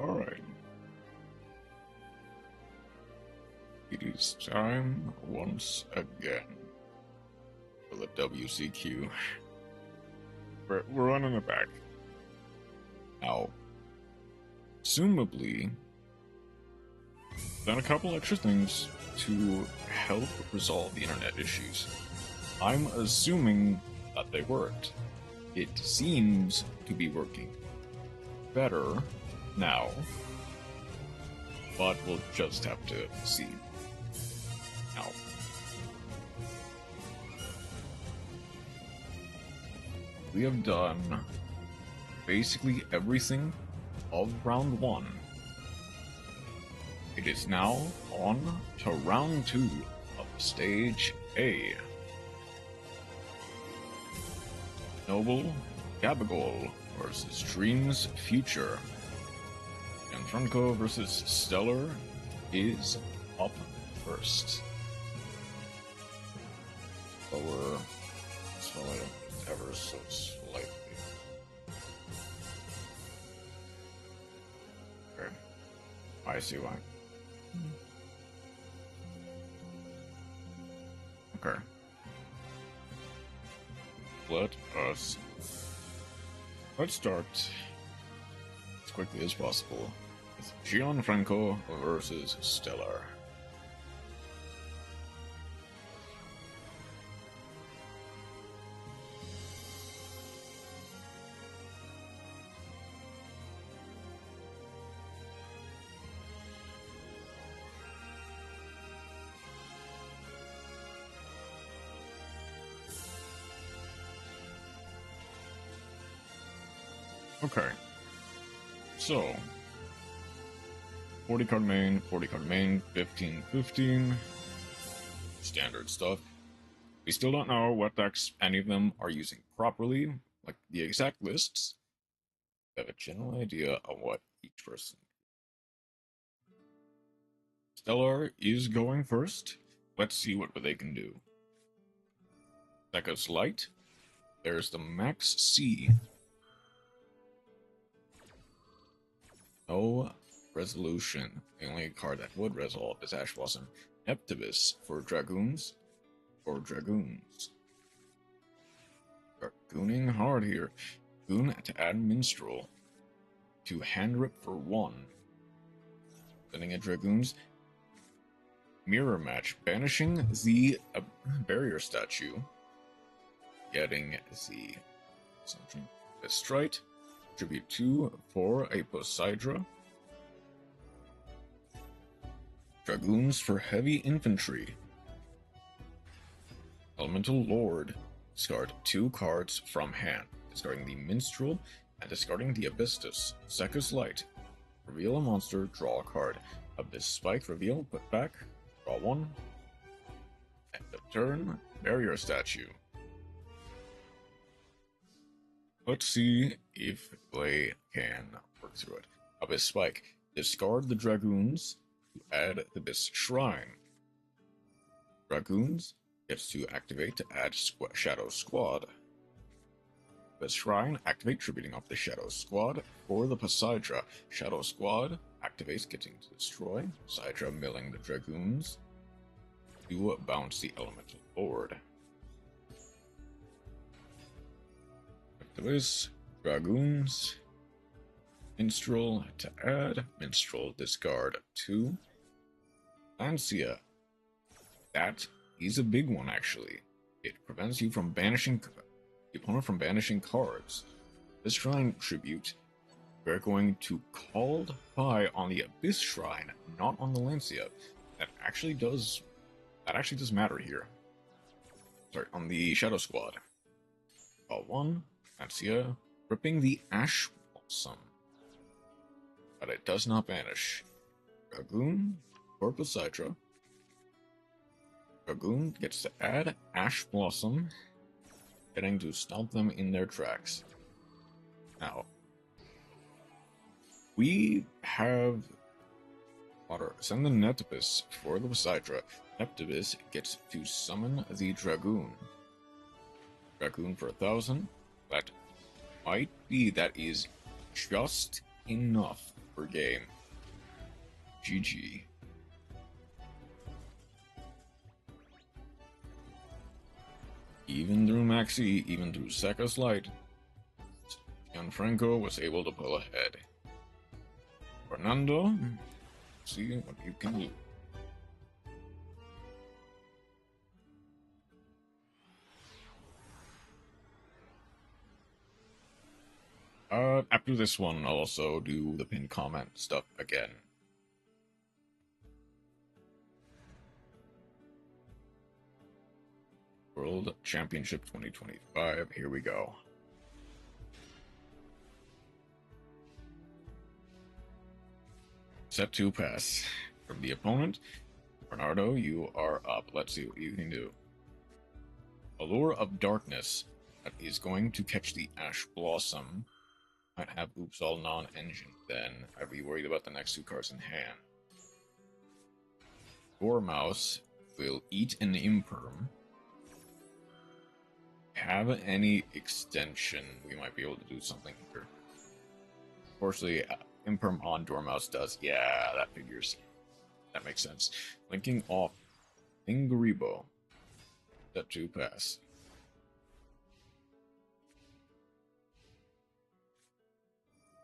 Alright. It is time once again for the WCQ. We're running it back. Now, assumably, done a couple extra things to help resolve the internet issues. I'm assuming that they worked. It seems to be working better now, but we'll just have to see. Now, we have done basically everything of round 1. It is now on to round 2 of stage A. Noble Gabagol versus Dream's Future. And Franco versus Stellar is up first. Lower slightly, ever so slightly. Okay. I see why. Okay. Let's start as quickly as possible with Gianfranco versus Stellar. Okay, so 40 card main, 15, standard stuff. We still don't know what decks any of them are using properly, like the exact lists. We have a general idea of what each person. Stellar is going first. Let's see what they can do. That goes light. There's the Max C. No resolution. The only card that would resolve is Ash Blossom. Neptibus for Dragoons. Dragooning hard here. Goon to add Minstrel. To hand rip for 1. Sending at Dragoons. Mirror match. Banishing the barrier statue. Getting the something. The Strite. Tribute 2 for a Poseidra. Dragoons for heavy infantry. Elemental Lord. Discard 2 cards from hand. Discarding the Minstrel and discarding the Abystus. Secus Light. Reveal a monster, draw a card. Abyss Spike, reveal, put back, draw 1. End of turn, Barrier Statue. Let's see if they can work through it. Abyss Spike. Discard the Dragoons to add the Abyss Shrine. Dragoons gets to activate to add Shadow Squad. Abyss Shrine, activate, tributing off the Shadow Squad for the Poseidra. Shadow Squad activates, getting to destroy. Poseidra milling the Dragoons to bounce the Elemental Lord. This Dragoons, Minstrel to add, Minstrel discard 2. Lancia. That is a big one actually. It prevents you from banishing the opponent from banishing cards. This Shrine tribute, we're going to called by on the Abyss Shrine, not on the Lancia. That actually does matter here. Sorry, on the Shadow Squad. Call 1. Lancia, ripping the Ash Blossom. But it does not banish. Dragoon for Poseidra. Dragoon gets to add Ash Blossom, getting to stomp them in their tracks. Now, we have send the Neptibus for the Poseidra. Neptibus gets to summon the Dragoon. Dragoon for 1,000. That might be, that is just enough per game. GG. Even through Maxi, even through Seca's Light, Gianfranco was able to pull ahead. Fernando, see what you can do. After this one, I'll also do the pin comment stuff again. World Championship 2025, here we go. Set 2 pass. From the opponent, Bernardo, you are up. Let's see what you can do. Allure of Darkness that is going to catch the Ash Blossom. Might have Oops All non-engine then. I'd be worried about the next 2 cards in hand. Dormouse will eat an Imperm. Have any extension, we might be able to do something here. Unfortunately, Imperm on Dormouse does. Yeah, that figures. That makes sense. Linking off Ingaribo. Set 2 pass.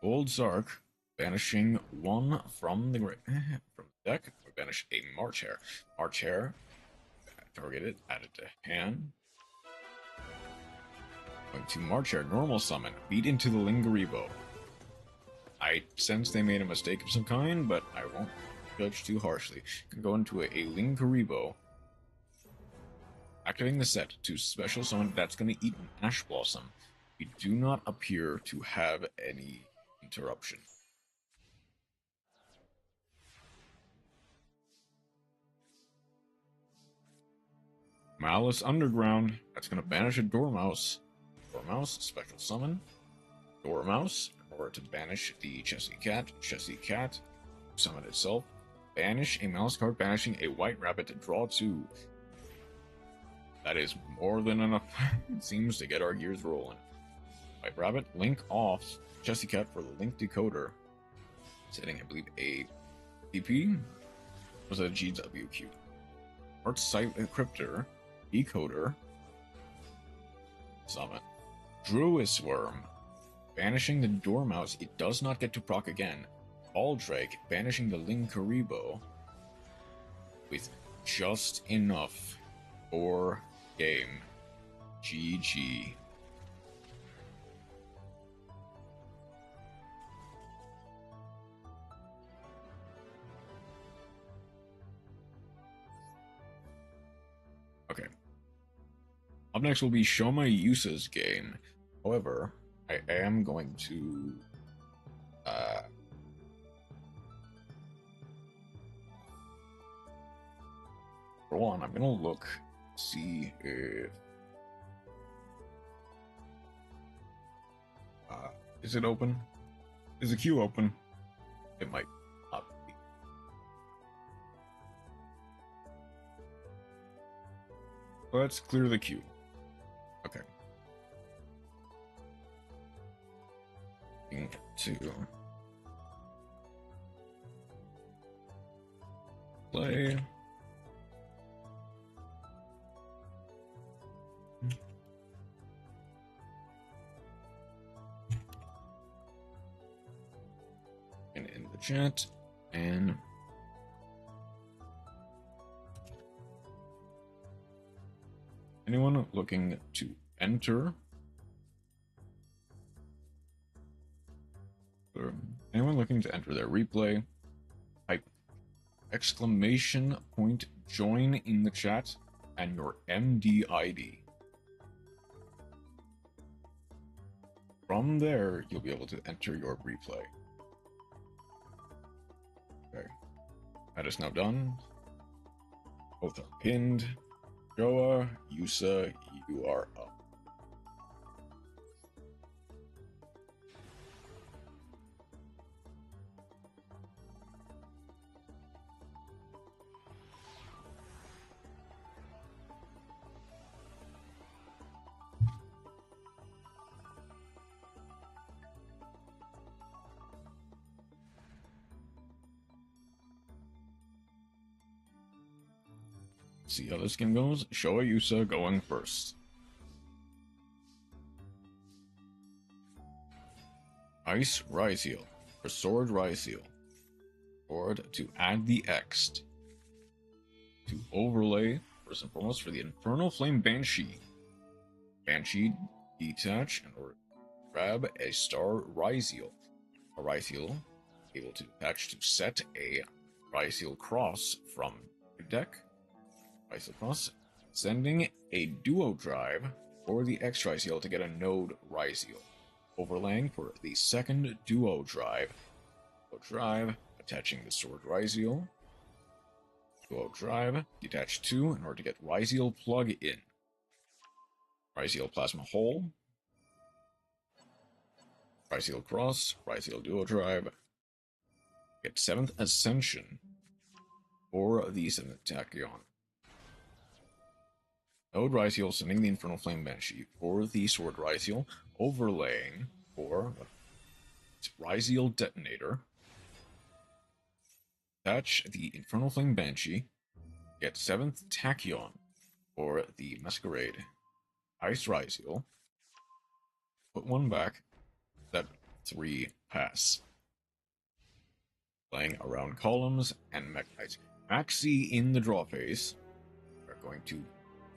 Old Zark, banishing 1 from the deck. We banish a March Hare. March Hare, target it, add it to hand. Going to March Hare, normal summon, beat into the Lingaribo. I sense they made a mistake of some kind, but I won't judge too harshly. Can go into a Lingaribo, activating the set to special summon. That's going to eat an Ash Blossom. We do not appear to have any interruption. Malice Underground. That's going to banish a Dormouse. Dormouse, special summon. Dormouse, in order to banish the Chessy Cat. Chessy Cat, summon itself. Banish a Malice card, banishing a White Rabbit to draw 2. That is more than enough, it seems, to get our gears rolling. White Rabbit, link off Chessy Cat for the Link Decoder. Setting, I believe, a PP. Was that a GWQ? Art Site Encryptor, Decoder, summon. Druis Worm, banishing the Dormouse. It does not get to proc again. Aldrake, banishing the Linkaribo with just enough for game. GG. Okay. Up next will be Shoma Yusa's game. However, I am going to roll on. I'm gonna look, see if is it open? Is the queue open? It might not be. Let's clear the queue. Okay. To play. And in the chat, and anyone looking to enter, or anyone looking to enter their replay, type exclamation point join in the chat and your MDID. From there, you'll be able to enter your replay. Okay, that is now done. Both are pinned. Joa, Yusa, you are up. See how this game goes. Showa Yusa going first. Ice Ryzeal, or Sword Ryzeal. Sword to add the X. To overlay, first and foremost, for the Infernal Flame Banshee. Banshee, detach, in order to grab a Star Ryzeal. A Ryzeal able to attach to set a Ryzeal Cross from the deck. Ryzeal Cross, sending a Duo Drive for the X Ryzeal to get a Node Ryzeal. Overlaying for the second Duo Drive. Duo Drive, attaching the Sword Ryzeal. Duo Drive, detach 2 in order to get Ryzeal Plug-in. Ryzeal Plasma Hole. Ryzeal Cross, Ryzeal Duo Drive. Get 7th Ascension for the 7th Tachyon. Node Ryzeal sending the Infernal Flame Banshee for the Sword Ryzeal, overlaying for Ryzeal Detonator. Attach the Infernal Flame Banshee, get 7th Tachyon for the Masquerade Ice Ryzeal, put one back, that 3 pass. Playing around columns and Mechanites. Maxi in the draw phase. We're going to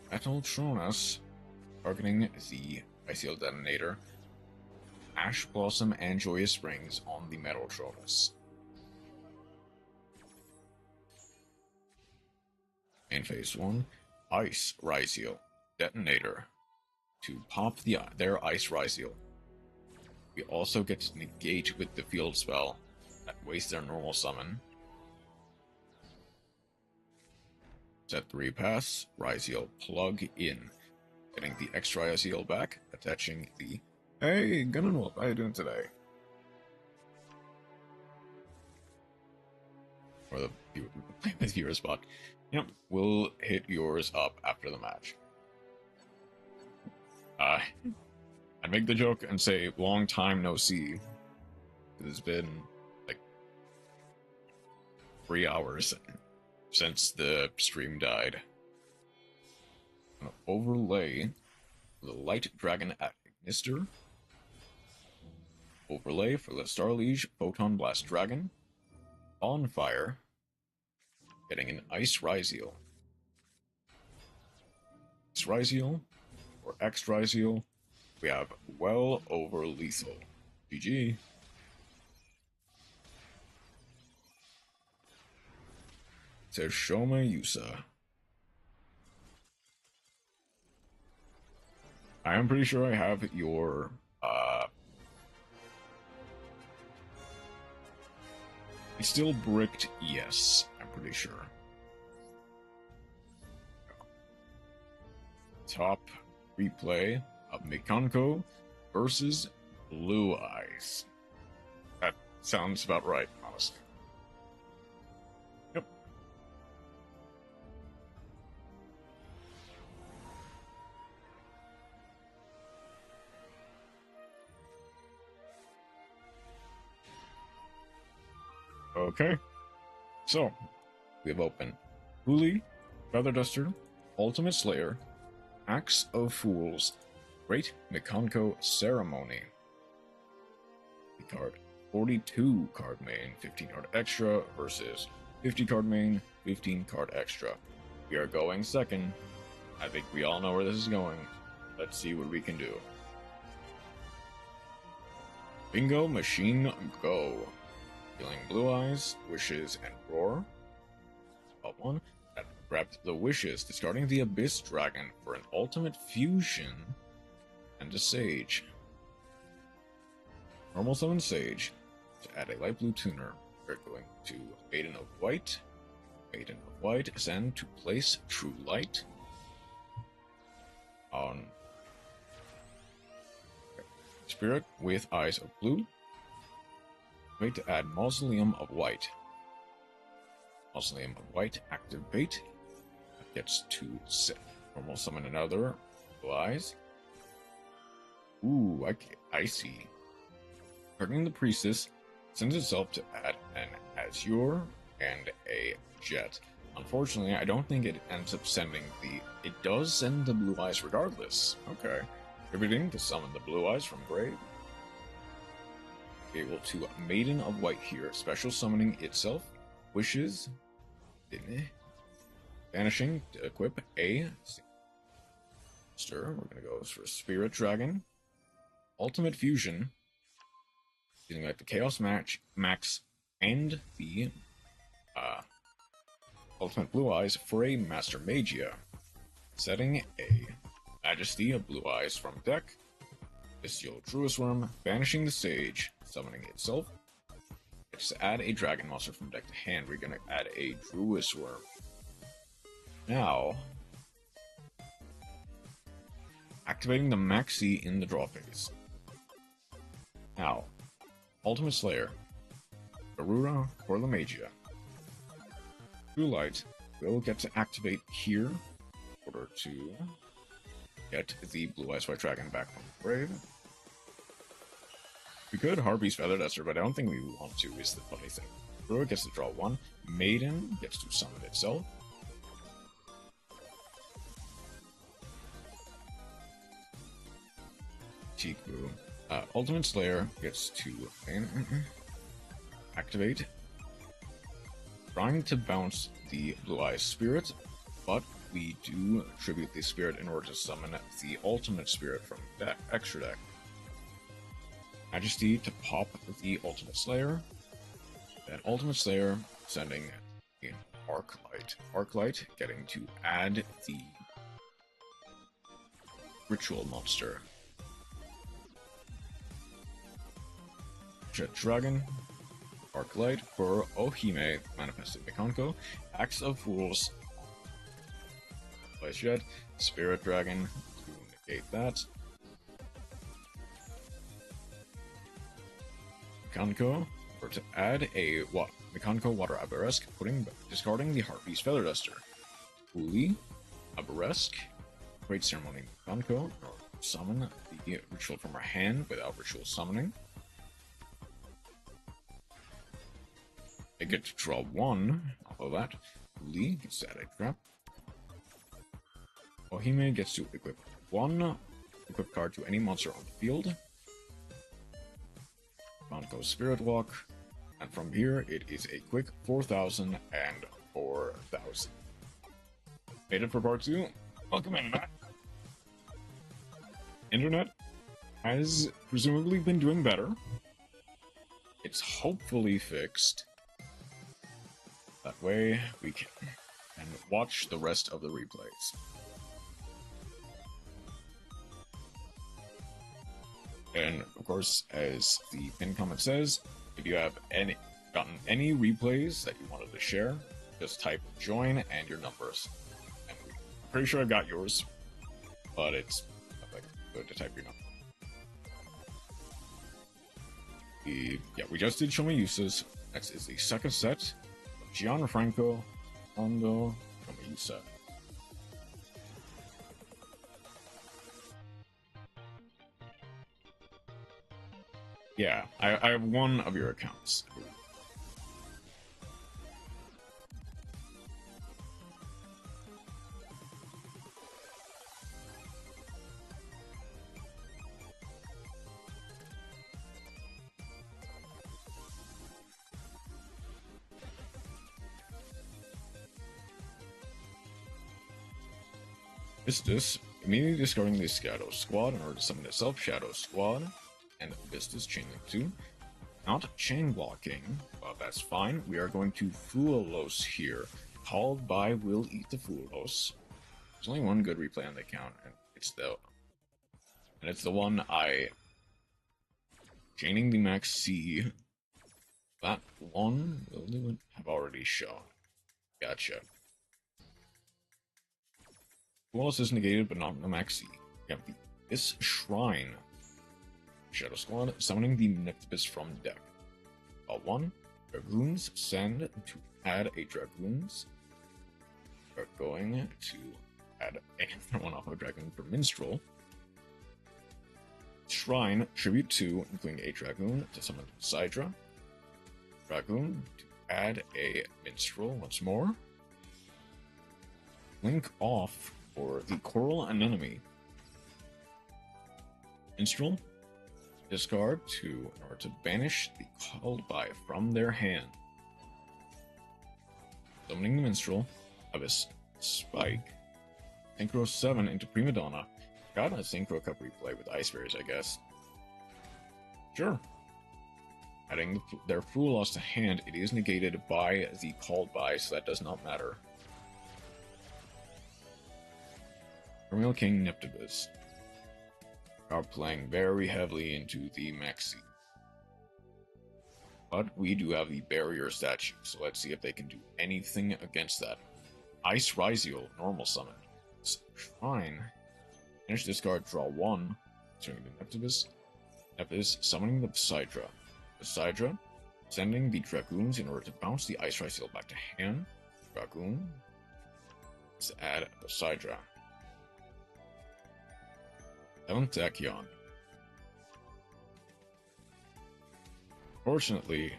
Metal Tronus, targeting the Ryzeal Detonator, Ash Blossom, and Joyous Springs on the Metal Tronus. In phase 1, Ice Ryzeal Detonator to pop their Ice Ryzeal. We also get to negate with the field spell that wastes their normal summon. Set 3 pass, Ryzeal plug in. Getting the X Ryzeal back, attaching the Hey, Gun and Wolf, how you doing today? Or the viewer spot. Yep, we'll hit yours up after the match. I'd make the joke and say long time no see. It's been like 3 hours since the stream died. I'm gonna overlay the Light Dragon at Ignister. Overlay for the Starliege Photon Blast Dragon. Bonfire. Getting an Ice Ryzeal. Ice Ryzeal or X Ryzeal. We have well over lethal. GG. Says Shoma Yusa. I am pretty sure I have your it's still bricked, yes, I'm pretty sure. Top replay of Mikanko versus Blue Eyes. That sounds about right, honestly. Yep. Okay. So, we have opened Huli, Feather Duster, Ultimate Slayer, Axe of Fools, Great Mikanko Ceremony. The card 42 card main, 15 card extra versus 50 card main, 15 card extra. We are going second. I think we all know where this is going. Let's see what we can do. Bingo Machine Go. Dealing Blue Eyes, Wishes, and Roar. Top 1. That grabbed the Wishes, discarding the Abyss Dragon for an Ultimate Fusion and a Sage. Normal Summon Sage to add a Light Blue Tuner. We're going to Maiden of White. Maiden of White, send to place True Light on Spirit with Eyes of Blue. Wait to add Mausoleum of White. Mausoleum of White, activate. That gets to set. Normal summon another. Blue Eyes. Ooh, I see. Targeting the Priestess sends itself to add an Azure and a Jet. Unfortunately, I don't think it ends up sending the... It does send the blue eyes regardless. Okay. Contributing to summon the blue eyes from grave. Able to Maiden of White here. Special summoning itself. Wishes. Vanishing to equip a monster. We're going to go for Spirit Dragon. Ultimate Fusion. Using like the Chaos Max and the Ultimate Blue Eyes for a Master Magia. Setting a Majesty of Blue Eyes from deck. Bestial Druis Worm, banishing the Sage, summoning itself. Just add a Dragon Monster from deck to hand. We're gonna add a Druis Worm. Now, activating the Maxi in the draw phase. Now, Ultimate Slayer, Garura or the Magia. Blue Light will get to activate here in order to get the Blue Eyes White Dragon back from the grave. We could Harpy's Feather Duster, but I don't think we want to, is the funny thing. Garura gets to draw one. Maiden gets to summon itself. Chiku. Ultimate Slayer gets to activate. Trying to bounce the Blue Eyes Spirit, but we do tribute the Spirit in order to summon the Ultimate Spirit from deck, extra deck. Majesty to pop the Ultimate Slayer. Then Ultimate Slayer sending the Arclight. Arclight getting to add the Ritual Monster. Jet Dragon. Arclight for Ohime, Manifested Mikanko, Axe of Fools, Vice Jet, Spirit Dragon to negate that. Mikanko, or to add a Mikanko Water Aberesque, discarding the Harpy's Feather Duster. Uli, Aberesque, Great Ceremony Mikanko, summon the ritual from our hand without ritual summoning. I get to draw one off of that. Uli gets to add a trap. Ohime gets to equip one equip card to any monster on the field. Mikanko's Spirit Walk. And from here, it is a quick 4,000 and 4,000. Made it for part 2. Welcome in back. Internet has presumably been doing better. It's hopefully fixed. That way we can watch the rest of the replays. And of course, as the pinned comment says, if you have gotten any replays that you wanted to share, just type join and your numbers. And I'm pretty sure I've got yours, but it's like good to type your number. We just did Show Me Uses. Next is the second set. Gianfranco, Hondo, Kamisa. Yeah, I have one of your accounts. Vistus, immediately discarding the Shadow Squad in order to summon itself, Shadow Squad, and Vistus Chainlink 2. Not chain blocking, but that's fine. We are going to Foolos here, called by Will Eat the Foolos. There's only one good replay on the account, and it's the one I chaining the Max C. That one will have already shown. Gotcha. Foolos is negated, but not in the Maxi. We have this Shrine. Shadow Squad, summoning the Nyctopus from deck. One, Dragoons, send to add a Dragoons. We're going to add another one off of Dragoon for Minstrel. Shrine, tribute 2, including a Dragoon to summon Sidra. Dragoon to add a Minstrel once more. Link off for the Coral Anemone. Minstrel. Discard in order to banish the called by from their hand. Summoning the Minstrel. Have a Spike. Synchro 7 into Prima Donna. Got a Synchro Cup replay with Ice Berries, I guess. Sure. Adding their Fool Loss to hand, it is negated by the called by, so that does not matter. Royal King Neptibus are playing very heavily into the Maxi. But we do have the barrier statue, so let's see if they can do anything against that. Ice Ryziel, normal summon. Shrine. Finish discard, draw 1. Turning to Neptibus. Neptibus summoning the Sidra. The Sidra sending the Dragoons in order to bounce the Ice Ryziel back to hand. Dragoon. Let's add the Sidra. 7th Tachyon. Fortunately,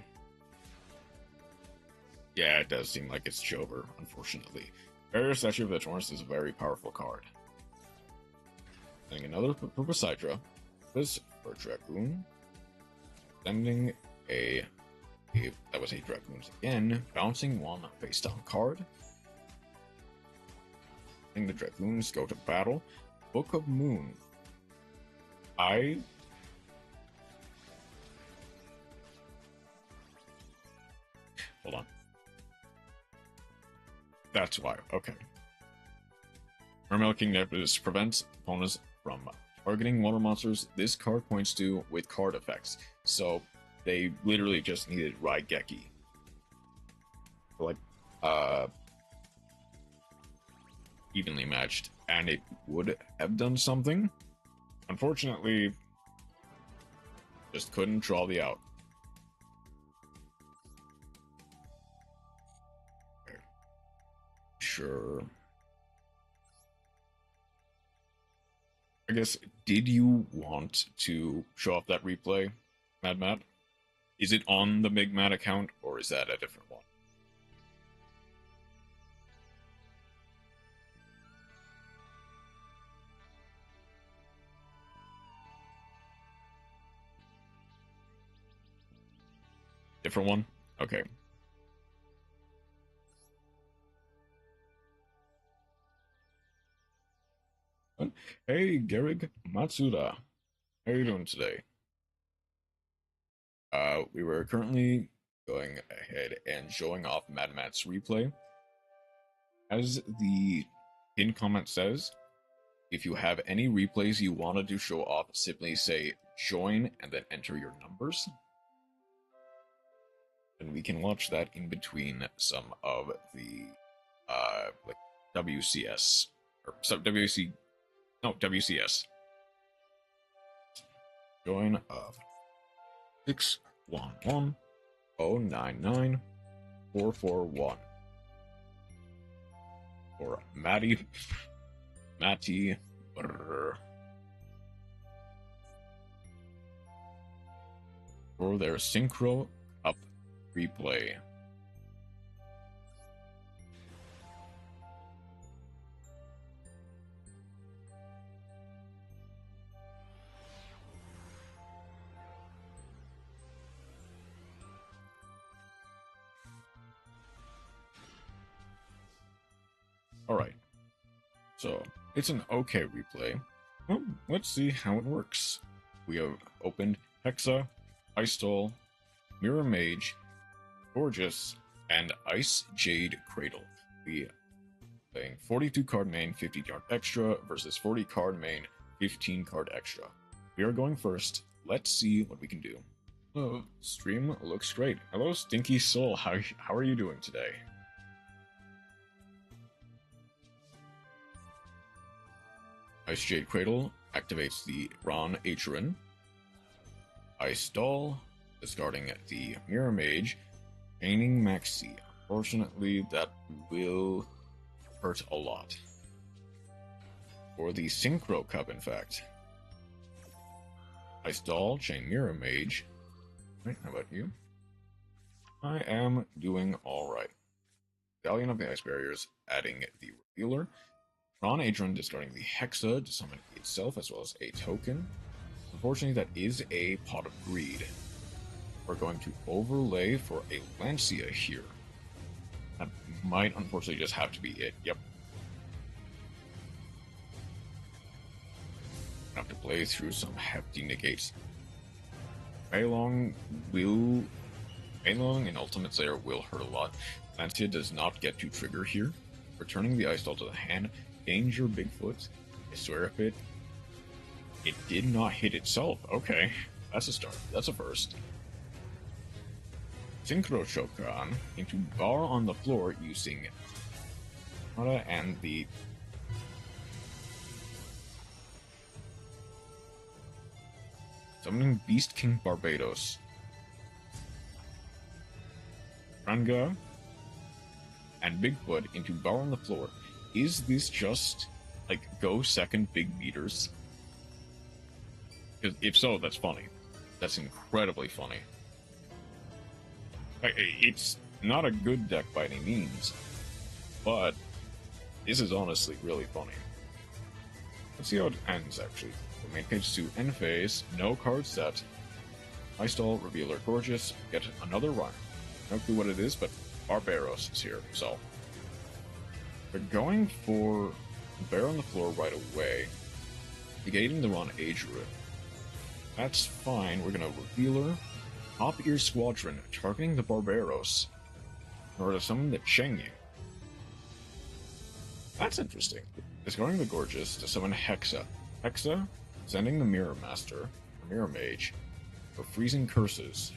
yeah, it does seem like it's Jover, unfortunately. Barrier Statue of the Torrents is a very powerful card. Sending another for Sidra. This for Dragoon. Sending that was a Dragoon again. Bouncing 1 face down card. Letting the Dragoons go to battle. Book of Moon. Hold on. That's why. Okay. Mermail King Neptibus prevents opponents from targeting water monsters this card points to with card effects. So they literally just needed Raigeki. Like, evenly matched, and it would have done something. Unfortunately, just couldn't draw the out. Okay. Sure. I guess, did you want to show off that replay, Mad Matt? Is it on the Big Mad account, or is that a different one? Different one? Okay. Hey, Gerig Matsuda. How are you doing today? We were currently going ahead and showing off Mad Matt's replay. As the pinned comment says, if you have any replays you wanted to show off, simply say join and then enter your numbers. And we can watch that in between some of the like WCS or WCS. Join of 611099441 or Matty for their synchro up replay. Alright, so it's an okay replay. Well, let's see how it works. We have opened Hexa, Ice Doll, Mirror Mage, Gorgeous, and Ice Jade Cradle. We playing 42 card main, 50 card extra versus 40 card main, 15 card extra. We are going first. Let's see what we can do. Oh, stream looks great. Hello, Stinky Soul. How are you doing today? Ice Jade Cradle activates the Ron Acheron. Ice Doll, discarding the Mirror Mage, chaining Maxi. Unfortunately, that will hurt a lot. Or the Synchro Cup, in fact. Ice Doll, chain Mirror Mage. Right, how about you? I am doing alright. Medallion of the Ice Barriers, adding the Revealer. Tron Adron discarding the Hexa to summon itself as well as a token. Unfortunately, that is a Pot of Greed. We're going to overlay for a Lancia here. That might unfortunately just have to be it. Yep. Have to play through some hefty negates. Bailong and Ultimate Slayer will hurt a lot. Lancia does not get to trigger here. Returning the Ice Doll to the hand. Danger Bigfoot. I swear if it did not hit itself. Okay. That's a start. That's a first. Synchro Shokan into bar on the floor using Hada and the summoning Beast King Barbados. Ranga and Bigfoot into bar on the floor. Is this just like go second big beaters? Because if so, that's funny. That's incredibly funny. It's not a good deck by any means, but this is honestly really funny. Let's see how it ends, actually. The main page 2, end phase, no card set. Ice Doll, Revealer, Gorgeous, get another run. No clue what it is, but Barbaros is here, so. We're going for Bear on the floor right away, negating the Ron Ageru. That's fine, we're gonna Revealer, Top Ear Squadron, targeting the Barbaros, in order to summon the Chengyu. That's interesting. Discarding the Gorgeous to summon Hexa. Hexa, sending the Mirror Master, or Mirror Mage, for freezing curses,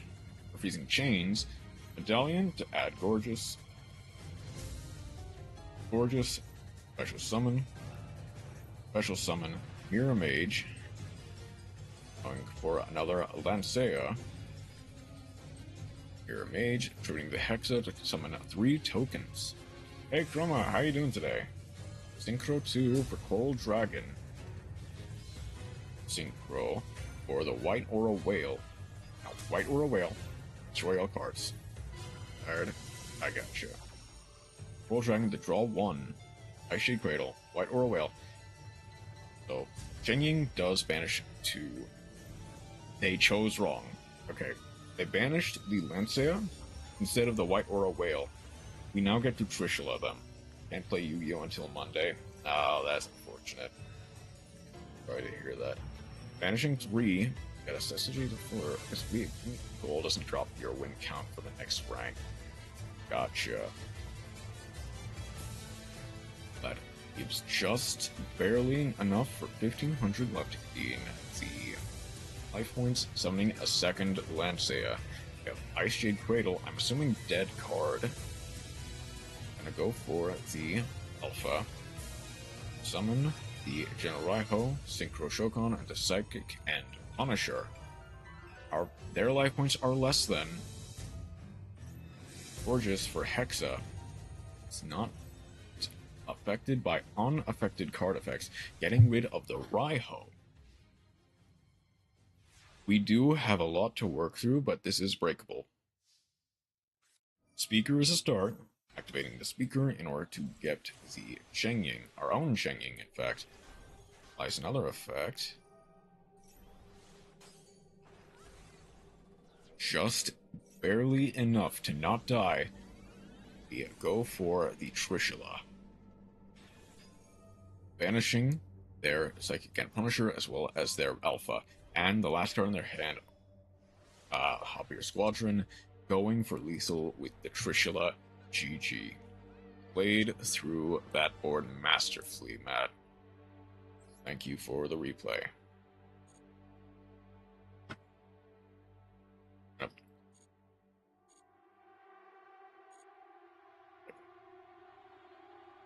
for freezing chains, Medallion to add Gorgeous, special summon, Mirror Mage, going for another Lancia, Mirror Mage, triggering the Hexa to summon 3 tokens. Hey Chroma, how you doing today? Synchro 2 for Coral Dragon. Synchro for the White Aura Whale. Now, White Aura Whale, destroy all cards. Alright, I gotcha. Coral Dragon to draw 1. Ice Shade Cradle, White Aura Whale. So, Shenying does banish 2. They chose wrong. Okay, they banished the Lancia instead of the White Aura Whale. We now get to Trishula them. Can't play Yu-Gi-Oh! Until Monday. Oh, that's unfortunate. Sorry to hear that. Banishing 3, got a Sesame to 4. Because goal doesn't drop your win count for the next rank. Gotcha. That gives just barely enough for 1500 left in the life points, summoning a second Lancia. We have Ice Jade Cradle, I'm assuming dead card. Gonna go for the Alpha. Summon the Genraiho, Synchro Shokan, and the Psychic and Punisher. Their life points are less than. Gorgeous for Hexa. It's not affected by unaffected card effects, getting rid of the Raiho. We do have a lot to work through, but this is breakable. Speaker is a start. Activating the speaker in order to get the Shenying, our own Shenying, in fact. Applies another effect. Just barely enough to not die. We go for the Trishula. Banishing their Psychic and Punisher as well as their Alpha. And the last card in their hand, Hoppier Squadron, going for lethal with the Trishula. GG. Played through that board masterfully, Matt. Thank you for the replay.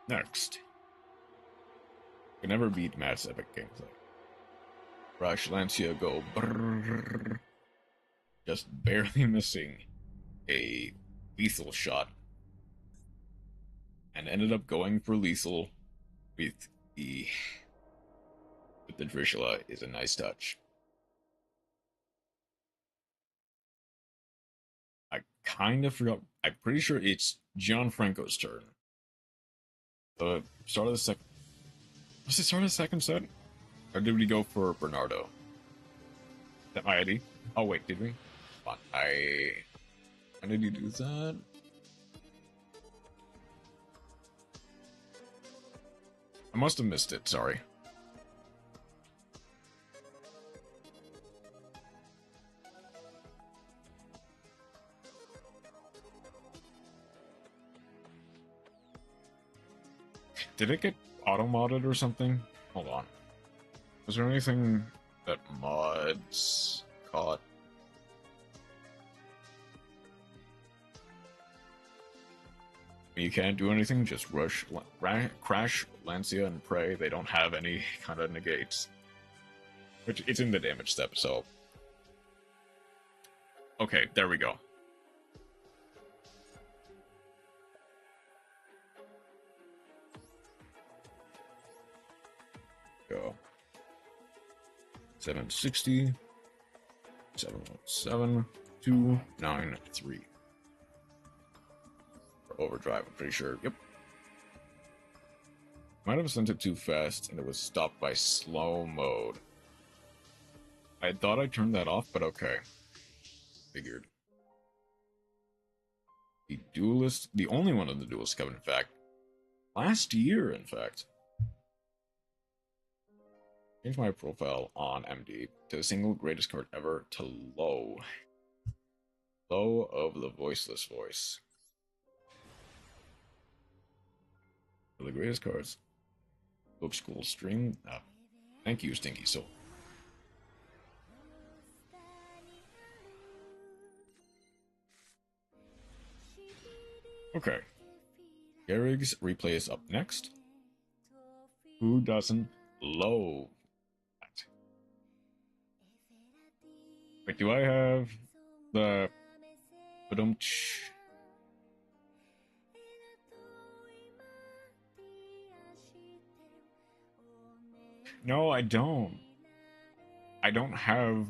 Next. Can never beat Matt's epic gameplay. Rush Lancia go brrrr, just barely missing a lethal shot. And ended up going for lethal with the Drishula is a nice touch. I kind of forgot. I'm pretty sure it's Gianfranco's turn. The start of the second. Was it start of the second set? Or did we go for Bernardo? Is that my ID? Oh wait, did we? Come on, when did you do that? I must have missed it, sorry. Did it get auto-modded or something? Hold on. Was there anything that mods caught? You can't do anything, just crash Lancia and pray they don't have any kind of negates. Which, it's in the damage step, so... Okay, there we go. Go. 760, 717, 293. For overdrive, I'm pretty sure. Yep. Might have sent it too fast and it was stopped by slow mode. I thought I turned that off, but okay. Figured. The Duelist, the only one of the Duelist Cup, in fact. Last year, in fact. Change my profile on MD to the single greatest card ever to low. Low of the voiceless voice. For the greatest cards. Book school stream. Thank you, Stinky Soul. Okay. Garrig's replay is up next. Who doesn't low? Wait, do I have the... No, I don't. I don't have...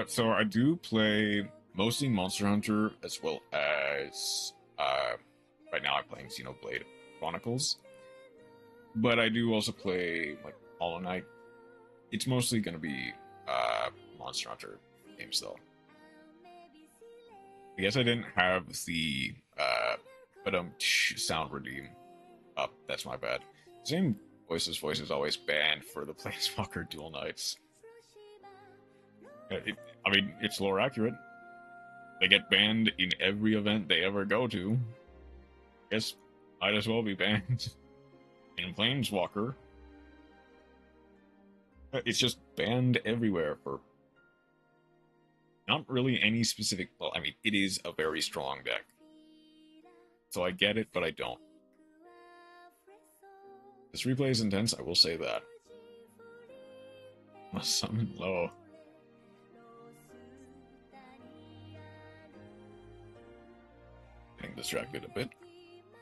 so I do play mostly Monster Hunter, as well as... right now I'm playing Xenoblade Chronicles. But I do also play, like, Hollow Knight. It's mostly going to be Monster Hunter games, though. I guess I didn't have the sound redeem up. That's my bad. Same voice is always banned for the Planeswalker Duel Knights. I mean, it's lore accurate. They get banned in every event they ever go to. Guess might as well be banned in Planeswalker. It's just banned everywhere for not really any specific... Well, I mean, it is a very strong deck. So I get it, but I don't. This replay is intense, I will say that. Must summon low. Getting distracted a bit.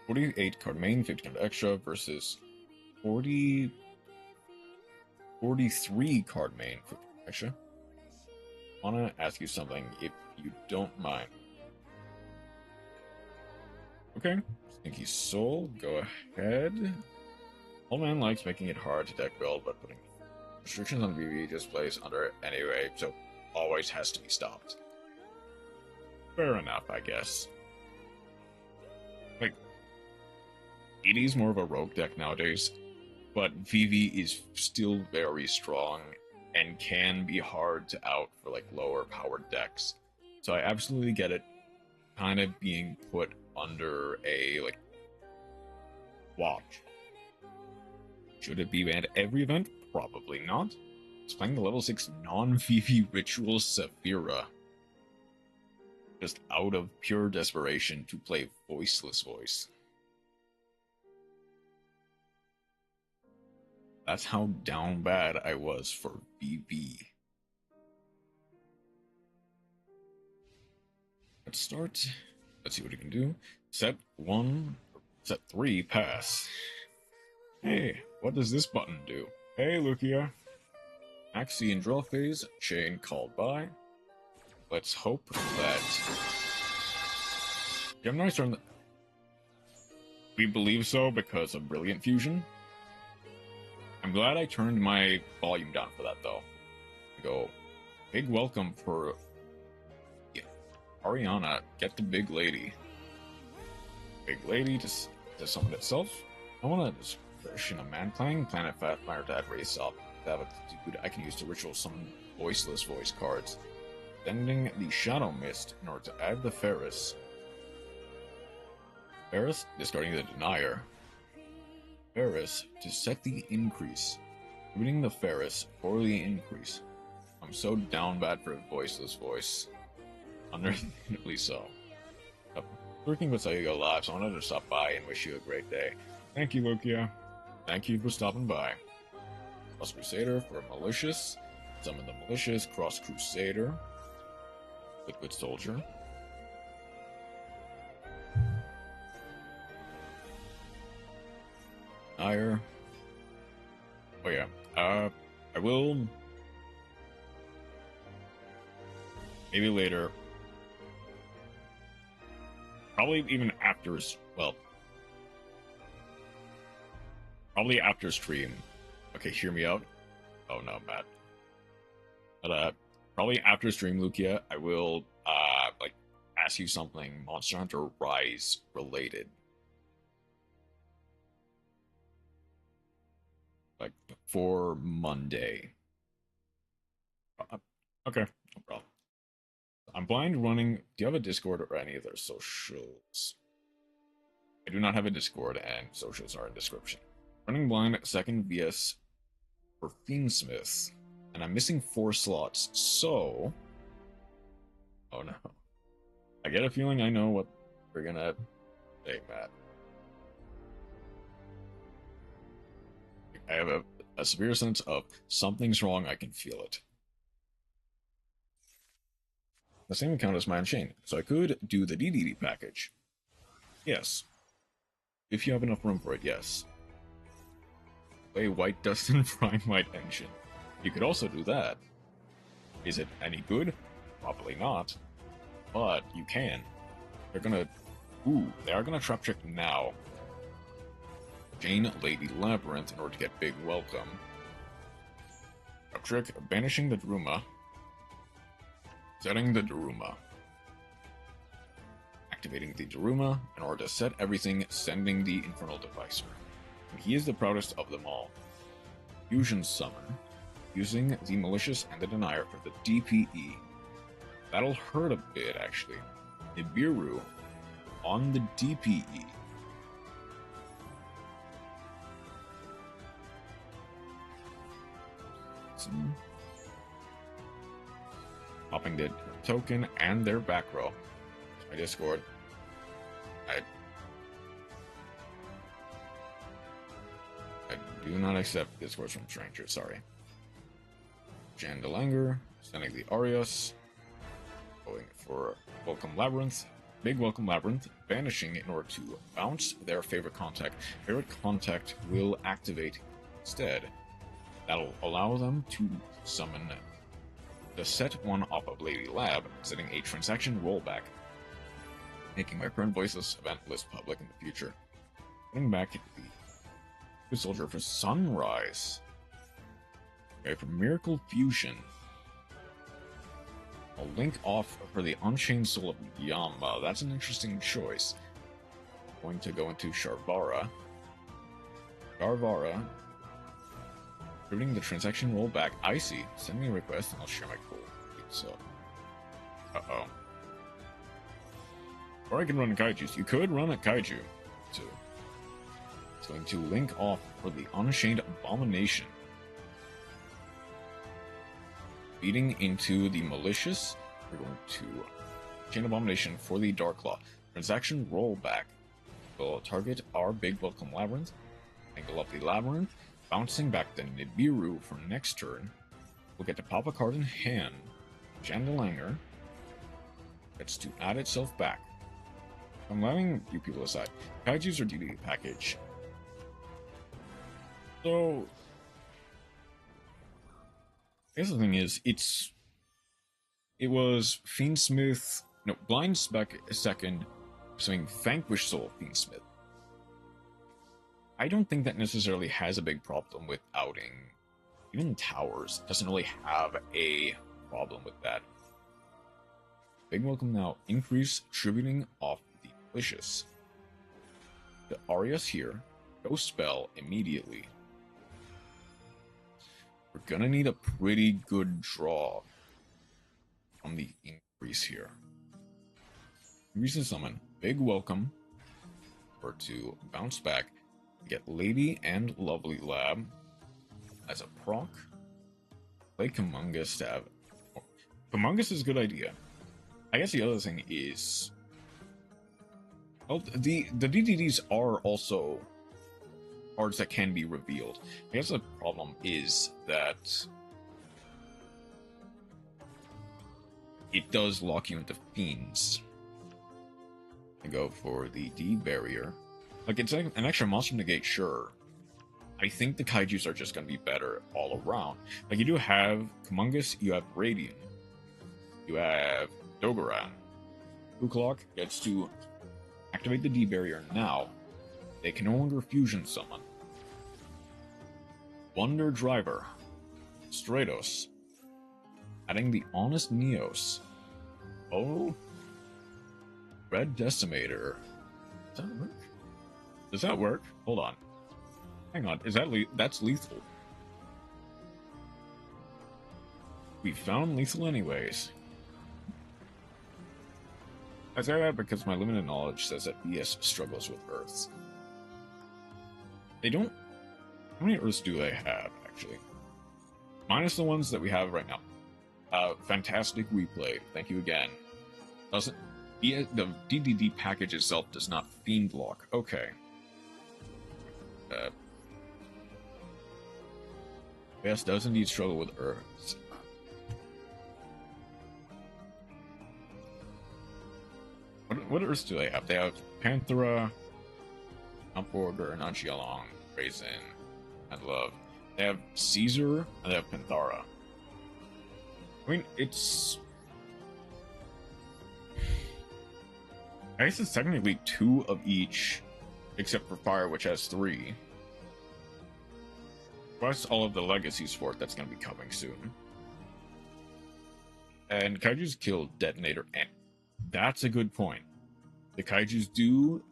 48 card main, 15 extra versus 43 card main for extra. I wanna ask you something if you don't mind. Okay, Stinky Soul, go ahead. Old Man likes making it hard to deck build, but putting restrictions on VV just plays under it anyway, so always has to be stopped. Fair enough, I guess. Like, it is more of a rogue deck nowadays. But VV is still very strong and can be hard to out for like lower powered decks. So I absolutely get it kind of being put under a like watch. Should it be banned every event? Probably not. It's playing the level 6 non-VV Ritual Saphira. Just out of pure desperation to play voiceless voice. That's how down bad I was for VV. Let's start. Let's see what he can do. Set 3, pass. Hey, what does this button do? Hey, Lucia. Maxi and draw phase, chain called by. Let's hope that... Gemini's turn... We believe so because of Brilliant Fusion. I'm glad I turned my volume down for that, though. I go, big welcome for Ariana, get the big lady. Big lady to summon itself. I want to description a man playing Planet Fire to add race up. To have a dude I can use to ritual summon voiceless voice cards. Sending the Shadow Mist in order to add the Ferris. Ferris, discarding the Denier. Ferris to set the increase. Reading the Ferris for the increase. I'm so down bad for a voiceless voice. Understandably so. Working with Sayuga Live, so I wanted to stop by and wish you a great day. Thank you, Lukia. Thank you for stopping by. Cross Crusader for Malicious. Summon the Malicious, Cross Crusader. Liquid Soldier. Ire. Oh yeah. I will maybe later. Probably even after, well, probably after stream. Okay, hear me out. Oh no, Matt. But probably after stream, Lukia, I will like ask you something Monster Hunter Rise related. Like for Monday. Okay, no problem. I'm blind running. Do you have a Discord or any of their socials? I do not have a Discord, and socials are in description. Running blind, second VS for Fiendsmith, and I'm missing 4 slots, so... Oh no. I get a feeling I know what we're gonna say, Matt. I have a severe sense of something's wrong, I can feel it. The same account as my Unchained, so I could do the DDD package. Yes. If you have enough room for it, yes. Play White Dust and Prime White Engine. You could also do that. Is it any good? Probably not. But you can. They're gonna... Ooh, they are gonna trap check now. Jane Lady Labyrinth in order to get big welcome. Trap trick, banishing the Daruma. Setting the Daruma. Activating the Daruma in order to set everything, sending the Infernal Devicer. And he is the proudest of them all. Fusion Summon, using the Malicious and the Denier for the DPE. That'll hurt a bit, actually. Nibiru on the DPE. Popping the token and their back row. My Discord. I do not accept Discords from strangers, sorry. Jandalanger, sending the Arius. Going for Welcome Labyrinth. Big Welcome Labyrinth, banishing in order to bounce their favorite contact. Favorite contact will activate instead. That'll allow them to summon the set one off of Lady Lab, setting a transaction rollback, making my current voiceless event list public in the future. Putting back the good soldier for Sunrise. Okay, for Miracle Fusion. I'll link off for the Unchained Soul of Yamba. That's an interesting choice. Going to go into Sharvara. Sharvara. Reading the transaction rollback. Icy. Send me a request and I'll share my cool. So. Uh-oh. Or I can run Kaijus. You could run a Kaiju, too. It's going to link off for the Unchained Abomination. Feeding into the Malicious. We're going to Chain Abomination for the Darklaw. Transaction rollback. Will target our Big Welcome Labyrinth. Angle up the Labyrinth. Bouncing back the Nibiru for next turn. We'll get to pop a card in hand. Jandalanger gets to add itself back. I'm letting you people aside. Kaiju's or DD package. So, I guess the thing is, it was Fiendsmith, no, Blind Spec second, pursuing Vanquish Soul Fiendsmith. I don't think that necessarily has a big problem with outing. Even Towers doesn't really have a problem with that. Big welcome now. Increase tributing off the malicious. The Arias here. Go spell immediately. We're gonna need a pretty good draw from the increase here. Recent summon. Big welcome. Or to bounce back. Get Lady and Lovely Lab as a proc. Play Kumungus to have. Kumungus is a good idea. I guess the other thing is. Well, the DDDs are also cards that can be revealed. I guess the problem is that it does lock you into Fiends. I go for the D barrier. Like, it's an extra monster negate, sure. I think the kaijus are just going to be better all around. Like, you do have Kumungus, you have Radiant, you have Dogoran. Uklok gets to activate the D barrier now. They can no longer fusion summon. Wonder Driver. Stratos. Adding the Honest Neos. Oh. Red Decimator. Does that work? Does that work? Hold on. Hang on. Is that that's lethal? We found lethal anyways. I say that because my limited knowledge says that BS struggles with Earths. They don't... How many Earths do they have, actually? Minus the ones that we have right now. Fantastic replay. Thank you again. Doesn't... The DDD package itself does not fiend lock. Okay. Yes, does indeed struggle with Earths. What Earths do they have? They have Panthera, Upborger, Nachialong, Raisin, and Love. They have Caesar, and they have Panthera. I mean, it's... I guess it's technically 2 of each, except for Fire, which has 3. Plus all of the legacies for it that's going to be coming soon. And Kaijus kill Detonator, and that's a good point. The Kaijus do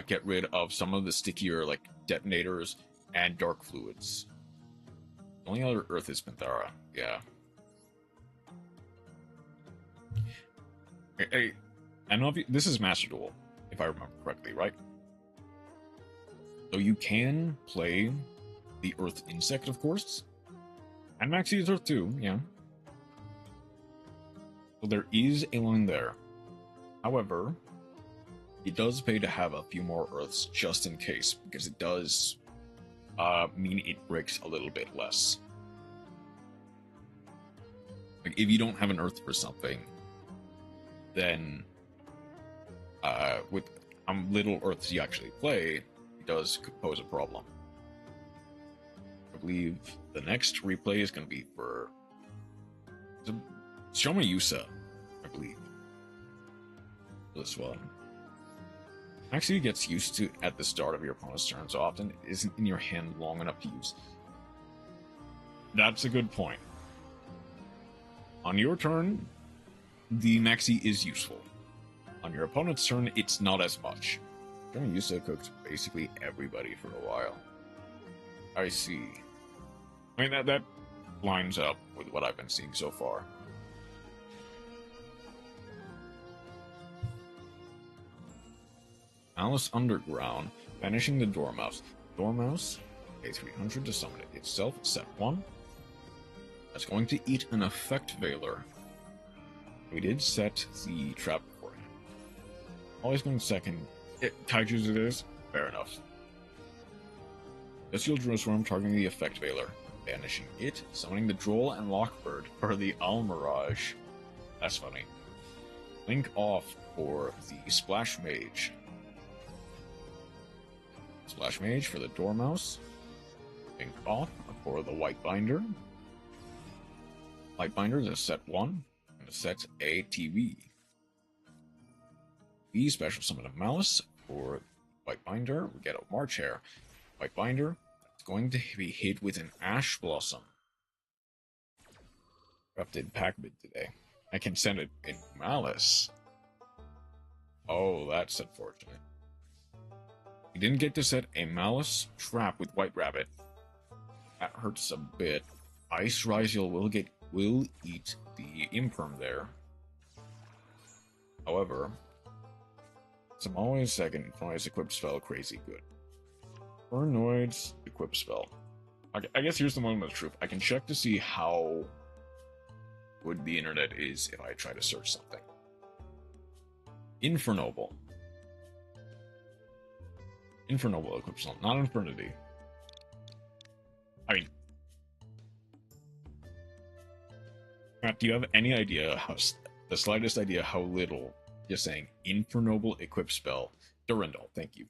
get rid of some of the stickier, like, detonators and dark fluids. The only other Earth is Panthera, yeah. Hey, I don't know if this is Master Duel, if I remember correctly, right? So you can play the Earth Insect, of course. And Maxi is Earth too, yeah. So there is a line there. However, it does pay to have a few more Earths just in case, because it does mean it breaks a little bit less. Like, if you don't have an Earth for something, then with little Earths you actually play, it does pose a problem. I believe the next replay is going to be for Shoma Yusa, I believe. This one. Actually gets used to at the start of your opponent's turn, so often it isn't in your hand long enough to use. That's a good point. On your turn, the Maxi is useful. On your opponent's turn, it's not as much. Shoma Yusa cooked basically everybody for a while. I see. I mean, that lines up with what I've been seeing so far. Alice Underground, banishing the Dormouse. Dormouse, pay 300 to summon it itself, set 1. That's going to eat an Effect Veiler. We did set the trap beforehand. Always going second. Kaijus it is? Fair enough. Bestial Drillsworm targeting the Effect Veiler. Banishing it, summoning the Droll and Lockbird for the Almirage. That's funny. Link off for the Splash Mage. Splash Mage for the Dormouse. Link off for the White Binder. White Binder is a set 1. And a set a TV. The Special Summon of Malice for White Binder. We get a March Hare. White binder. It's going to be hit with an Ash Blossom. Corrupted Pack Mid today. I can send it in Malice. Oh, that's unfortunate. We didn't get to set a Malice trap with White Rabbit. That hurts a bit. Ice Ryziel will eat the Imperm there. However, some always second noise equip spell crazy good. Paranoid's equip spell. Okay, I guess here's the moment of truth. I can check to see how good the internet is if I try to search something. Infernoble. Infernoble equip spell, not Infernity. I mean, Matt, do you have any idea the slightest idea how little just saying Infernoble equip spell? Durandal, thank you.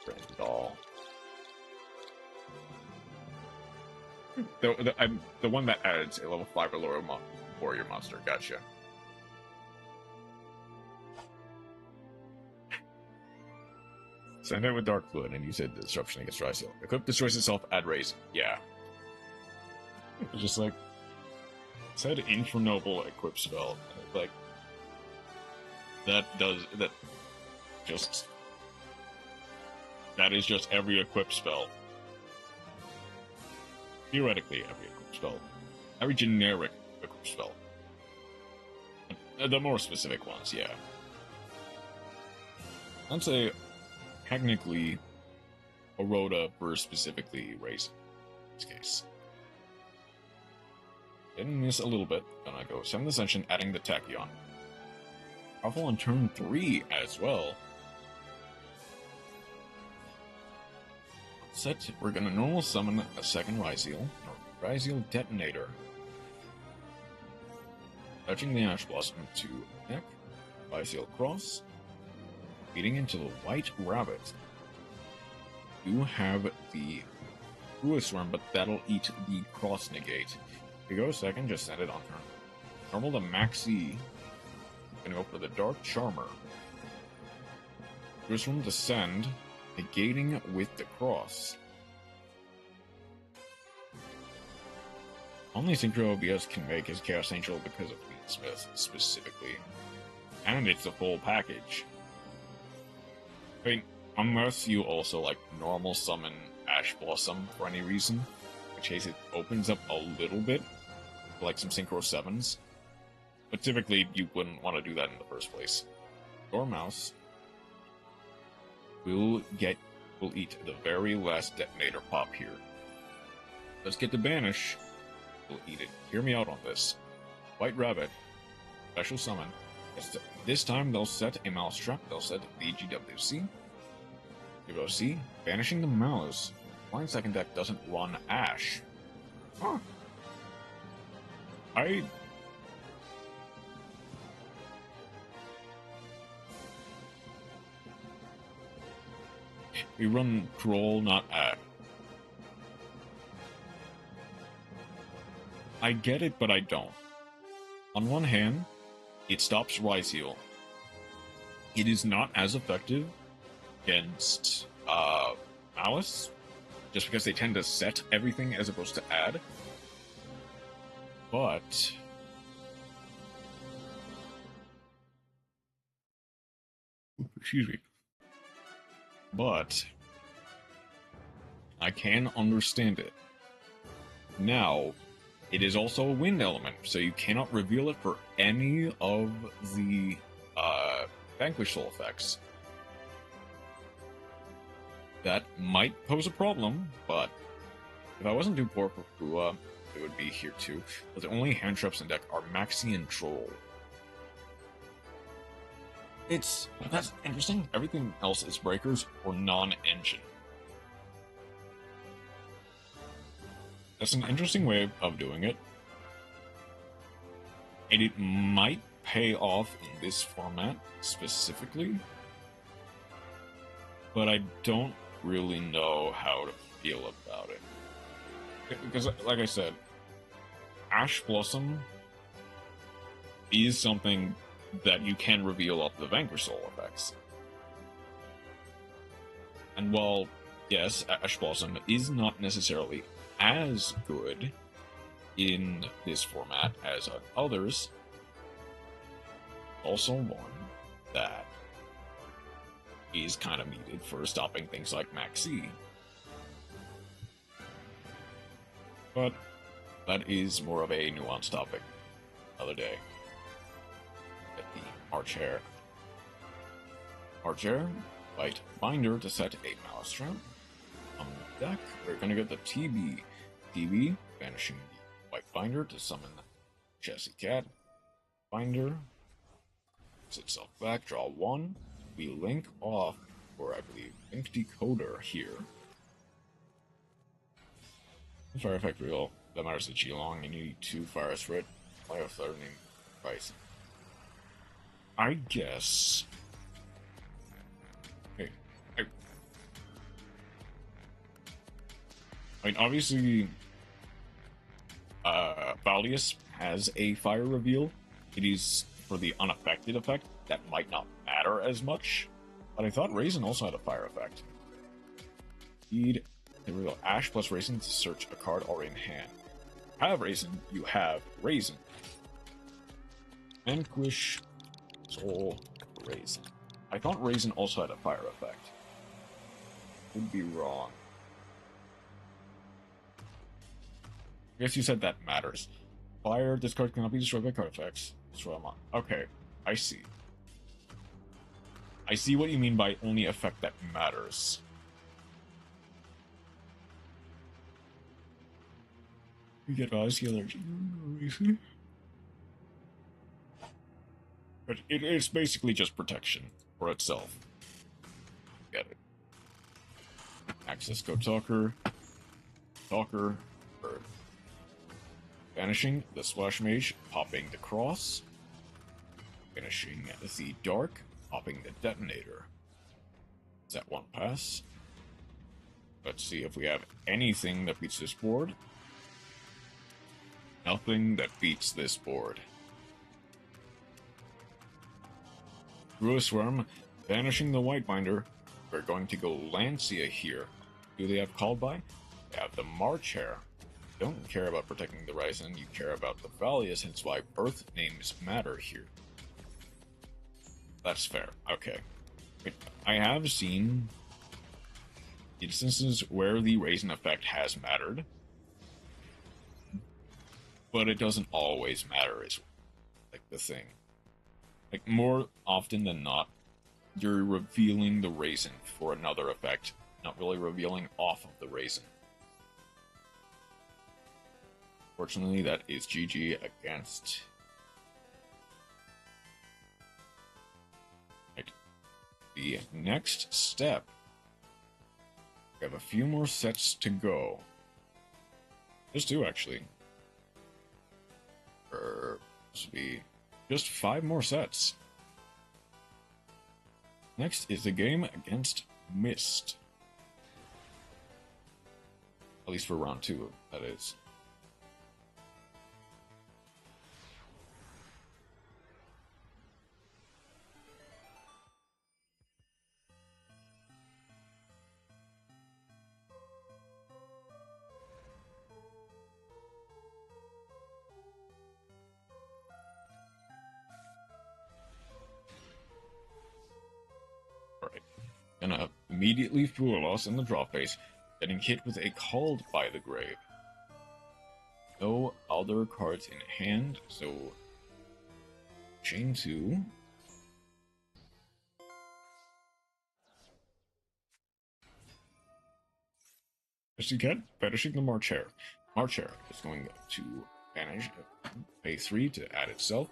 Durandal. The one that adds a level 5 or lower warrior monster. Gotcha. Send it with Dark Fluid, and you said Disruption against Ryziel. Equip destroys itself, add raise. Yeah. It's just like, it said Infernoble equip spell. Like, that is just every equip spell. Theoretically, every equip spell. Every generic equip spell. The more specific ones, yeah. I'd say, technically, Oroda for specifically Raise in this case. Didn't miss a little bit. Then I go 7th Ascension, adding the Tachyon. Powerful on turn 3 as well. Set, we're gonna normal summon a second Ryziel, or Ryziel Detonator. Touching the Ash Blossom to neck, Ryziel Cross, feeding into the White Rabbit. You have the Ruisworm, but that'll eat the Cross Negate. If you go second, just send it on turn. Normal to Maxi. Gonna go for the Dark Charmer. Ruisworm to send, negating with the Cross. Only Synchro OBS can make is Chaos Angel because of Smith specifically. And it's a full package. I mean, unless you also like normal summon Ash Blossom for any reason, which case it opens up a little bit, like some Synchro 7s. But typically you wouldn't want to do that in the first place. Dormouse will eat the very last detonator pop here. Let's get to Banish. We'll eat it. Hear me out on this. White Rabbit, special summon. This time they'll set a Mouse Trap. They'll set the GWC. GWC, banishing the Mouse. Blind second deck doesn't run Ash. Huh. We run Troll, not Ash. I get it, but I don't. On one hand, it stops Ryziel. It is not as effective against Malice, just because they tend to set everything as opposed to add. But excuse me. But I can understand it. Now, it is also a wind element, so you cannot reveal it for any of the Vanquish Soul effects. That might pose a problem, but if I wasn't too poor for Kua, it would be here too. But the only hand traps in deck are Maxi and Troll. That's interesting. Everything else is breakers or non-engine. That's an interesting way of doing it. And it might pay off in this format specifically. But I don't really know how to feel about it. Because, like I said, Ash Blossom is something that you can reveal off the Vanquish Soul effects. And while, yes, Ash Blossom is not necessarily as good in this format as others, also one that is kind of needed for stopping things like Maxi. But that is more of a nuanced topic another day. Get the March Hare. March Hare, White Binder to set a Multistream. On the deck, we're gonna get the TB. TB, banishing the White Binder to summon Jessie Cat. Binder, puts itself back, draw one. We link off, or I believe, link decoder here. Fire effect real. That matters to Geelong, and you need 2 fires for it. I have threatening price. I guess. Hey, I mean, obviously, Valius has a fire reveal. It is for the unaffected effect. That might not matter as much, but I thought Raisin also had a fire effect. Indeed, the real Ash plus Raisin to search a card already in hand. Have Raisin, you have Raisin. Vanquish Soul Raisin. I thought Raisin also had a fire effect. Would be wrong. I guess you said that matters. Fire, this card cannot be destroyed by card effects. Destroy them on. Okay, I see. I see what you mean by only effect that matters. You get Ice Allergy. But it is basically just protection for itself. Get it. Access Go Talker. Talker. Bird. Banishing the Splash Mage, popping the Cross. Banishing the Dark, popping the Detonator. Is that one pass? Let's see if we have anything that beats this board. Nothing that beats this board. Through a Swarm, banishing the White Binder. We're going to go Lancia here. Do they have Called By? They have the March Hare. Don't care about protecting the Raisin, you care about the Valius, hence why birth names matter here. That's fair. Okay. I have seen instances where the Raisin effect has mattered, but it doesn't always matter, is like the thing. Like, more often than not, you're revealing the Raisin for another effect, not really revealing off of the Raisin. Fortunately, that is GG against... Right. The next step, we have a few more sets to go. Just 2, actually. This will be just 5 more sets. Next is a game against Mist. At least for round 2, that is. Gonna immediately fool us in the draw phase, getting hit with a Called by the Grave. No other cards in hand, so chain 2. Pussycat banishing the March Hare. March Hare is going to banish, pay 3 to add itself.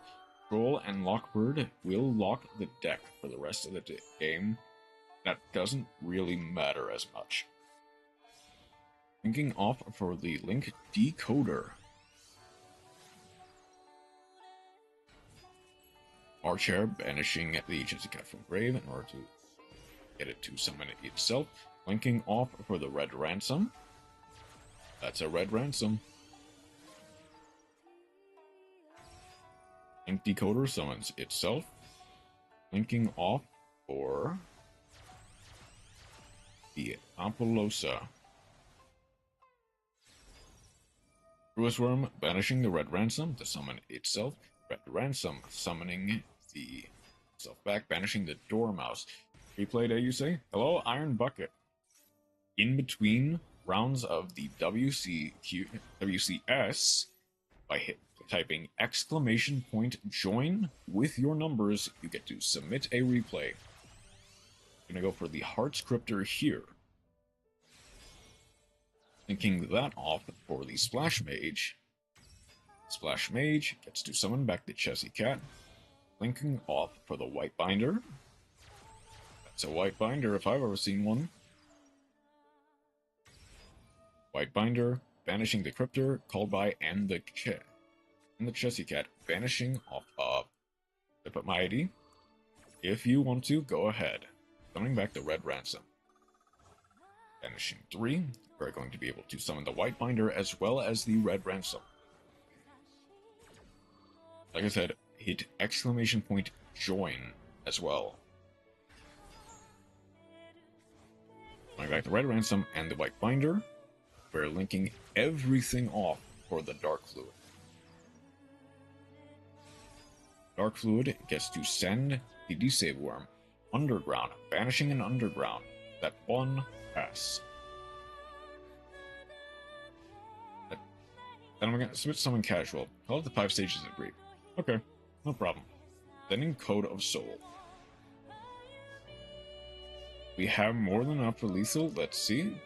Troll and Lockbird will lock the deck for the rest of the game. That doesn't really matter as much. Linking off for the Link Decoder. March Hare banishing the Jessica from Grave in order to get it to summon it itself. Linking off for the Red Ransom. That's a Red Ransom. Link Decoder summons itself. Linking off for the Ampulosa. Brewis Worm banishing the Red Ransom to summon itself. Red Ransom summoning the self back, banishing the Dormouse. Replay day, you say? Hello, Iron Bucket. In between rounds of the WCS, by typing exclamation point join with your numbers, you get to submit a replay. I'm gonna go for the Heart Scripter here. Linking that off for the Splash Mage. Splash Mage gets to summon back the Chessy Cat. Linking off for the White Binder. That's a White Binder if I've ever seen one. White Binder, banishing the Cryptor, called by, and the Chessy Cat, banishing off of Pfp Made. If you want to, go ahead. Summoning back the Red Ransom. Banishing 3, we're going to be able to summon the White Binder as well as the Red Ransom. Like I said, hit exclamation point join as well. Summoning back the Red Ransom and the White Binder. We're linking everything off for the Dark Fluid. Dark Fluid gets to send the D-Save Worm underground, banishing an underground. That one pass. Then I'm going to submit someone casual. Call it the 5 stages of grief. Okay, no problem. Then in Code of Soul. We have more than enough for lethal. Let's see.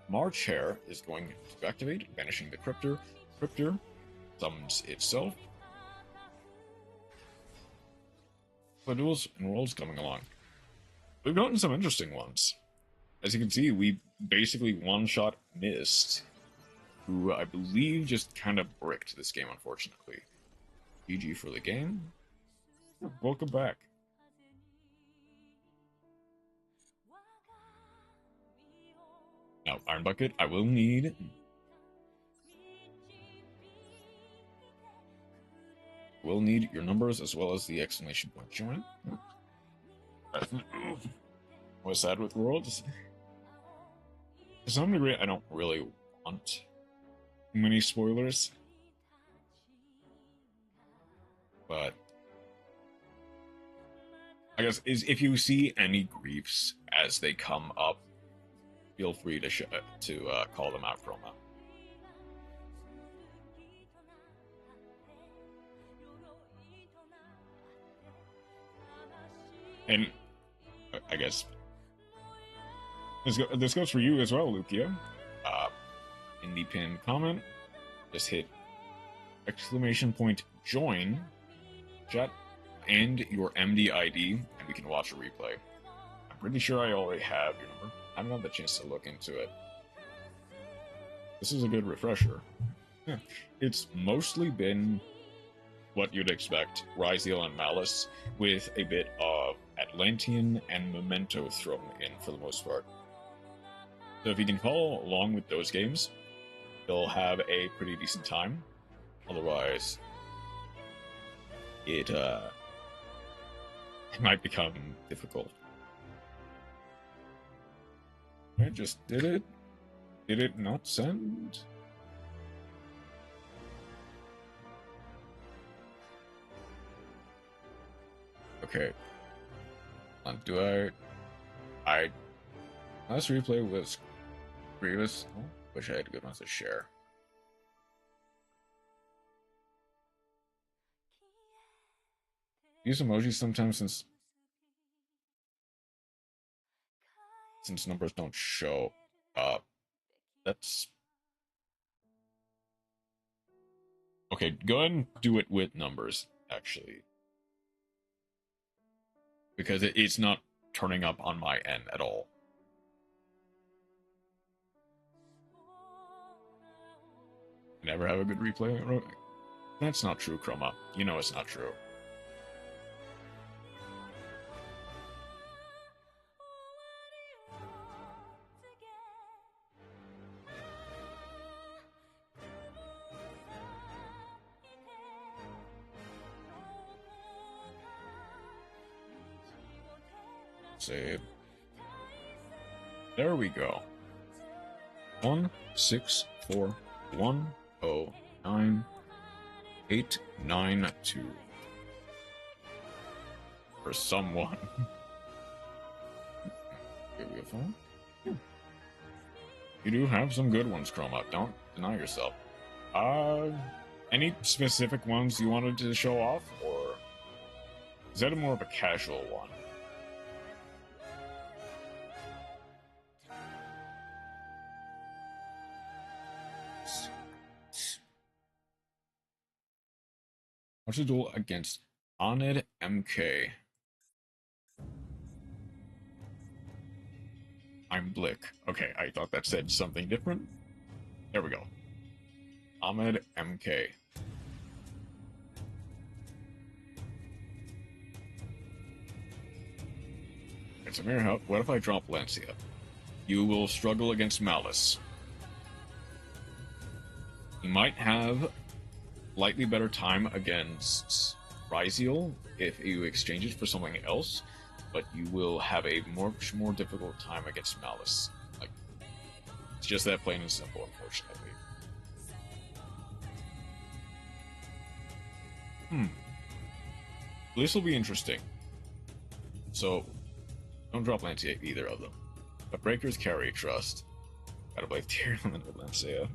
March Hare is going to activate, banishing the Cryptor. Cryptor summons itself. The duels and rolls coming along. We've gotten some interesting ones. As you can see, we basically one-shot missed, who I believe just kind of bricked this game, unfortunately. GG for the game. Welcome back. Now, Iron Bucket, I will need... We'll need your numbers as well as the exclamation point join. Was sad with Worlds. To some degree, I don't really want many spoilers. But I guess if you see any griefs as they come up, feel free to call them out, Chroma. And I guess this goes for you as well, Lukia. In the pinned comment, just hit exclamation point join chat and your MD ID, and we can watch a replay. I'm pretty sure I already have your number. I haven't had the chance to look into it. This is a good refresher. Yeah. It's mostly been what you'd expect, Ryziel and Malice, with a bit of Atlantean and Memento thrown in for the most part. So if you can follow along with those games, you'll have a pretty decent time. Otherwise, it might become difficult. I just did it. Did it not send? Okay. Do I last replay was Grievous. Oh, wish I had good ones to share. Use emojis sometimes since numbers don't show up. That's okay. Go ahead and do it with numbers, actually, because it's not turning up on my end at all. Never have a good replay. That's not true, Chroma. You know it's not true. Save. There we go. 164109892 for someone. Here we go. You do have some good ones, Chroma. Don't deny yourself. Any specific ones you wanted to show off, or is that more of a casual one? What's a duel against Onid MK? I'm Blick. Okay, I thought that said something different. There we go. Ahmed MK. It's a mere help. What if I drop Lancia? You will struggle against Malice. You might have slightly better time against Ryziel if you exchange it for something else, but you will have a much more difficult time against Malice. Like, it's just that plain and simple, unfortunately. This will be interesting. So, don't drop Lancia either of them. But Breakers carry Trust. Gotta play tier limit with Lancia.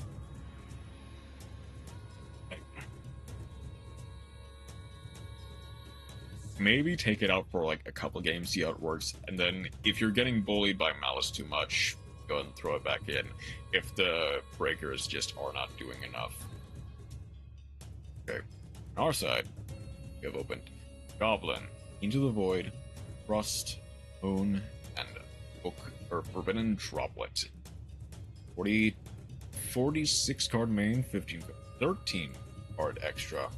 Maybe take it out for like a couple games, see how it works, and then if you're getting bullied by Malice too much, go ahead and throw it back in. If the Breakers just are not doing enough. Okay. On our side, we have opened Goblin, Into the Void, Rust, Moon, and Book or Forbidden Droplet. 46 card main, 13 card extra.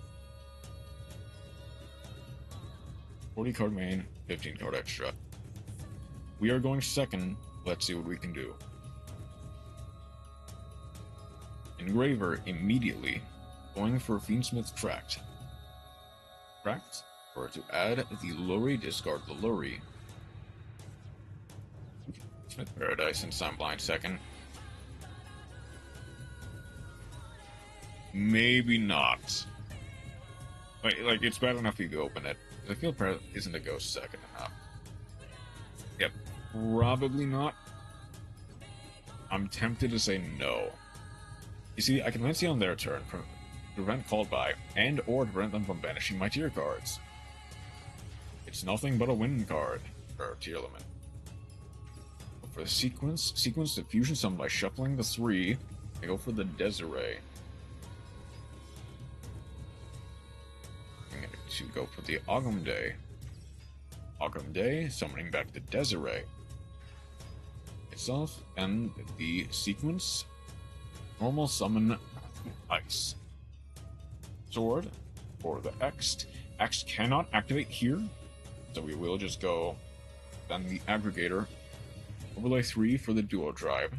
40 card main, 15 card extra. We are going second. Let's see what we can do. Engraver immediately. Going for Fiendsmith Tract. Tract, or to add the Lurry, discard the Lurry. Smith Paradise and Sunblind second. Maybe not. Like it's bad enough you could open it. I feel isn't a ghost second enough. Yep, probably not. I'm tempted to say no. You see, I can Lancia on their turn to prevent called by, and or to prevent them from banishing my tier cards. It's nothing but a win card for tier limit. For the sequence the fusion summon by shuffling the 3. I go for the Desiree. I'm going to go for the Ogumday. Ogumday, summoning back the Desiree. Itself, and the sequence, normal summon Ice. Sword for the X. X cannot activate here, so we will just go then the Aggregator. Overlay 3 for the Duo Drive.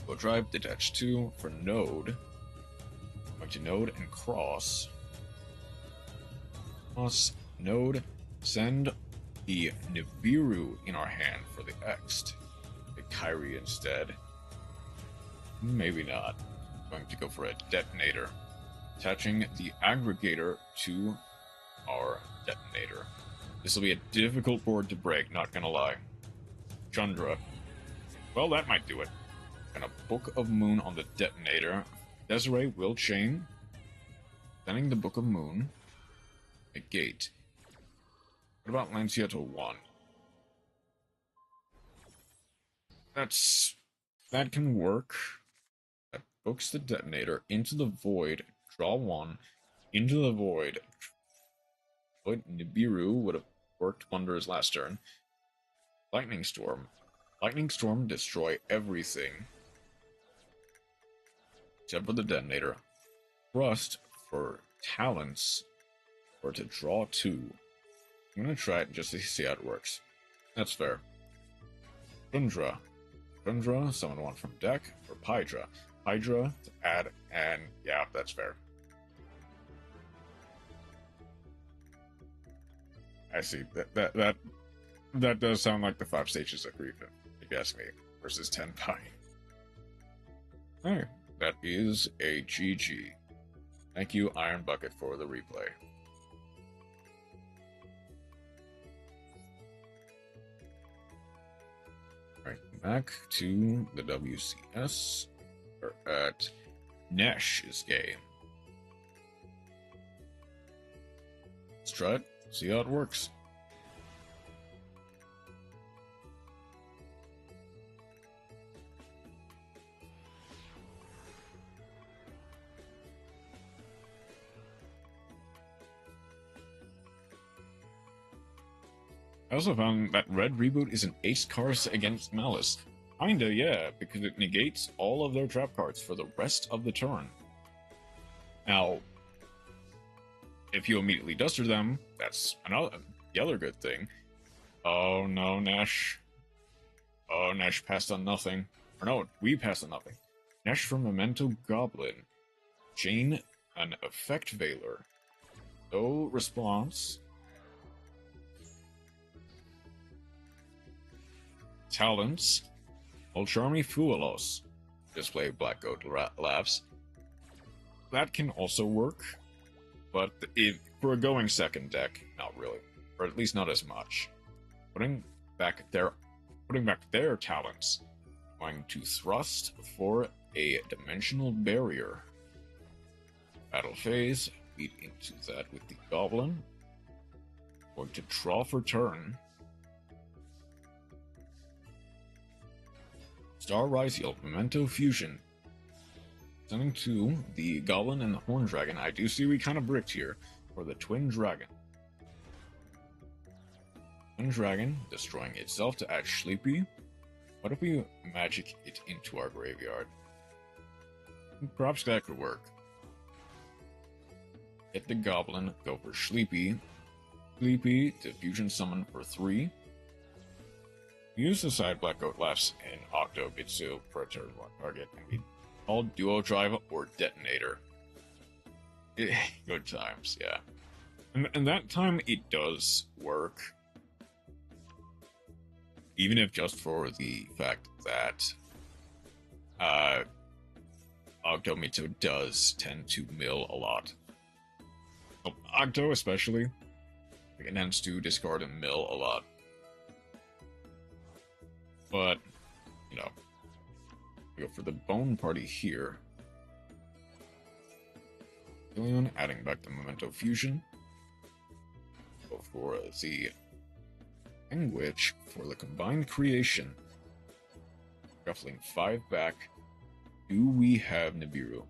Duo Drive, detach 2 for Node. Going to Node and Cross. Cross, Node, send the Nibiru in our hand for the X. The Kyrie instead. Maybe not. Going to go for a Detonator. Attaching the Aggregator to our Detonator. This will be a difficult board to break, not gonna lie. Chandra. Well, that might do it. And a Book of Moon on the Detonator. Desiree will chain. Sending the Book of Moon. Negate. What about Lancia to 1? That can work. That books the Detonator into the Void. Draw 1. Into the Void. Nibiru would have worked wonders last turn. Lightning Storm. Lightning Storm, destroy everything. Except for the Detonator. Thrust for Talents. Or to draw 2. I'm gonna try it just to see how it works. That's fair. Tundra. Tundra, summon 1 from deck for Pydra. Pydra to add, and yeah, that's fair. I see. That does sound like the 5 stages of grief you ask me, versus Tenpai. Alright, that is a GG. Thank you, Iron Bucket, for the replay. Alright, back to the WCS. We're at Nesh's game. Let's try it, see how it works. I also found that Red Reboot is an ace card against Malice. Kinda, yeah, because it negates all of their trap cards for the rest of the turn. Now, if you immediately duster them, that's the other good thing. Oh no, Nash. Oh, Nash passed on nothing. Or no, we passed on nothing. Nash from Memento Goblin. Jane, an Effect Veiler. No response. Talents. Ulcharmy Fuelos. Display Black Goat Laughs. That can also work, but for a going second deck, not really. Or at least not as much. Putting back their talents. Going to thrust for a dimensional barrier. Battle phase. Feed into that with the Goblin. Going to draw for turn. Star Rise Yield, Memento Fusion. Sending to the Goblin and the Horn Dragon. I do see we kind of bricked here for the Twin Dragon. Twin Dragon destroying itself to add Sleepy. What if we magic it into our graveyard? Perhaps that could work. Hit the Goblin, go for Sleepy. Sleepy to Fusion Summon for 3. Use the side Black Goat Laughs in Octo Bitsu for a turn 1 target and be called Duo Drive or Detonator. Good times, yeah. And that time it does work. Even if just for the fact that Octo Mitsu does tend to mill a lot. Well, Octo especially, it tends to discard and mill a lot. But, you know, we go for the Bone Party here. Billion, adding back the Memento Fusion. Go for the Language for the Combined Creation. Shuffling 5 back. Do we have Nibiru?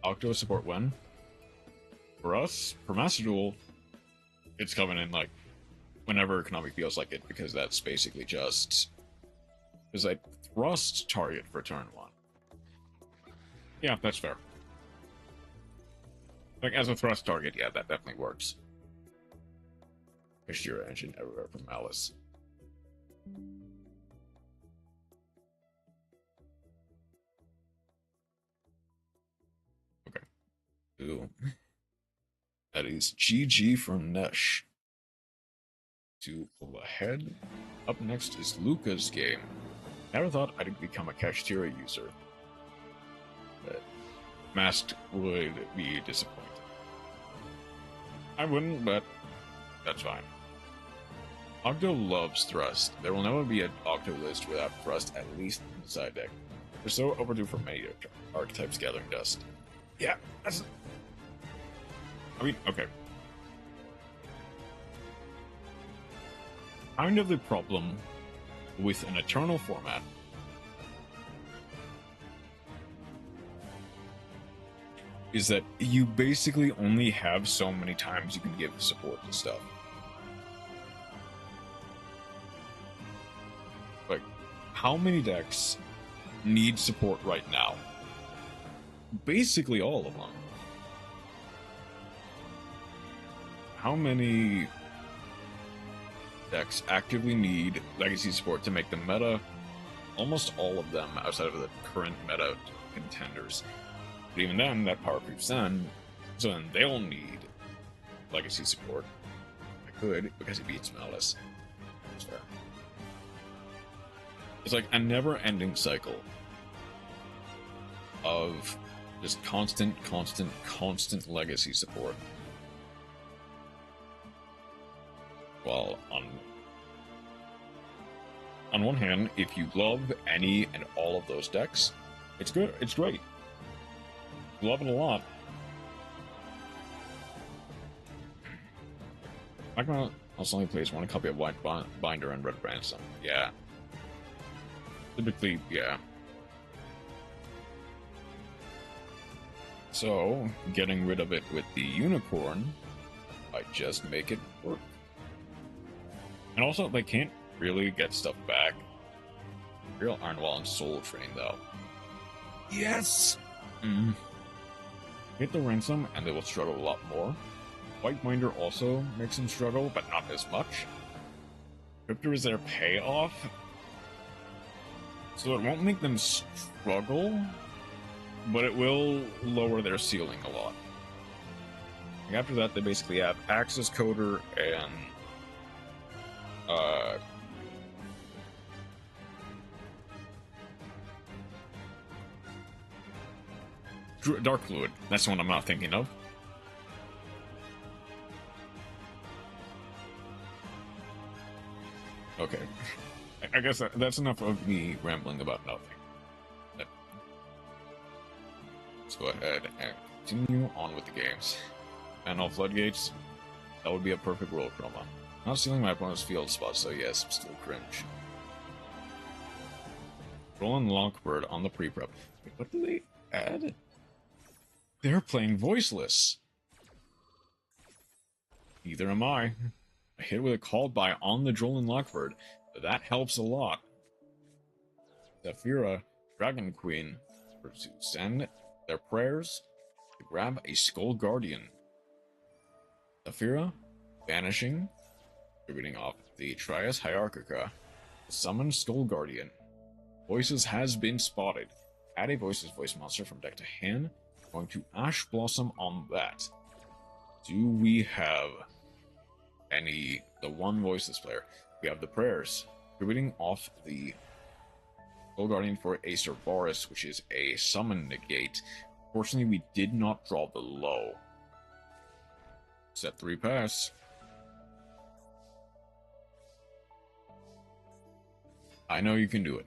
Octo support when? For us, for Master Duel, it's coming in like whenever Konami feels like it, because that's basically just is a thrust target for turn 1. Yeah, that's fair. Like, as a thrust target, yeah, that definitely works. Exterior engine everywhere from Malice. Okay. Ooh. That is GG from Nesh. To pull ahead. Up next is Luca's game. Never thought I'd become a Kashtira user. But Masked would be disappointed. I wouldn't, but that's fine. Octo loves Thrust. There will never be an Octo list without Thrust, at least in the side deck. We're so overdue for many archetypes gathering dust. Yeah, that's... I mean, okay. Kind of the problem with an Eternal format is that you basically only have so many times you can give support to stuff. Like, how many decks need support right now? Basically all of them. How many decks actively need legacy support to make the meta? Almost all of them outside of the current meta contenders. But even then, that power creeps in, so then they'll need legacy support. I could, because it beats Malice. That's fair. It's like a never-ending cycle of just constant legacy support. Well, on one hand, if you love any and all of those decks, it's good. It's great. Love it a lot. I'm gonna also only place one copy of White Binder and Red Ransom. Yeah. Typically, yeah. So, getting rid of it with the Unicorn, I just make it work. And also, they can't really get stuff back. Real Ironwall and Soul Train, though. Yes! Hit the Ransom, and they will struggle a lot more. White Binder also makes them struggle, but not as much. Cryptor is their payoff, so it won't make them struggle, but it will lower their ceiling a lot. And after that, they basically have Access Coder and Dark Fluid. That's the one I'm not thinking of. Okay. I guess that's enough of me rambling about nothing. Let's go ahead and continue on with the games. And all Floodgates, that would be a perfect roll chroma. Not stealing my opponent's field spot, so yes, I'm still cringe. Rolling Lockbird on the pre-prep. Wait, what do they add? They're playing voiceless. Neither am I. I hit with a called by on the Droll Lockbird. That helps a lot. Zafira, Dragon Queen, to send their prayers to grab a Skull Guardian. Zafira, banishing, reading off the Trias Hierarchica, summon Skull Guardian. Voices has been spotted. Add a Voices voice monster from deck to hand. Going to Ash Blossom on that. Do we have the one Voices player? We have the prayers. Reading off the Skull Guardian for a Cerberus, which is a summon negate. Fortunately, we did not draw the low. Set 3 pass. I know you can do it.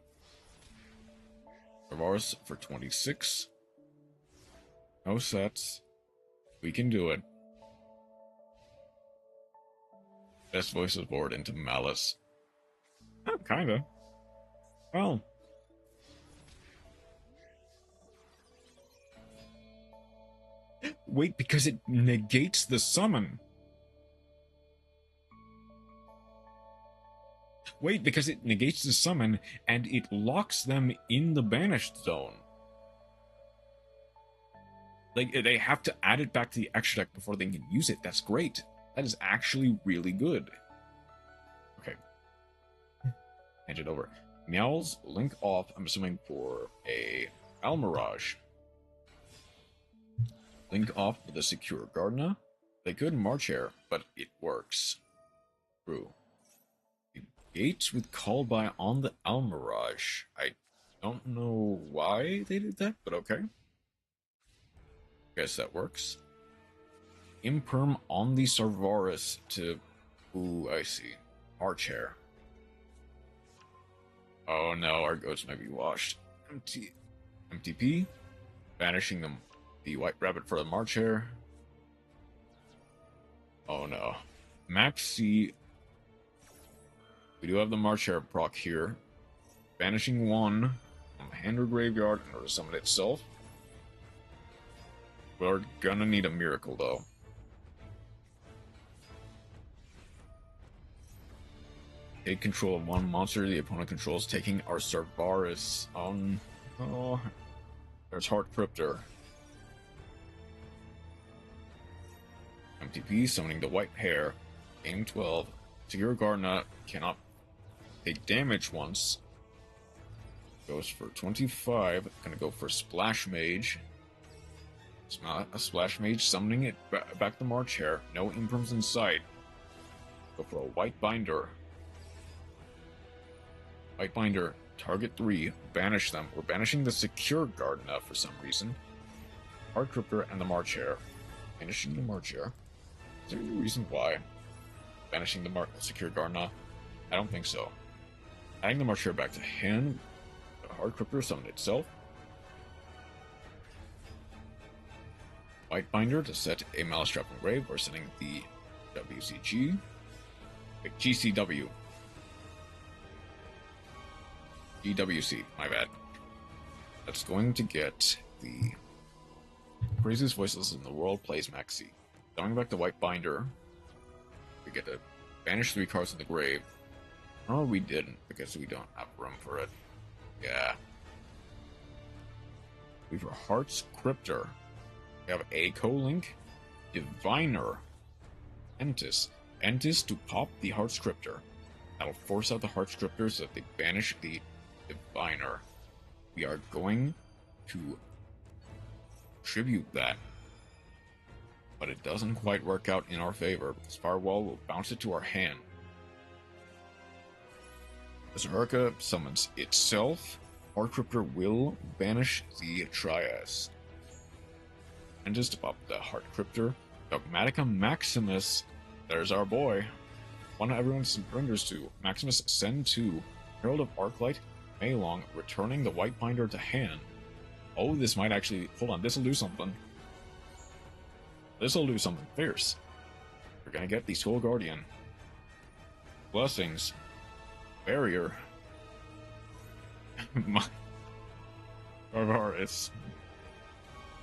Cerberus for 26. No sets. We can do it. Best Voices board into Malice. Oh, kinda. Well. Wait, because it negates the summon. Wait, because it negates the summon, and it locks them in the banished zone. Like, they have to add it back to the extra deck before they can use it. That's great. That is actually really good. Okay. Hand it over. Meowls, link off, I'm assuming for a Almirage. Link off with a Secure Gardener. They could March Air, but it works. True. Gates with Call By on the Almirage. I don't know why they did that, but okay. Guess that works. Imperm on the Cerberus to... Ooh, I see. March Hair. Oh no, our goats might be washed. MTP. Banishing them. The White Rabbit for the March Hare. Oh no. Max C. We do have the March Hare proc here. Banishing one from hand or graveyard in order to summon itself. We're gonna need a miracle though. Take control of one monster the opponent controls, taking our Cerberus. Oh, there's Heart Cryptor. MTP summoning the White Hare. Game 12. Secure Gardener cannot take damage once. Goes for 25. Gonna go for Splash Mage. It's not a Splash Mage, summoning it back to March Hare. No imprims in sight. Go for a White Binder. White Binder Target 3, banish them. We're banishing the Secure Gardener for some reason. Heart Cryptor and the March Hare. Banishing the March Hare. Is there any reason why? Banishing the Secure Gardener? I don't think so. Adding the March Hare back to hand. The Heart Cryptor summoned itself. White Binder to set a Malice Trap on grave. We're setting the WCG. GCW. GWC, my bad. That's going to get the craziest voices in the world plays Maxi. Going back to White Binder, we get to banish 3 cards in the grave. Oh, we didn't, because we don't have room for it. Yeah. We have Heart's Cryptor. We have Echo Link, Diviner, Entis. Entis to pop the Heart's Cryptor. That'll force out the Heart's Cryptor so that they banish the Diviner. We are going to tribute that, but it doesn't quite work out in our favor. Firewall will bounce it to our hand. Berserker summons itself. Heart Cryptor will banish the Trias. And just to pop the Heart Cryptor, Dogmatica Maximus. There's our boy. One everyone surrenders to. Maximus send to Herald of Arclight, Maylong, returning the White Binder to hand. Oh, this might actually... Hold on, this'll do something. This'll do something fierce. We're gonna get the Soul Guardian. Blessings. Barrier. It's...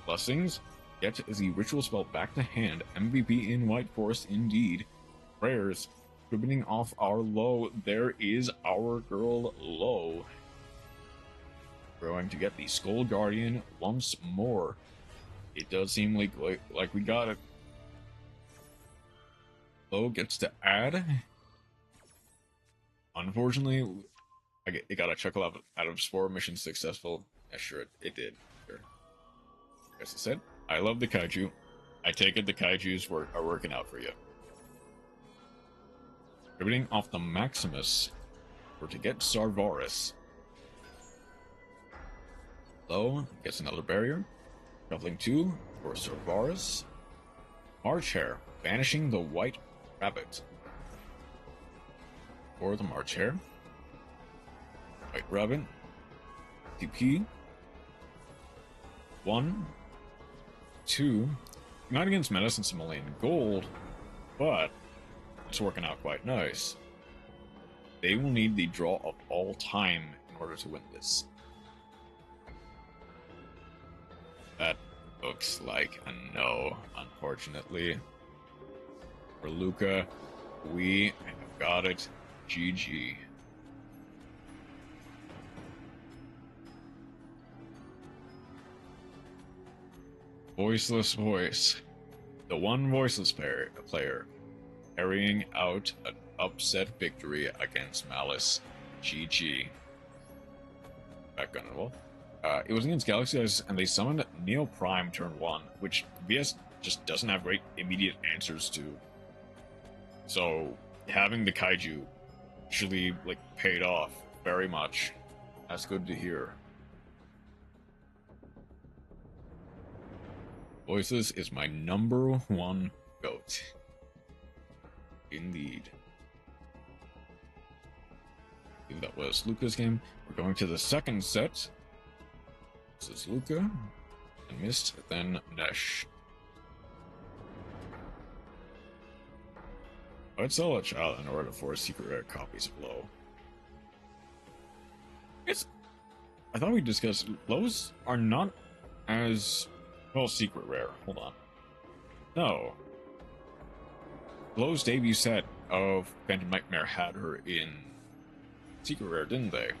Blessings. Get the ritual spell back to hand. MVP in White Forest indeed. Prayers. Ribbing off our low. There is our girl low. We're going to get the Skull Guardian once more. It does seem like we got it. Low gets to add. Unfortunately, it got a chuckle out of Spore mission successful. Yeah, sure, it did. Sure. As I said, I love the kaiju. I take it the kaijus are working out for you. Riveting off the Maximus. We're to get Sarvaris. Low gets another barrier. Shuffling 2 for Sarvaris. March Hare, banishing the White Rabbit. For the March Hare. White Rabbit. TP. 1, 2. Not against Medicine Simoleon Gold, but it's working out quite nice. They will need the draw of all time in order to win this. That looks like a no, unfortunately. For Luca, we have got it. GG. Voiceless Voice. The one voiceless player carrying out an upset victory against Malice. GG. Back on the wall. It was against Galaxy Eyes, and they summoned Neo Prime turn 1, which VS just doesn't have great immediate answers to. So having the kaiju actually paid off very much. That's good to hear. Voices is my #1 goat. Indeed. I think that was Luca's game. We're going to the second set. This is Luca, and Mist, then Nesh. I'd sell a child in order for secret rare copies of Low. I thought we discussed Lows are not as well secret rare. Hold on. No. Low's debut set of Phantom Nightmare had her in secret rare, didn't they?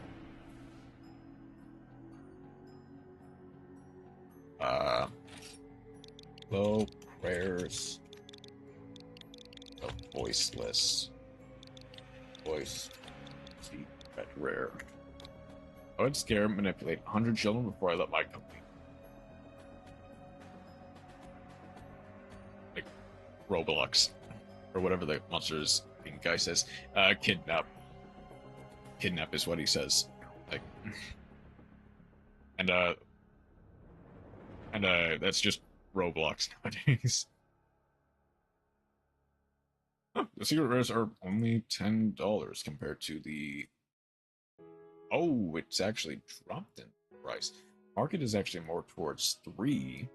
Low prayers of voiceless voice secret rare. I would scare and manipulate 100 children before I let my company. Like Roblox or whatever the monsters guy says. Kidnap. Kidnap is what he says. Like And that's just Roblox nowadays. Huh, the secret rares are only $10 compared to the... Oh, it's actually dropped in price. Market is actually more towards 3.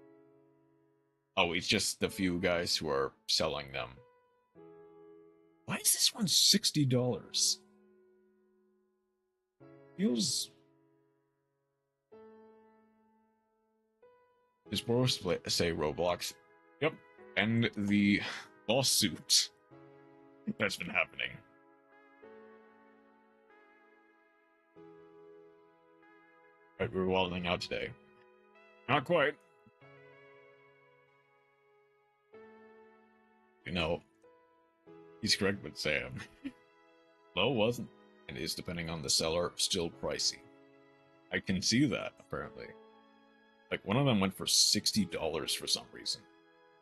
Oh, it's just the few guys who are selling them. Why is this one $60? Feels... Is supposed to say Roblox. Yep. And the lawsuit that's been happening. Right, we're wilding out today. Not quite. You know, he's correct with Sam. Low wasn't, and is, depending on the seller, still pricey. I can see that, apparently. Like, one of them went for $60 for some reason.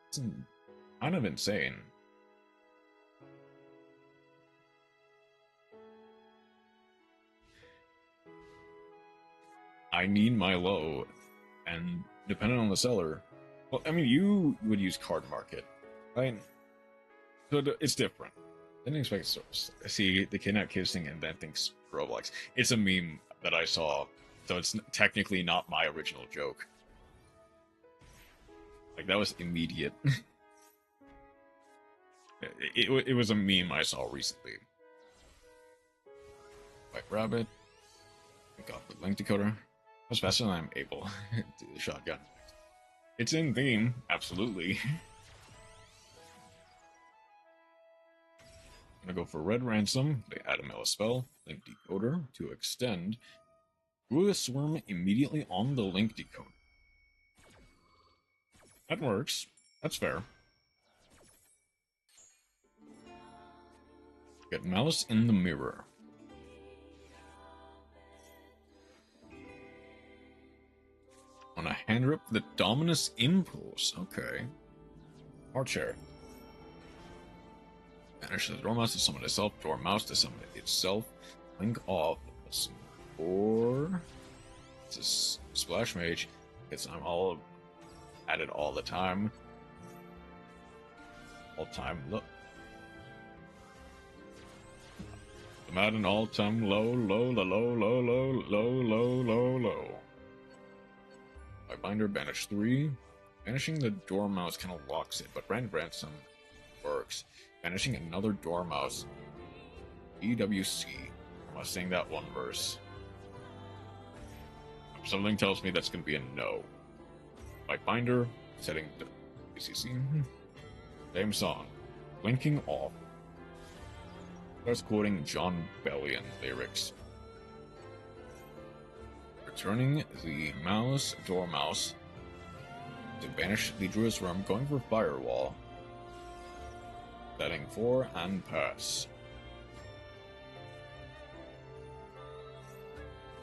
It's kind of insane. I need my low, and depending on the seller, well, I mean, you would use Card Market, right? So it's different. I didn't expect to see the kidnapped kids thing and then thinks Roblox. It's a meme that I saw, so it's technically not my original joke. Like, that was immediate. it was a meme I saw recently. White Rabbit. Got the link decoder. That's faster than I'm able to do the shotgun. It's in theme, absolutely. I'm gonna go for Red Ransom. They add a melee spell, link decoder, to extend. Glue a swarm immediately on the link decoder. That works. That's fair. Get Malice in the Mirror. On a hand rip, the Dominus Impulse. Okay. Archer. Banish the Dormouse to summon itself. Dormouse to summon itself. Link off. Or it's a Splash Mage. I'm all at it all the time. All time. Look. The Maiden all time low. By Binder, banish 3. Banishing the Dormouse kind of locks it, but Red Ransom works. Banishing another Dormouse. EWC. I'm not saying that one verse. Something tells me that's going to be a no. By Binder, setting the WCS. Same song. Blinking off. Starts quoting John Bellion lyrics. Returning the Malice Dormouse to banish the Druid's Realm, going for Firewall. Setting 4 and pass.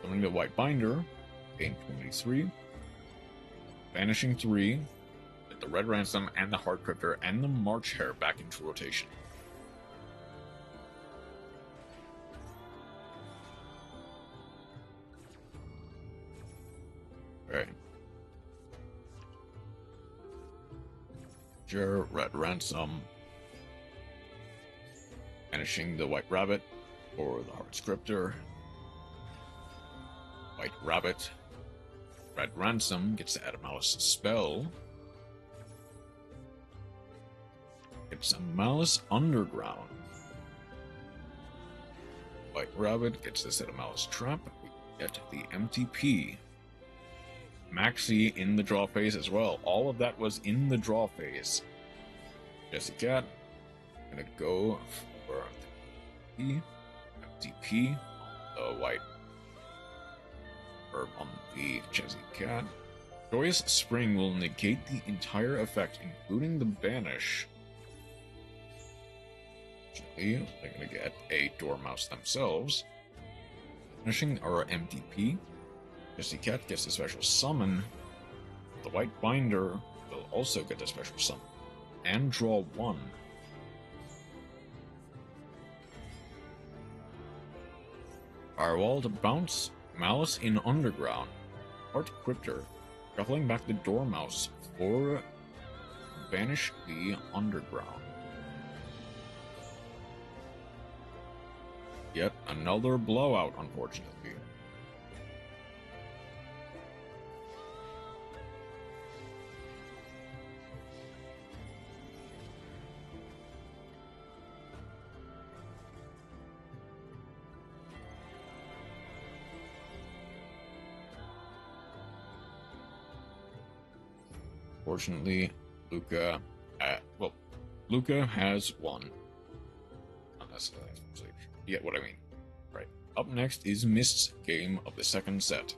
Summoning the White Binder, gain 23. Banishing 3. Get the Red Ransom and the Heart Cryptor and the March Hare back into rotation. Okay. Red Ransom. Banishing the White Rabbit or the Heart Scriptor. White Rabbit. Red Ransom gets to add a Malice spell. Gets a Malice Underground. White Rabbit gets to set a Malice Trap. We get the MTP. Maxi in the draw phase as well. All of that was in the draw phase. Jesse Cat. Gonna go for the MTP. The White Herb on the Jesse Cat. Joyous Spring will negate the entire effect, including the banish. Actually, they're gonna get a Dormouse themselves. Banishing our MTP. Jesse Cat gets a special summon. The White Binder will also get a special summon. And draw 1. Firewall to bounce. Malice in Underground. Art Cryptor. Shuffling back the Dormouse for Banish the Underground. Yet another blowout, unfortunately. Fortunately, Luca, Luca has won. Unless, you get what I mean. Right. Up next is Mist's game of the second set.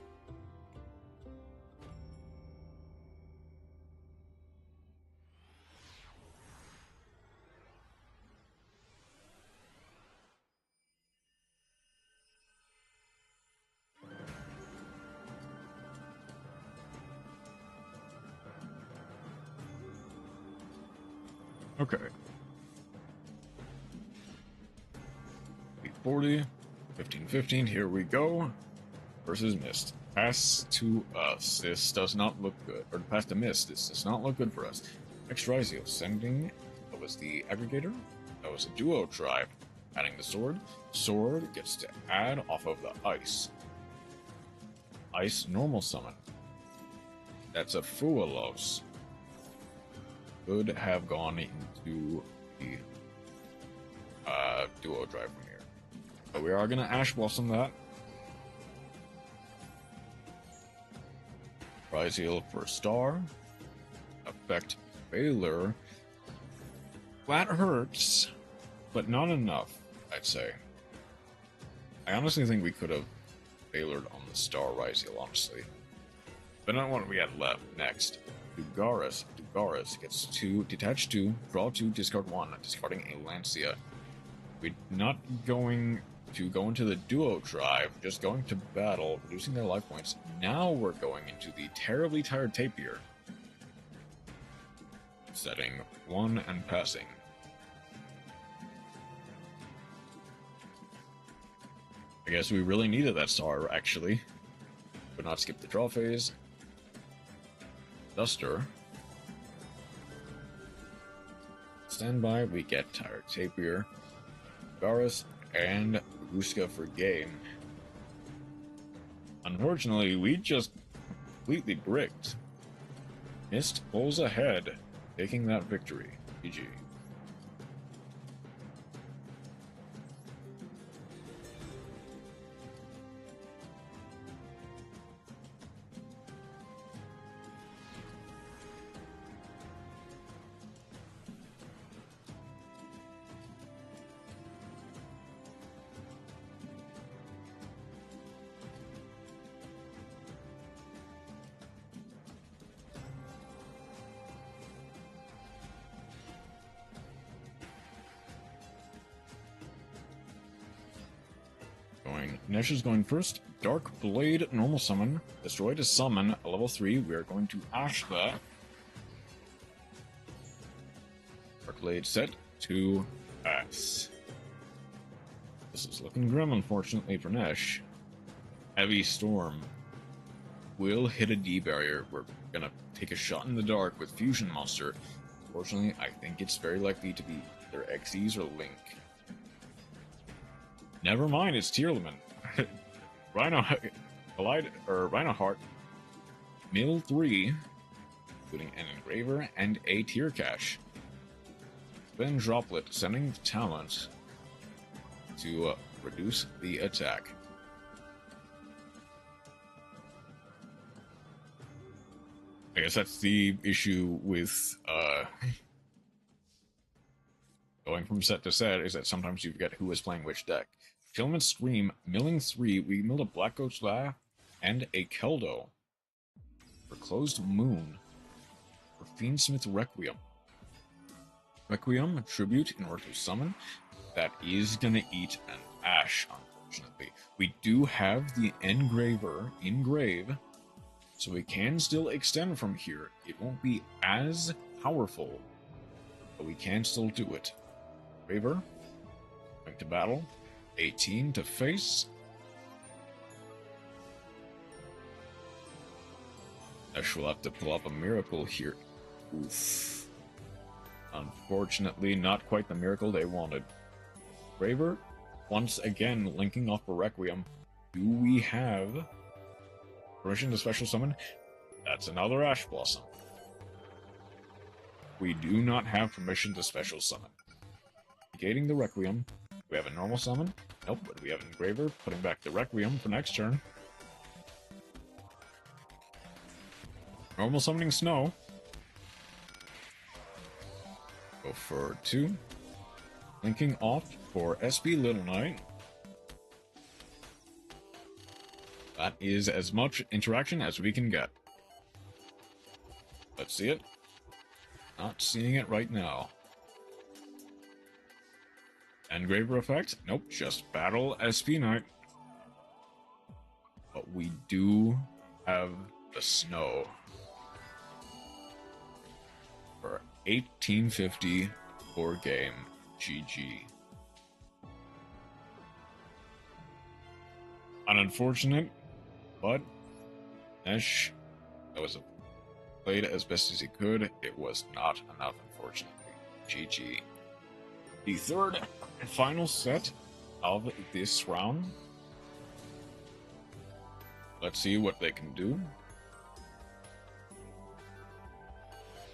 Okay. 840, 1515, here we go. Versus Mist. Pass to us. This does not look good. Or pass to Mist. This does not look good for us. Extrizio sending. That was the aggregator. That was a duo tribe. Adding the sword. Sword gets to add off of the ice. Ice normal summon. That's a Fualos. Could have gone into the duo drive from here. But we are going to Ash Blossom that. Prize heal for a star. Effect failure. That hurts, but not enough, I'd say. I honestly think we could have failured on the star Rise heal, honestly. But not what we had left. Next. Dugaris. Dugaris gets 2, detach 2, draw 2, discard 1, discarding a Lancia. We're not going to go into the duo tribe, just going to battle, reducing their life points. Now we're going into the terribly tired Tapier. Setting 1 and passing. I guess we really needed that star, actually. But not skip the draw phase. Duster. Standby, we get Tired Tapier, Garrus, and Ruska for game. Unfortunately, we just completely bricked. Mist pulls ahead, taking that victory. GG. Nesh is going first. Dark Blade, normal summon. Destroy to summon, a level 3. We are going to Ash that. Dark Blade set to pass. This is looking grim, unfortunately, for Nesh. Heavy Storm will hit a D barrier. We're gonna take a shot in the dark with Fusion Monster. Unfortunately, I think it's very likely to be either Xyz or Link. Never mind, it's Tierleman. Rhinoheart, Mill 3, including an Engraver and a Tier Cache. Then Droplet, sending talent to reduce the attack. I guess that's the issue with going from set to set, is that sometimes you forget who is playing which deck. Filament Scream, milling 3, we milled a Black Ghost Laugh and a Keldo. For Closed Moon, for Fiendsmith Requiem. Requiem, tribute in order to summon. That is gonna eat an Ash, unfortunately. We do have the Engraver engrave, so we can still extend from here. It won't be as powerful, but we can still do it. Engraver, going to battle. 18 to face. Ash will have to pull off a miracle here. Oof. Unfortunately, not quite the miracle they wanted. Graver, once again, linking off a Requiem. Do we have permission to special summon? That's another Ash Blossom. We do not have permission to special summon. Negating the Requiem. Do we have a normal summon? Nope, but we have an Engraver, putting back the Requiem for next turn. Normal summoning Snow. Go for 2. Linking off for SP Little Knight. That is as much interaction as we can get. Let's see it. Not seeing it right now. Engraver effect? Nope, just Battle SP Knight. But we do have the Snow. For 1850 for game. GG. Unfortunate, but Nesh, that was played as best as he could. It was not enough, unfortunately. GG. The third and final set of this round. Let's see what they can do.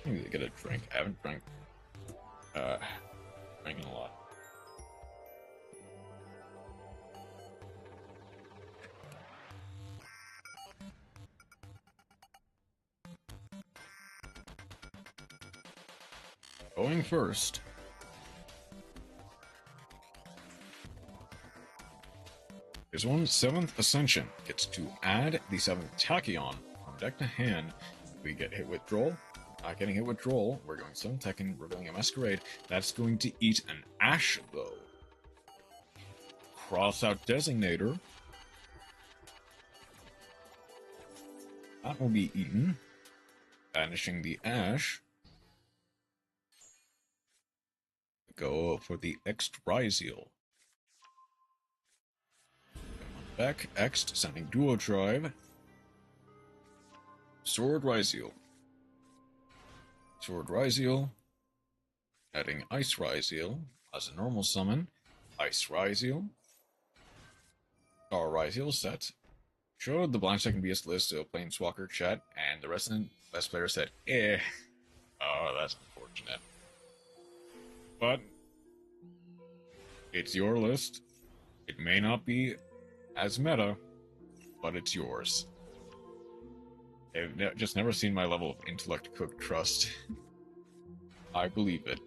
Maybe they get a drink. I haven't drank. Drinking a lot. Going first. There's one 7th Ascension. Gets to add the 7th Tachyon from deck to hand. We get hit with Droll. Not getting hit with Droll. We're going 7th Tekken. We're going a Masquerade. That's going to eat an Ash, though. Cross out Designator. That will be eaten. Banishing the Ash. Go for the Ext Ryzeal. Back, Ext, sending Duo Drive. Sword Ryzeal. Sword Ryzeal. Adding Ice Ryzeal as a normal summon. Ice Ryzeal. Star Ryzeal set. Showed the blind second BS list to a Planeswalker chat, and the resident best player said, eh. Oh, that's unfortunate. But it's your list. It may not be as meta, but it's yours. I've just never seen my level of intellect cook trust. I believe it.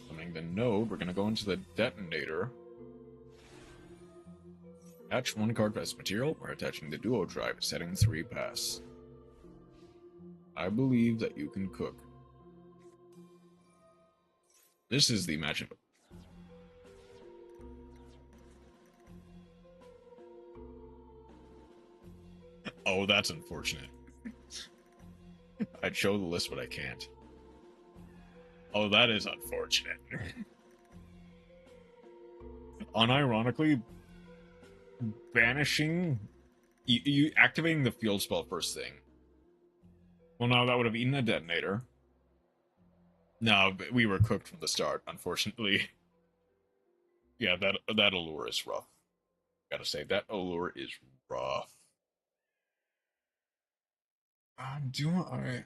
Summoning the node, we're gonna go into the detonator. Attach 1 card as material. We're attaching the Duo Drive, setting 3 pass. I believe that you can cook. This is the matchup. Oh, that's unfortunate. I'd show the list, but I can't. Oh, that is unfortunate. Unironically, banishing... You activating the field spell first thing. Well, no, that would have eaten a detonator. No, but we were cooked from the start, unfortunately. Yeah, that allure is rough. Gotta say, that allure is rough. Do I...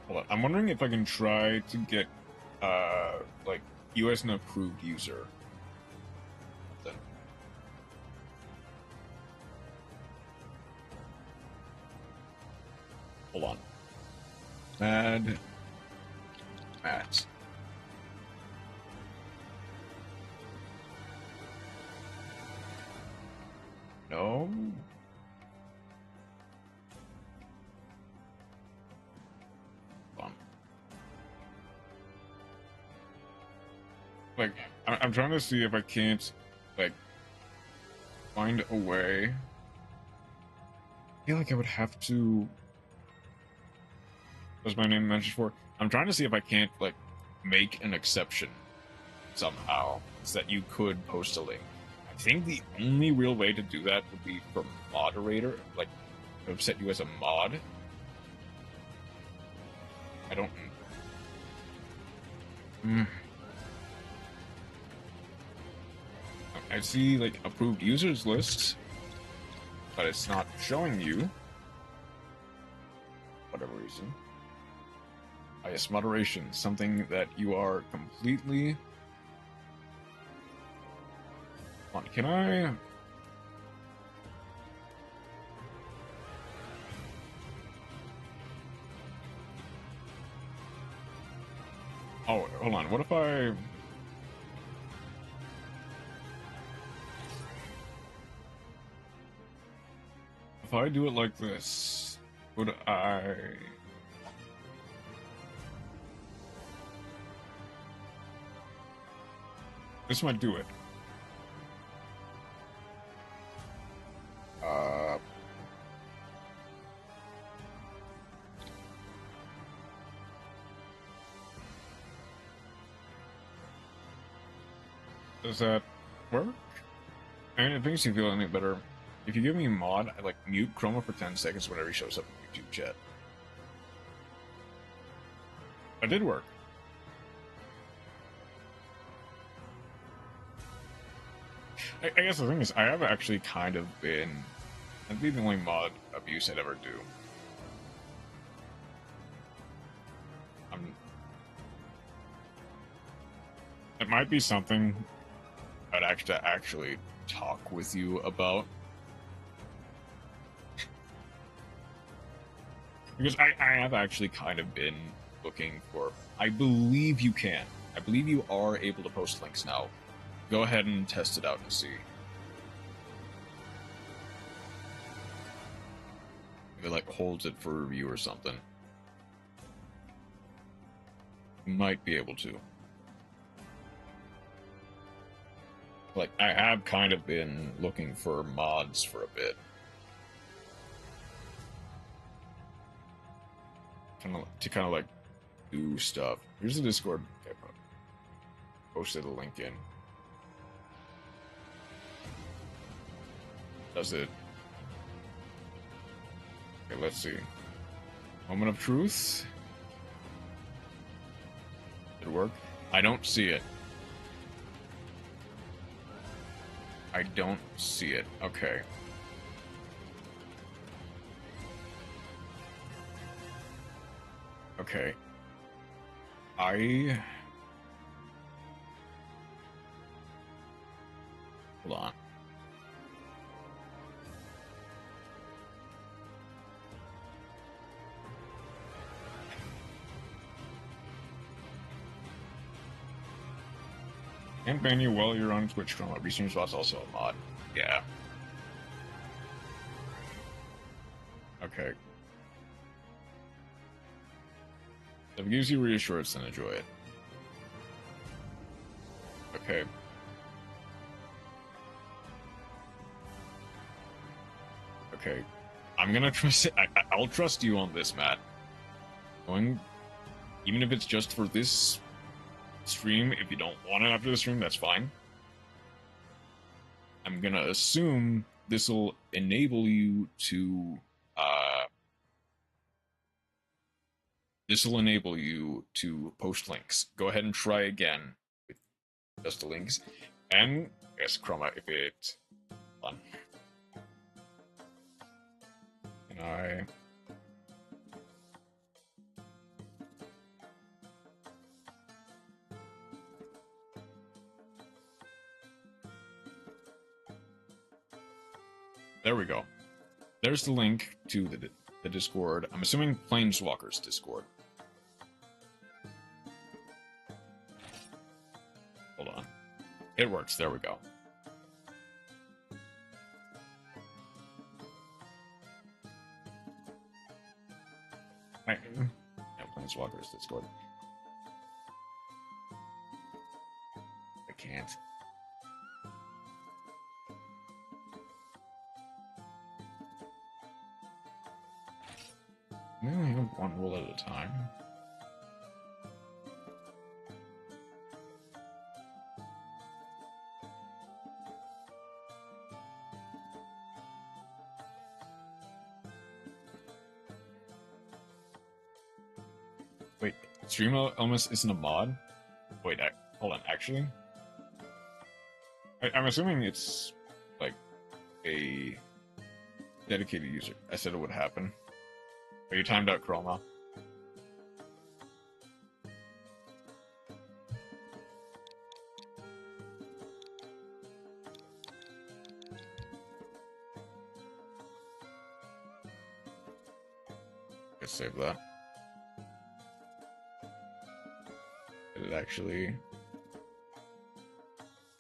Hold on. I'm wondering if I can try to get, like, you as an approved user. Then. Hold on. Add Matt. No. Like, I'm trying to see if I can't, like, find a way. I feel like I would have to. Was my name mentioned for? I'm trying to see if I can't, like, make an exception somehow, so that you could post a link. I think the only real way to do that would be from moderator, like, set you as a mod. I don't. I see, like, approved users list, but it's not showing you. Whatever reason. Oh, yes, moderation. Something that you are completely. Hold on, can I? Oh, hold on. What if I? If I do it like this, would I? This might do it. Does that work? I mean, if it makes you feel any better, if you give me a mod, I like mute Chroma for 10 seconds whenever he shows up in YouTube chat. That did work. I guess the thing is, I have actually kind of been. That'd be the only mod abuse I'd ever do. It might be something I'd actually talk with you about. Because I have actually kind of been looking for. I believe you can. I believe you are able to post links now. Go ahead and test it out and see. If it like holds it for review or something. You might be able to. Like, I have kind of been looking for mods for a bit. To kind of like do stuff. Here's the Discord. Okay, posted a link in. Does it? Okay, let's see. Moment of truth. Did it work? I don't see it. I don't see it. Okay. Okay. Hold on. Can't ban you while you're on Twitch Chroma. Restream spot's also a mod. Yeah. Okay. If it gives you reassurance, then enjoy it. Okay. Okay. I'm gonna trust it. I'll trust you on this, Matt. Even if it's just for this stream, if you don't want it after the stream, that's fine. I'm gonna assume this will enable you to post links. Go ahead and try again with just the links. And yes, Chroma, if it fun. And there we go. There's the link to the Discord. I'm assuming Planeswalker's Discord. Hold on. It works. There we go. Planeswalkers Discord. I can't. I only have one rule at a time. Wait, Stream Elements isn't a mod? Wait, hold on, actually? I'm assuming it's, like, a dedicated user. I said it would happen. Are you timed out, Chroma? Let's save that. Did it actually...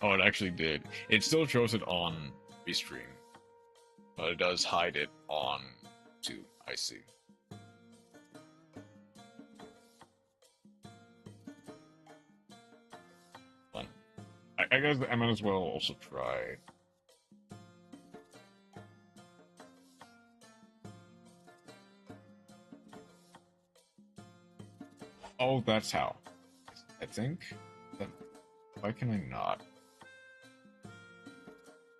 Oh, it actually did. It still shows it on Restream, but it does hide it on YouTube. I see. Fun. I guess I might as well also try. Oh, that's how. I think. But why can I not?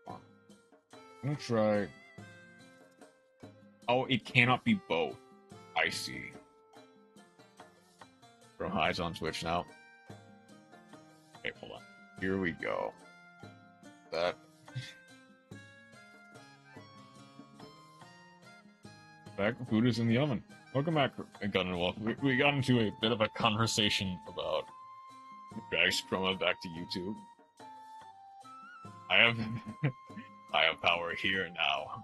I'm gonna try. Oh, it cannot be both. I see. Bro, highs on Twitch now. Okay, hold on. Here we go. That. Back, food is in the oven. Welcome back, Gun and Wolf. We got into a bit of a conversation about drags Chroma back to YouTube. I have power here now.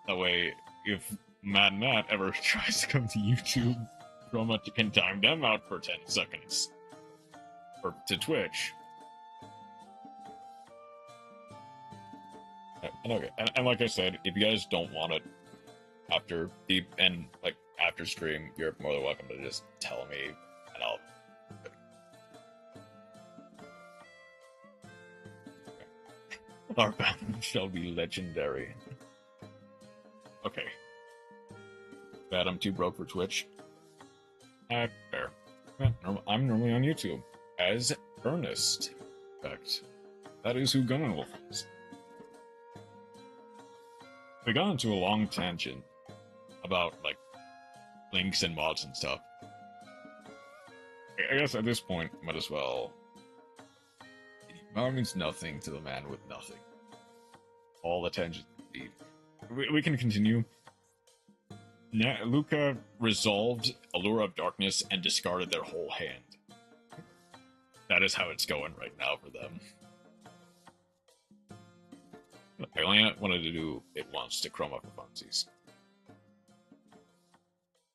That way, if Mad Matt ever tries to come to YouTube, Chroma can time them out for 10 seconds. Or to Twitch. And okay, and like I said, if you guys don't want it after deep and like after stream, you're more than welcome to just tell me, and I'll. Our battle shall be legendary. Okay. Bad, I'm too broke for Twitch. Fair. Yeah, I'm normally on YouTube as Ernest. In fact, that is who Gun Wolf is. We got into a long tangent about, like, links and mods and stuff. I guess at this point, might as well. Power means nothing to the man with nothing. All the tangents indeed. We can continue. Luca resolved Allure of Darkness and discarded their whole hand. That is how it's going right now for them. I only wanted to do it once to Chroma for funsies.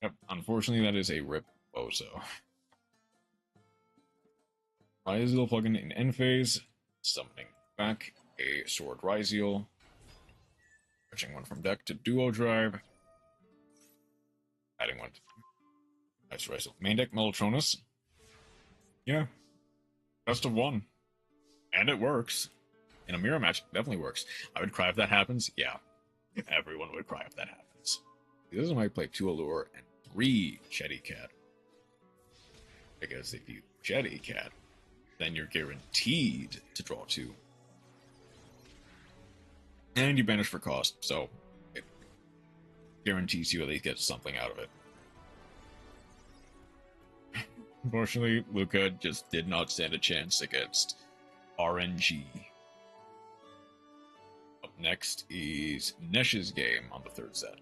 Yep, unfortunately that is a rip bozo. Ryziel plugin in end phase, summoning back a Sword Ryziel, switching one from deck to duo drive, adding one to nice Ryziel. Main deck Melotronus. Yeah, best of one. And it works. In a mirror match, it definitely works. I would cry if that happens. Yeah, everyone would cry if that happens. This is why I play 2 Allure and 3 Chetty Cat. Because if you Chetty Cat, then you're guaranteed to draw 2. And you banish for cost, so it guarantees you at least get something out of it. Unfortunately, Luca just did not stand a chance against RNG. Up next is Nesh's game on the 3rd set.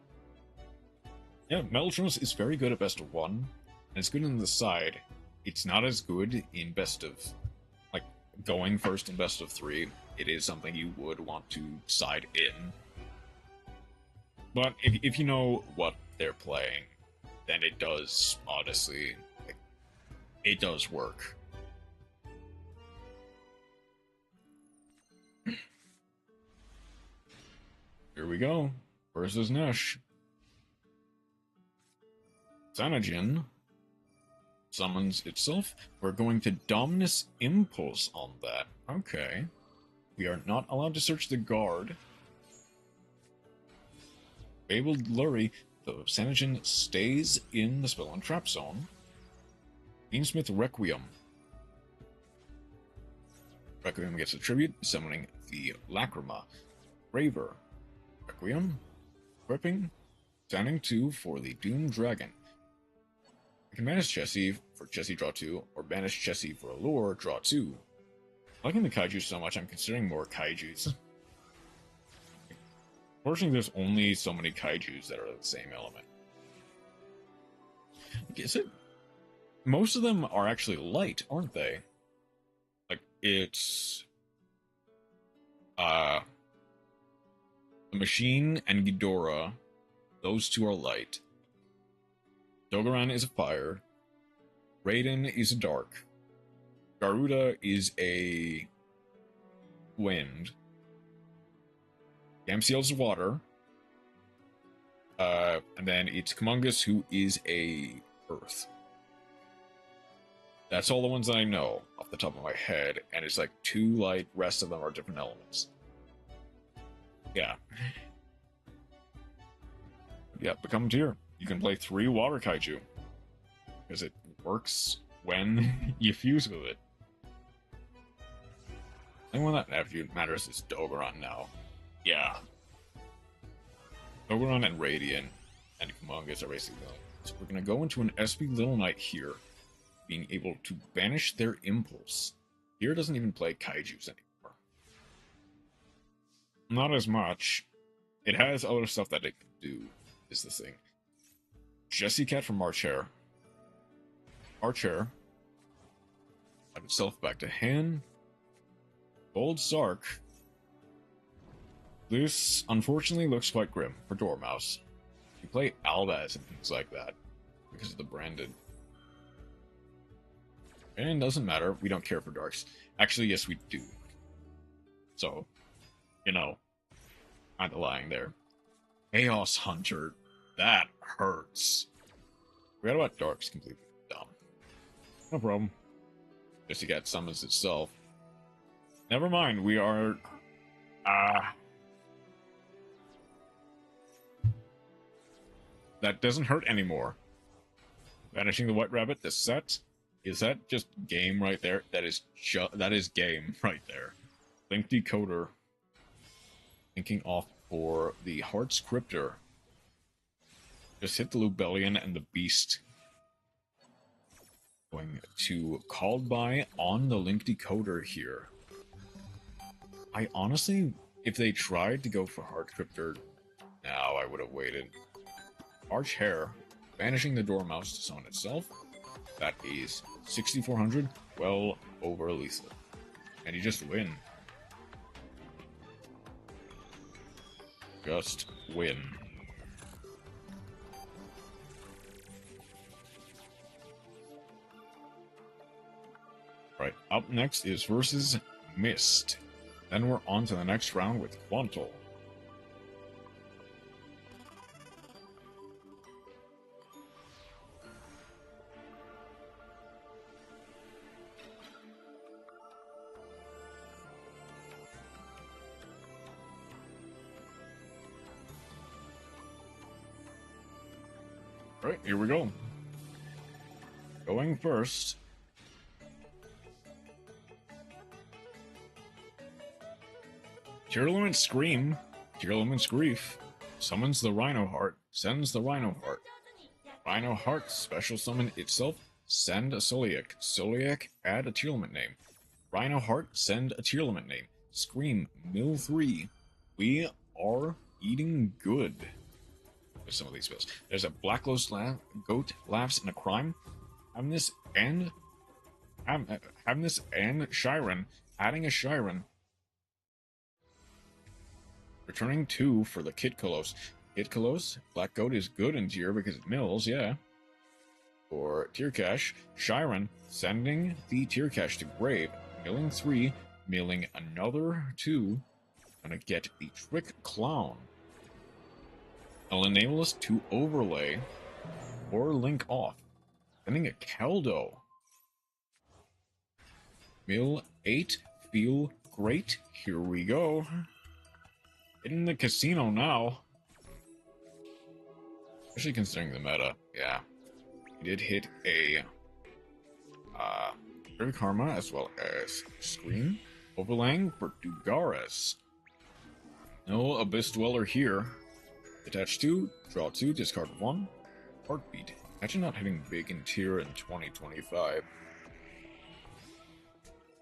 Yeah, Melotronus is very good at best of 1, and it's good in the side. It's not as good in best of, like, going first in best of 3. It is something you would want to side in. But if you know what they're playing, then it does, honestly, like, it does work. Here we go. Versus Nesh. Sanajin summons itself. We're going to Dominus Impulse on that. Okay. We are not allowed to search the guard. Fabled Lurry, the Sanajin stays in the spell and trap zone. Beamsmith Requiem. Requiem gets a tribute, summoning the Lacrima. Raver. Requiem. Equipping. Standing 2 for the Doom Dragon. I can banish Chessie for Chessie draw 2, or banish Chessie for Allure, draw 2. Liking the kaiju so much, I'm considering more kaijus. Unfortunately, there's only so many kaijus that are the same element. Is it? Most of them are actually light, aren't they? Like, it's... the Machine and Ghidorah, those two are light. Dogoran is a fire. Raiden is a dark. Garuda is a wind. Yamciel is water. And then it's Kumongus, who is a earth. That's all the ones that I know off the top of my head, and it's like 2 light, rest of them are different elements. Yeah. Yeah, become tier. You can play 3 water kaiju. Because it works when you fuse with it. The only one that actually matters is Dogoran now. Yeah. Dogoran and Radiant and Kumongus are basically going. So we're going to go into an SP Little Knight here, being able to banish their impulse. Here doesn't even play kaijus anymore. Not as much. It has other stuff that it can do, is the thing. Jessie Cat from Archer. Archer. Add itself back to hand. Bold Sark. This, unfortunately, looks quite grim for Dormouse. You play Albaz and things like that, because of the branded. And it doesn't matter, we don't care for Darks. Actually, yes, we do. So, you know, kinda lying there. Chaos Hunter. That hurts. Forgot about Darks completely. Dumb. No problem. Jessie Cat summons itself. Never mind, we are... that doesn't hurt anymore. Vanishing the White Rabbit, the set. Is that just game right there? That is game right there. Link Decoder. Thinking off for the Heart's Cryptor. Just hit the Lubellion and the Beast. Going to Called By on the Link Decoder here. I honestly, if they tried to go for Heart Cryptor, now I would have waited. Arch Hair, banishing the Dormouse to summon itself. That is 6,400, well over lethal. And you just win. Just win. Right, up next is versus Mist. Then we're on to the next round with Quantal. Right, here we go. Going first. Tearlament's Scream, Tearlament's Grief, summons the Rhino Heart, sends the Rhino Heart. Rhino Heart, special summon itself, send a Soliac. Soliac, add a Tearlament name. Rhino Heart, send a Tearlament name. Scream, mill 3. We are eating good with some of these spells. There's a Black Goat laughs in a crime. Having this and Shiren, adding a Shiren. Returning 2 for the Kit Kolos. Kit Kolos, Black Goat is good in tier because it mills, yeah. For tier cache, Shiren, sending the tier cache to grave, milling 3, milling another 2. Gonna get the Trick Clown. I'll enable us to overlay or Link off. Sending a Caldo. Mill 8, feel great. Here we go. In the casino now. Especially considering the meta, yeah. We did hit a Karma as well as Scream. Overlaying for Dugares. No Abyss Dweller here. Attach 2, draw 2, discard 1. Heartbeat. Imagine not hitting big in tier in 2025.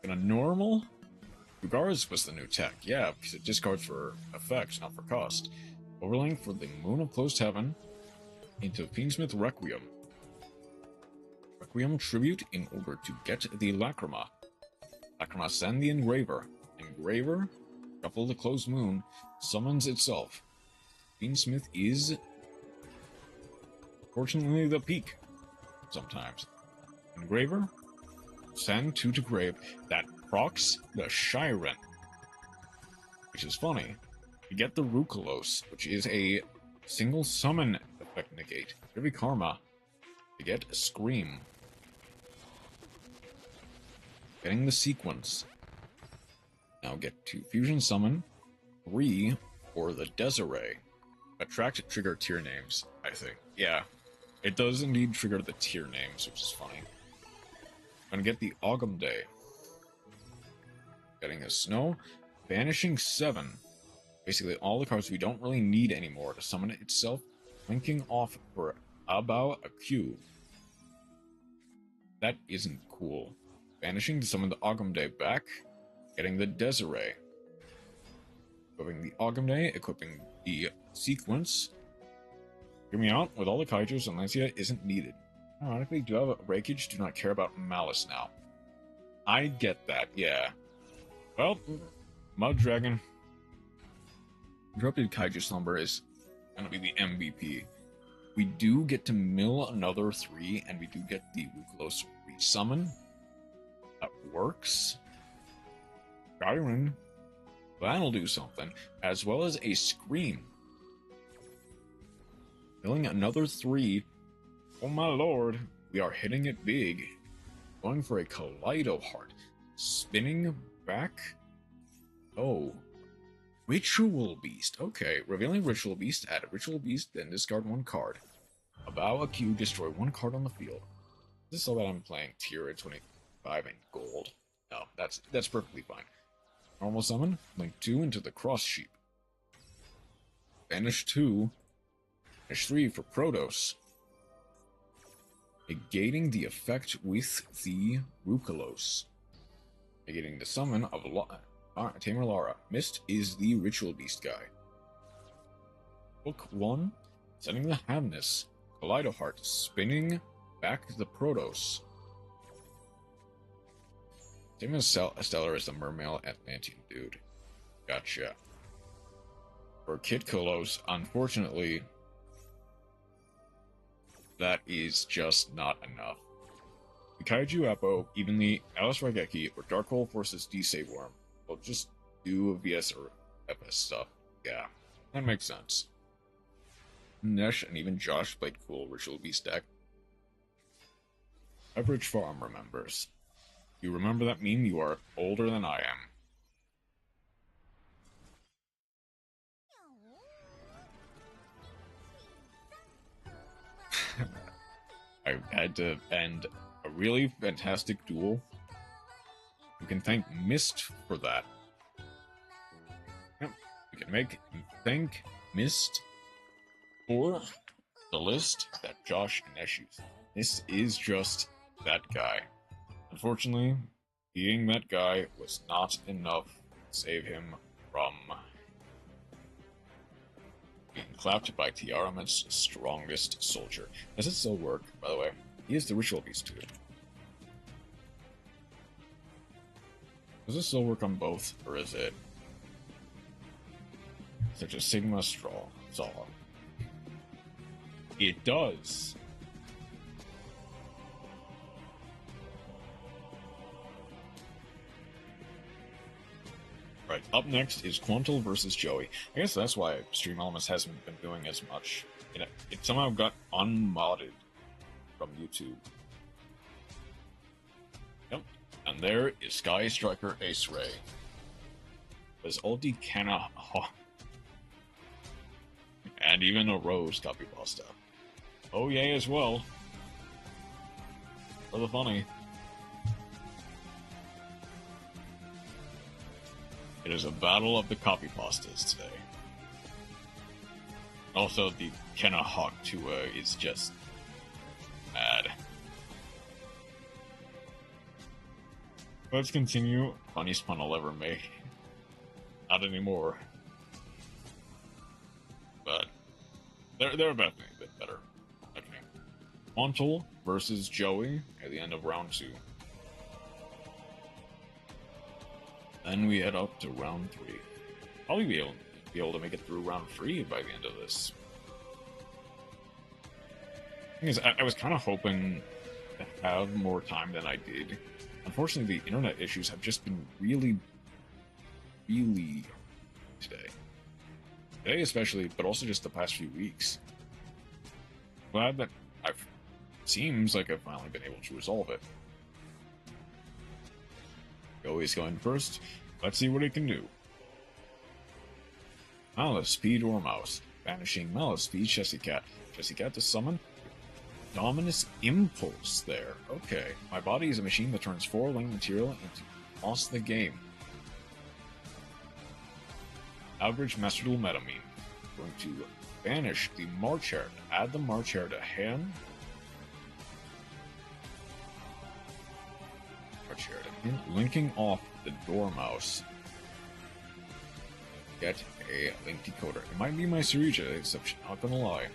In a normal, Dugares was the new tech, yeah, because it discards for effects, not for cost. Overlaying for the Moon of Closed Heaven into Fiendsmith Requiem. Requiem tribute in order to get the Lacrima. Lacrima send the Engraver. Engraver, shuffle the Closed Moon, summons itself. Fiendsmith is, fortunately, the peak. Sometimes. Engraver, send 2 to grave. That procs the Shiren. Which is funny. You get the Rukalos, which is a single summon effect negate. Every Karma. You get a Scream. Getting the sequence. Now get to Fusion Summon 3 for the Desiree. Attract trigger tier names, I think. Yeah, it does indeed trigger the tier names, which is funny. Gonna get the Ogum Day. Getting a Snow. Banishing 7. Basically all the cards we don't really need anymore to summon it itself. Linking off for Abao a Q. That isn't cool. Banishing to summon the Ogum Day back. Getting the Desiree. Equipping the Ogum Day, equipping the sequence. Hear me out, with all the Kaijus, Lancia isn't needed. Ironically, do have a breakage, do not care about Malice now. I get that, yeah. Well, Mud Dragon. Interrupted Kaiju Slumber is gonna be the MVP. We do get to mill another 3, and we do get the Rukalos resummon. That works. Skyrim. That'll do something. As well as a Scream. Milling another 3. Oh my lord. We are hitting it big. Going for a Kaleido Heart. Spinning back. Oh. Ritual Beast. Okay. Revealing Ritual Beast. Add a Ritual Beast. Then discard 1 card. Avow a Q. Destroy 1 card on the field. This is all that I'm playing tier 25 and gold. No, that's perfectly fine. Normal summon, link 2 into the Cross Sheep. Banish 2, banish 3 for Protos. Negating the effect with the Rukalos. Negating the summon of Tamer Lara. Mist is the Ritual Beast guy. Book 1, sending the Havness. Kaleido Heart, spinning back the Protos. Same as Stellar is the Mermail Atlantean dude. Gotcha. For Kid Kolos, unfortunately, that is just not enough. The Kaiju Apo, even the Alice Raigeki, or Dark Hole Forces D-Save Worm will just do VS or FS stuff. Yeah, that makes sense. Nesh and even Josh played cool Ritual Beast deck. Average Farm remembers. You remember that meme? You are older than I am. I had to end a really fantastic duel. You can thank Mist for that. Yep. You can thank Mist for the list that Josh and Nesh used. This is just that guy. Unfortunately, being that guy was not enough to save him from being clapped by Tiaramit's strongest soldier. Does it still work, by the way? He is the Ritual Beast too. Does it still work on both, or is it such a Sigma Straw? It does. Right, up next is Quantal versus Joey. I guess that's why Stream Elements hasn't been doing as much. It somehow got unmodded from YouTube. Yep, and there is Sky Striker Ace Ray. There's ulti Kana and even a Rose copy pasta. Oh yay as well. For the funny. It is a battle of the copy pastas today. Also, the Kenna Hawk Tua is just bad. Let's continue. Funniest pun I'll ever make. Not anymore. But they're about to be a bit better. Okay. Quantal versus Joey at the end of round 2. Then we head up to round 3. Probably be able to make it through round 3 by the end of this. Thing is, I was kind of hoping to have more time than I did. Unfortunately, the internet issues have just been really today. Today especially, but also just the past few weeks. Glad that seems like I've finally been able to resolve it. Joey's going first. Let's see what it can do. Malice P Dormouse. Banishing Malice P Chessy Cat. Chessy Cat to summon. Dominus Impulse there. Okay. My body is a machine that turns 4 lane material into lost the game. Average Master Duel meta meme. Going to banish the March Hare. Add the March Hare to hand. Linking off the Dormouse. Get a link decoder. It might be my Syringa, except not gonna lie.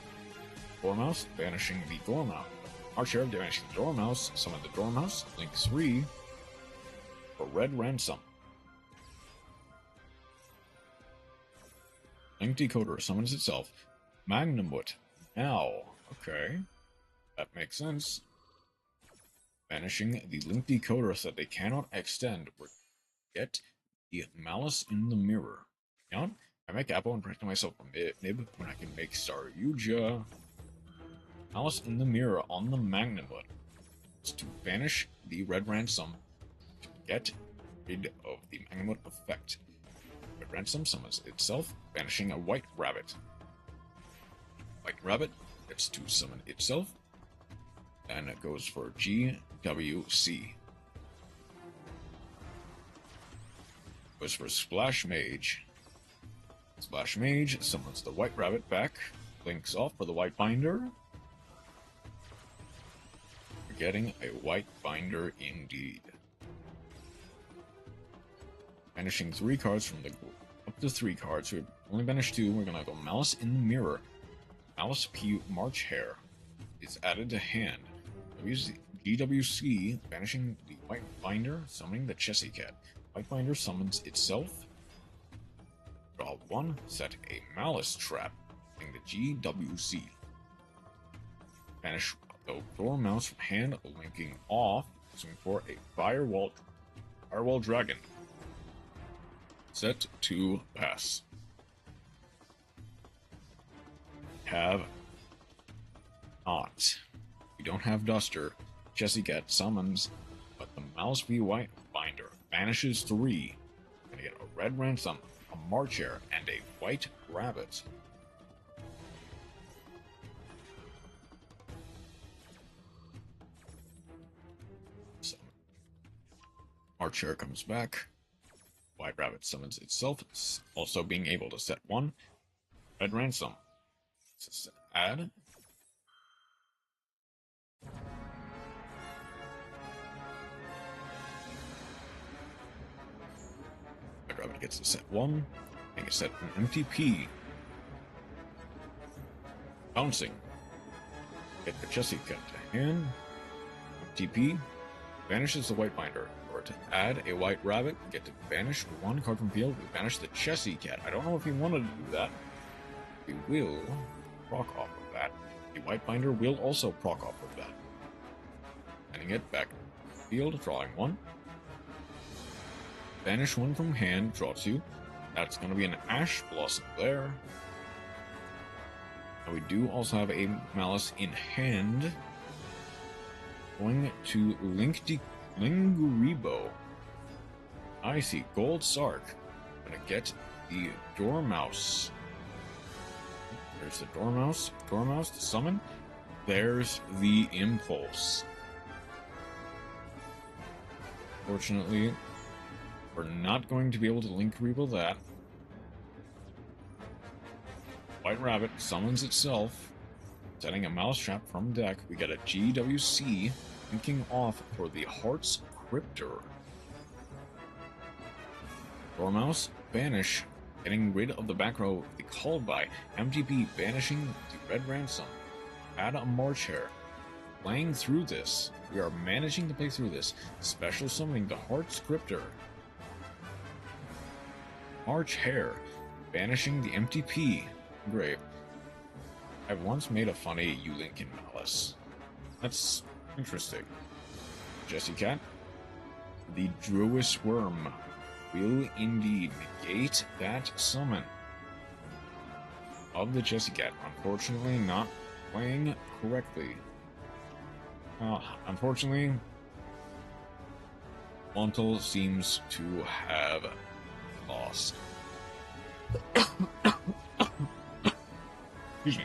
Dormouse, banishing the Dormouse. Archer, banishing the Dormouse. Summon the Dormouse. Link 3 for Red Ransom. Link decoder summons itself. Magnumwood. Now, okay. That makes sense. Banishing the link decoder so that they cannot extend or get the Malice in the Mirror. You know, I make Apple and protect myself from Nib when I can make Saryuja. Malice in the Mirror on the Magnumwood. It's to banish the Red Ransom to get rid of the Magnumwood effect. Red Ransom summons itself, banishing a White Rabbit. White Rabbit gets to summon itself, and it goes for GWC. Goes for Splash Mage. Splash Mage summons the White Rabbit back, links off for the White Binder. We're getting a White Binder indeed. Banishing 3 cards from the group. Up to 3 cards. We've only banished 2. We're gonna go Malice in the Mirror. Malice P March Hare is added to hand. GWC, banishing the White Binder, summoning the Chessy Cat. White Binder summons itself. Draw 1, set a Malice Trap, using the GWC. Banish the Dormouse from hand, linking off, using for a Firewall Dragon. Set to pass. Have not. We don't have Duster. Chessy Cat summons, but the Malice V White Binder banishes 3. Gonna get a Red Ransom, a March Hare, and a White Rabbit. So, March Hare comes back. White Rabbit summons itself, also being able to set 1. Red Ransom. Add. Red Rabbit gets to set 1. And gets set an MTP. Bouncing. Get the Chessy Cat to hand. MTP. Banishes the White Binder. Or to add a White Rabbit, get to banish 1 card from field. We banish the Chessy Cat. I don't know if he wanted to do that. We will proc off of that. The White Binder will also proc off of that. Sending it back to the field, drawing 1. Banish one from hand, draw two. That's going to be an Ash Blossom there. And we do also have a Malice in hand. Going to Linguribo. I see, Gold Sark. Gonna get the Dormouse. There's the Dormouse. Dormouse to summon. There's the Impulse. Fortunately, we're not going to be able to Linguribo that. White Rabbit summons itself, setting a Mousetrap from deck. We get a GWC, linking off for the Heart's Cryptor. Dormouse, banish, getting rid of the back row of the Called By. MTP, banishing the Red Ransom. Add a March Hare. Playing through this. We are managing to play through this. Special summoning the Heart's Cryptor. March Hare, banishing the MTP. Grave. I've once made a funny Lincoln Malice. That's interesting. Jessie Cat. The Druis Worm will indeed negate that summon of the Jessie Cat. Unfortunately, not playing correctly. Unfortunately, Montel seems to have lost. Excuse me.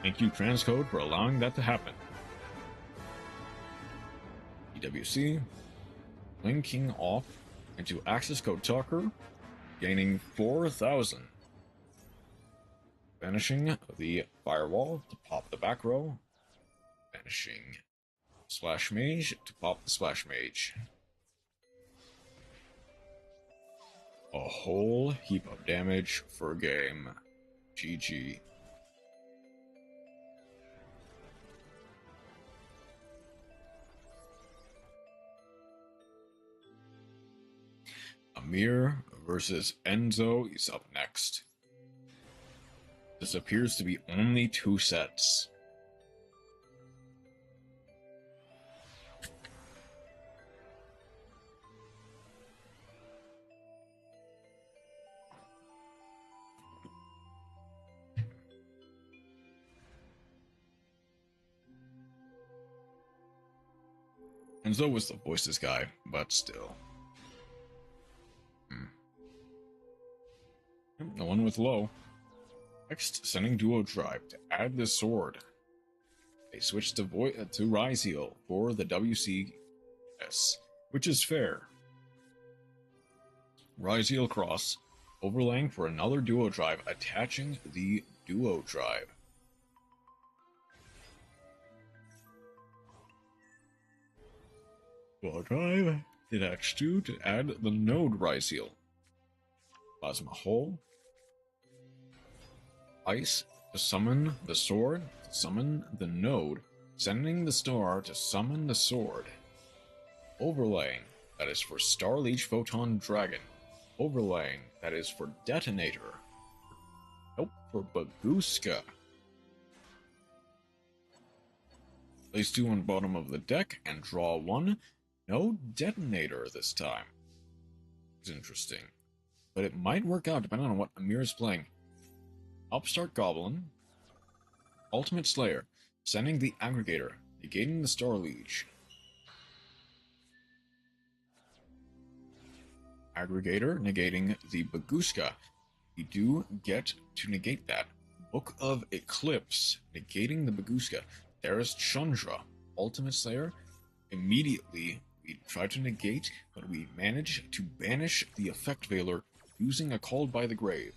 Thank you, Transcode, for allowing that to happen. EWC, linking off into Access Code Talker, gaining 4,000. Banishing the Firewall to pop the back row. Banishing Splash Mage to pop the Splash Mage. A whole heap of damage for a game. GG. Amir versus Enzo is up next. This appears to be only 2 sets. Enzo was the voices guy, but still. The one with low. Next, sending Duo Drive to add the sword. They switched to Rise Heal for the WCS, which is fair. Rise Heal Cross, overlaying for another Duo Drive, attaching the Duo Drive. Duo Drive, attach 2 to add the Node Rise Heal. Plasma Hole. Ice to summon the sword, to summon the node, sending the star to summon the sword. Overlaying, that is for Star Leech Photon Dragon. Overlaying, that is for Detonator. Nope, for Baguska. Place 2 on bottom of the deck and draw 1. No Detonator this time. It's interesting. But it might work out depending on what Amir is playing. Upstart Goblin, Ultimate Slayer, sending the Aggregator, negating the Star Leech. Aggregator, negating the Baguska. We do get to negate that. Book of Eclipse, negating the Baguska. There is Chandra, Ultimate Slayer. Immediately, we try to negate, but we manage to banish the Effect Veiler using a Called by the Grave.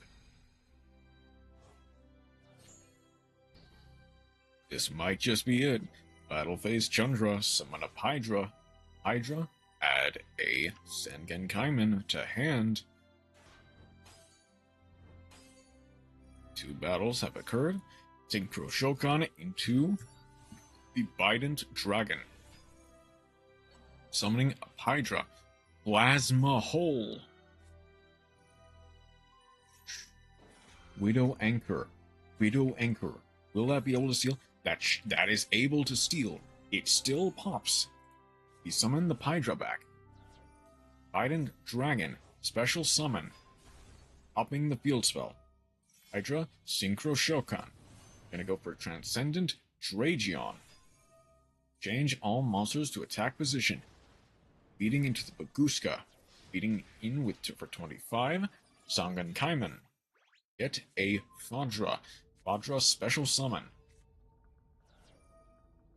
This might just be it. Battle phase Chandra, summon a Hydra. Hydra, add a Sengen Kaiman to hand. 2 battles have occurred. Synchro Shokan into the Bident Dragon. Summoning a Hydra. Plasma Hole. Widow Anchor. Widow Anchor. Will that be able to steal? That is able to steal. It still pops. We summon the Hydra back. Maiden Dragon, special summon, popping the field spell. Hydra, Synchro Shokan. Gonna go for Transcendent Dragion. Change all monsters to attack position. Beating into the Baguska. Beating in with for 25. Sangan Kaiman. Get a Fadra. Fadra special summon.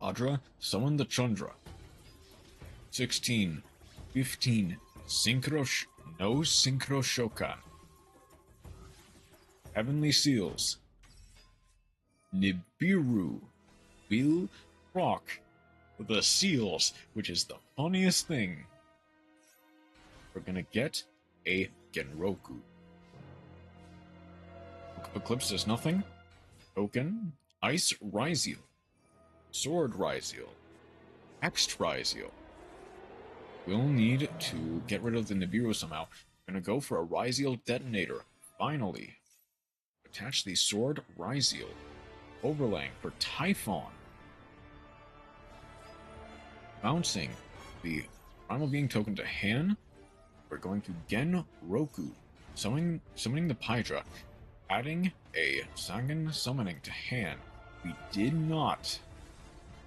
Fadra, summon the Chandra. 16. 15. No Synchro Shokan. Heavenly Seals. Nibiru will rock the seals, which is the funniest thing. We're gonna get a Genroku. Eclipse does nothing. Token. Ice Ryzeal. Sword Ryzeal. Hext Ryzeal. We'll need to get rid of the Nibiru somehow. We're gonna go for a Ryzeal detonator. Finally. Attach the Sword Ryzeal. Overlaying for Typhon. Bouncing the Primal Being token to hand. We're going to Genroku. Summoning the Pydra. Adding a Sangan summoning to hand. We did not.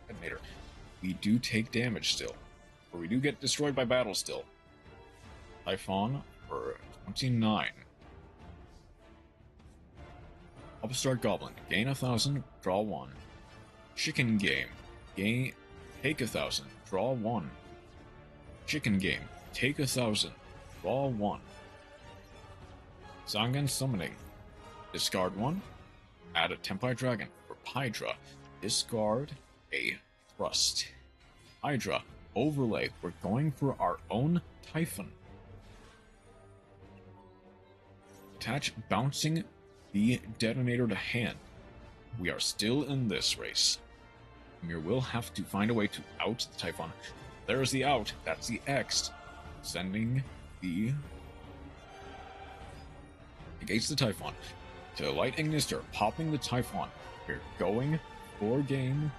Detonator. We do take damage still. Or we do get destroyed by battle still. Typhon for 29. Upstart Goblin. Gain 1,000. Draw 1. Chicken Game. Take 1,000. Draw 1. Chicken Game. Take 1,000. Draw 1. Sangan Summoning. Discard 1. Add a Tempai Dragon. For Pydra. Discard a Thrust. Hydra. Overlay. We're going for our own Typhon. Attach Bouncing the Detonator to hand. We are still in this race. Mir will have to find a way to out the Typhon. There's the out. That's the X. Sending the... Against the Typhon. To Light Ignister. Popping the Typhon. We're going for game.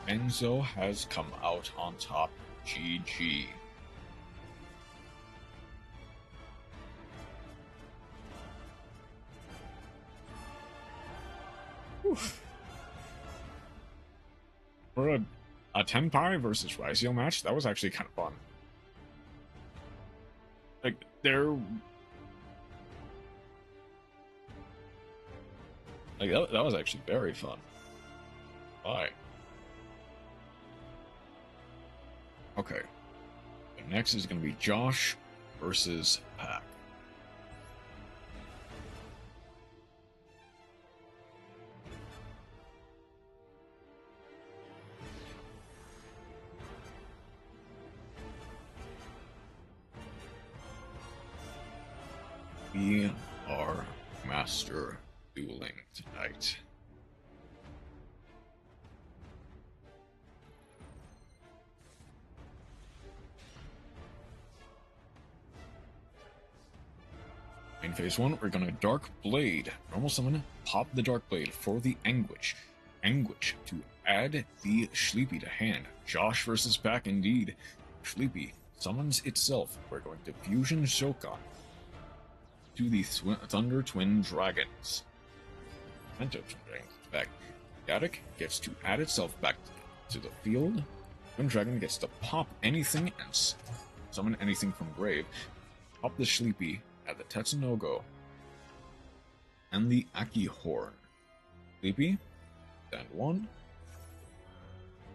Enzo has come out on top. GG. For a Tenpai versus Ryzeal match, that was actually kind of fun. Like, that was actually very fun. Bye. Okay. Next is going to be Josh versus Pack. We are master dueling tonight. In phase 1, we're gonna Dark Blade. Normal summon, pop the Dark Blade for the Anguish. Anguish to add the Sleepy to hand. Josh versus Pack indeed. Sleepy summons itself. We're going to Fusion Shokan to the Thunder Twin Dragons. Mento Twin Dragons back. Gaddock gets to add itself back to the field. Twin Dragon gets to pop anything and summon anything from grave. Pop the Sleepy at the Tetsunogo and the Aki Horn. Sleepy, stand 1,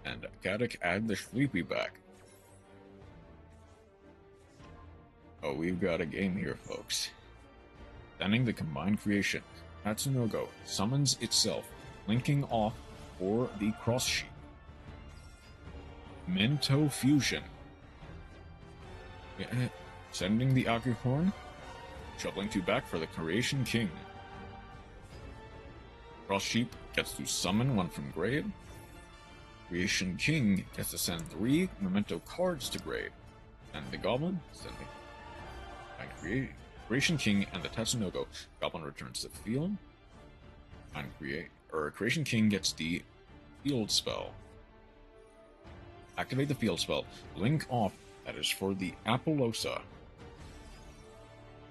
and Gaddock add the Sleepy back. Oh, we've got a game here, folks. Sending the combined creation. Tatsunogo summons itself, linking off for the Cross Sheep. Mento Fusion. Sending the Akihorn. Shuffling 2 back for the Creation King. Cross Sheep gets to summon 1 from grave. Creation King gets to send 3 memento cards to grave. And the Goblin sending Creation King and the Tatsunogo. Goblin returns to the field. And Creation King gets the field spell. Activate the field spell. Link off. That is for the Apollosa.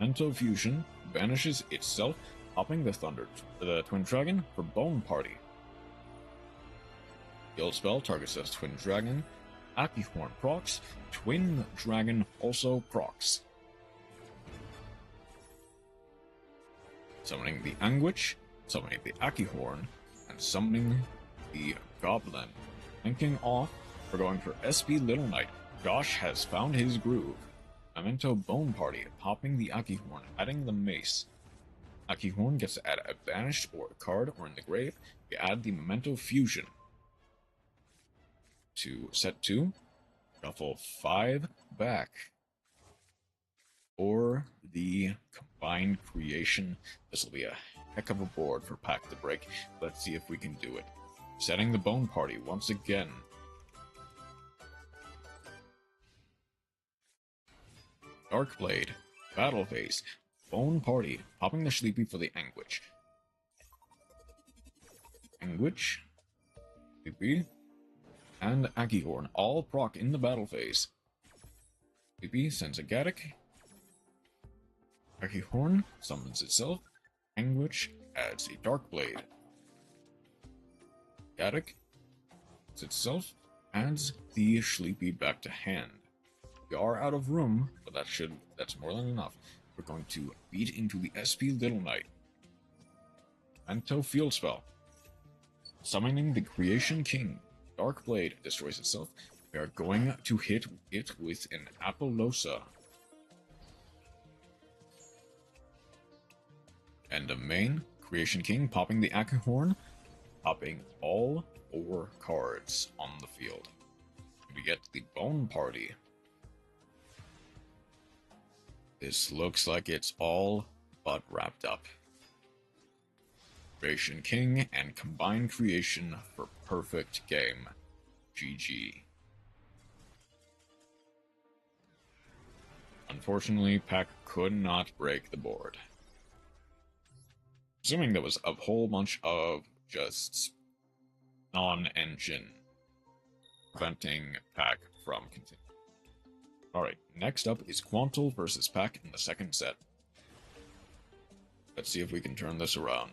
Memento Fusion banishes itself, popping the Twin Dragon for Bone Party. Guild spell targets as Twin Dragon. Akihorn procs. Twin Dragon also procs. Summoning the Anguish, summoning the Akihorn, and summoning the Goblin. Linking off, we're going for SP Little Knight. Josh has found his groove. Memento Bone Party, popping the Akihorn, adding the Mace. Akihorn gets to add a banished or a card or in the grave. We add the Memento Fusion. To set 2, shuffle 5 back. Or the Combined Creation. This will be a heck of a board for Pack to break. Let's see if we can do it. Setting the Bone Party once again. Dark Blade, Battle Phase, Bone Party, popping the Sleepy for the Anguish. Anguish, Sleepy, and Akihorn all proc in the battle phase. Sleepy sends a Gaddock. Akihorn summons itself. Anguish adds a Dark Blade. Gaddock itself adds the Sleepy back to hand. We are out of room, but that's more than enough. We're going to beat into the SP Little Knight. Memento Field Spell. Summoning the Creation King. Dark Blade destroys itself. We are going to hit it with an Apollosa. And the main Creation King popping the Akihorn, popping all 4 cards on the field. We get the Bone Party. This looks like it's all but wrapped up. Creation King and Combined Creation for perfect game. GG. Unfortunately, Pack could not break the board. Assuming there was a whole bunch of just non-engine preventing Pack from continuing. Alright, next up is Quantal versus Pack in the second set. Let's see if we can turn this around.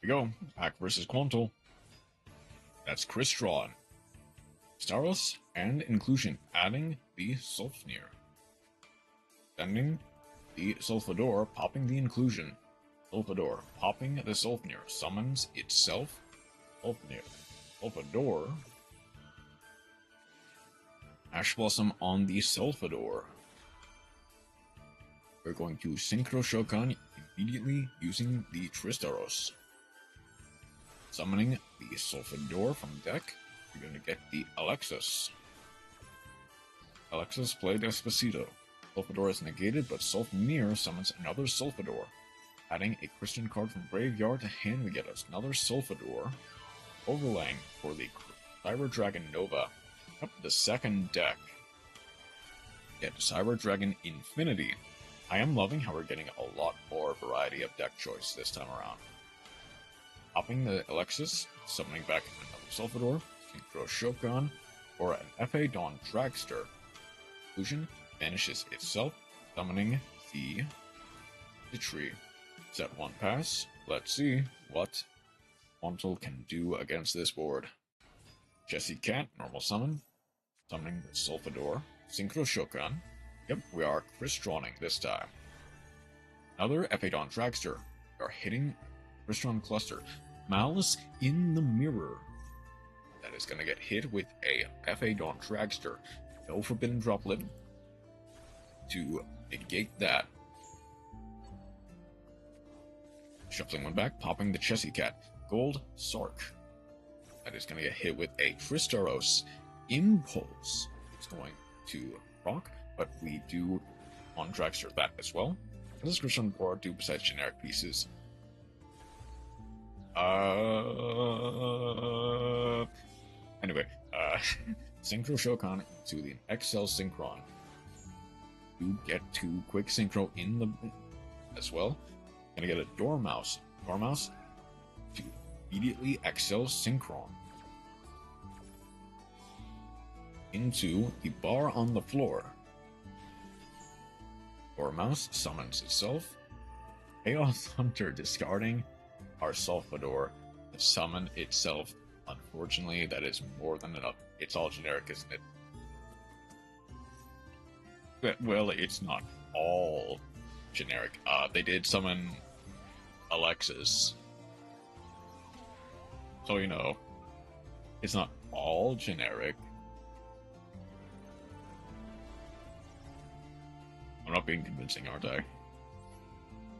We go. Pack versus Quantal. That's Chris drawn. Staros and Inclusion, adding the Sulfnir. Sending the Sulfador, popping the Inclusion. Sulfador, popping the Sulfnir, summons itself. Sulfnir. Sulfador. Ash Blossom on the Sulfador. We're going to Synchro Shokan immediately using the Tristaros. Summoning the Sulfador from deck, you're going to get the Alexis. Alexis, play Despacito. Sulfador is negated, but Sulfnir summons another Sulfador. Adding a Christian card from graveyard to hand, we get us another Sulfador. Overlaying for the Cyber Dragon Nova. Up the second deck. Get Cyber Dragon Infinity. I am loving how we're getting a lot more variety of deck choice this time around. Popping the Alexis, summoning back another Sulfador, Synchro Shokan, or an F.A. Dawn Dragster. Illusion banishes itself, summoning the tree. Set 1 pass. Let's see what Quantal can do against this board. Jessie Cat, normal summon. Summoning the Sulfador, Synchro Shokan. Yep, we are Crystrawning this time. Another F.A. Dawn Dragster. We are hitting Crystron Cluster. Malice in the Mirror. That is going to get hit with a F.A. Dawn Dragster. No Forbidden Droplet to negate that. Shuffling one back, popping the Jessie Cat. Gold Sark. That is going to get hit with a Tristaros. Impulse. It's going to proc, but we do on Dragster that as well. What does Crystron board do besides generic pieces? Synchro Shokan into the XL Synchron. You get 2 quick synchro in the as well. Gonna get a Dormouse. Dormouse to immediately XL Synchron into the bar on the floor. Dormouse summons itself. Chaos Hunter discarding our Salvador to summon itself. Unfortunately, that is more than enough. It's all generic, isn't it? Well, it's not all generic. They did summon Alexis. So, you know, it's not all generic. I'm not being convincing, aren't I?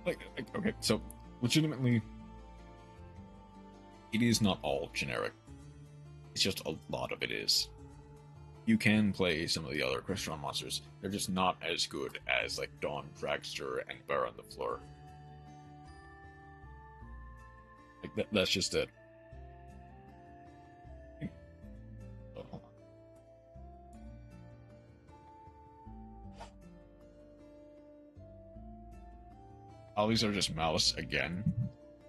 Like, okay, so, legitimately, it is not all generic. It's just a lot of it is. You can play some of the other Crystron monsters. They're just not as good as, like, Dawn, Dragster, and Bear on the Floor. Like, that's just it. Oh, hold on. All these are just Malice again.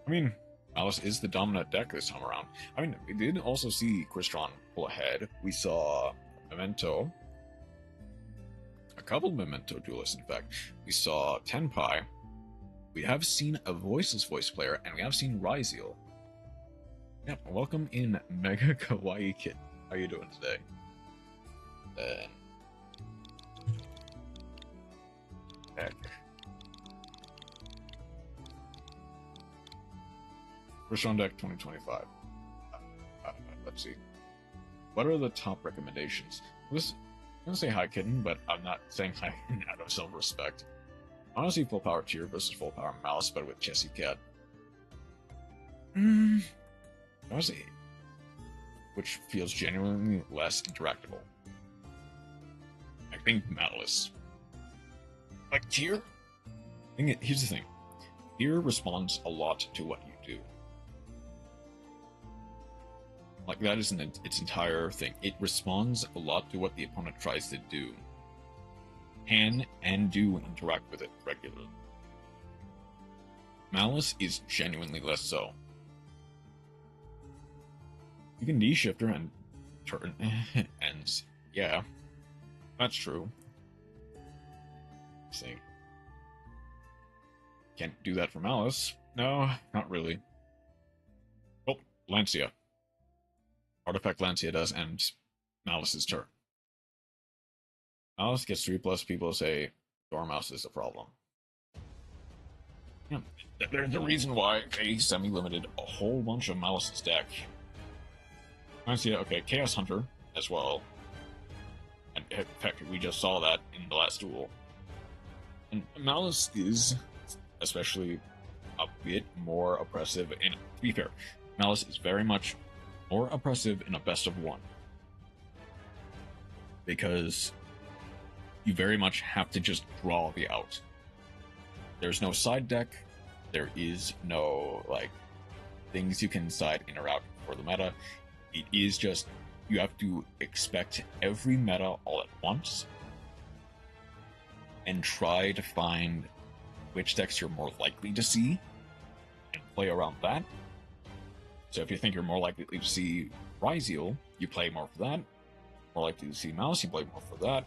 I mean, Malice is the dominant deck this time around. I mean, we did also see Crystron pull ahead. We saw Memento. A couple Memento duelists, in fact. We saw Tenpai. We have seen a Voices voice player, and we have seen Ryziel. Yep, welcome in, Mega Kawaii Kid. How are you doing today? Heck. Crystron deck 2025. Let's see. What are the top recommendations? I'm gonna say hi, Kitten, but I'm not saying hi out of self-respect. Honestly, full power Tier versus full power Mouse, but with Chessy Cat. Honestly, which feels genuinely less interactable. I think Malice. Like Tier? Here's the thing. Tier responds a lot to what you do. Like, that isn't its entire thing. It responds a lot to what the opponent tries to do. Can and do interact with it regularly. Malice is genuinely less so. You can D-shifter and turn, and yeah, that's true. Let's see. Can't do that for Malice. No, not really. Oh, Lancia. Artifact Lancia does end Malice's turn. Malice gets 3+, people say Dormouse is a problem. Yeah, there's the reason why they semi-limited a whole bunch of Malice's deck. Lancia, okay, Chaos Hunter as well. And in fact, we just saw that in the last duel. And Malice is especially a bit more oppressive, and to be fair, Malice is very much more oppressive in a best of one. Because you very much have to just draw the out. There's no side deck, there is no, like, things you can side in or out for the meta. It is just, you have to expect every meta all at once, and try to find which decks you're more likely to see, and play around that. So if you think you're more likely to see Ryziel, you play more for that. More likely to see Mouse, you play more for that.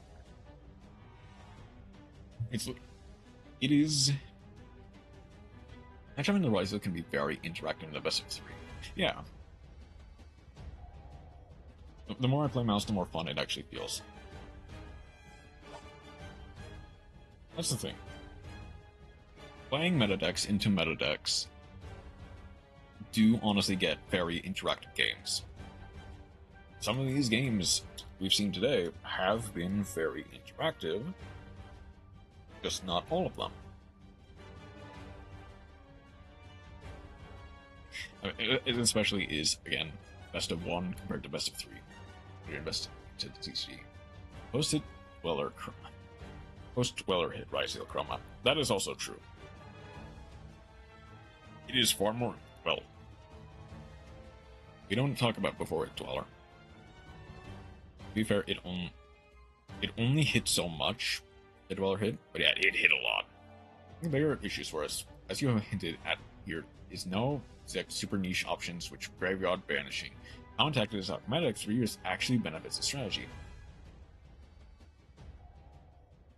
It is... Matchup in the Ryziel can be very interactive in the best of 3. Yeah. The more I play Mouse, the more fun it actually feels. That's the thing. Playing meta decks into meta decks do honestly get very interactive games. Some of these games we've seen today have been very interactive, just not all of them. It especially is, again, best of 1 compared to best of 3. You're invested into the TCG. Post-hit Dweller hit Ryziel Chroma. That is also true. It is far more, well, we don't talk about before hit Dweller. be fair, it only hit so much. The Dweller hit, but yeah, it hit a lot. The bigger issues for us, as you have hinted at here, is no exact super niche options which Graveyard Banishing. Common tactic is that Meta 3 years actually benefits the strategy.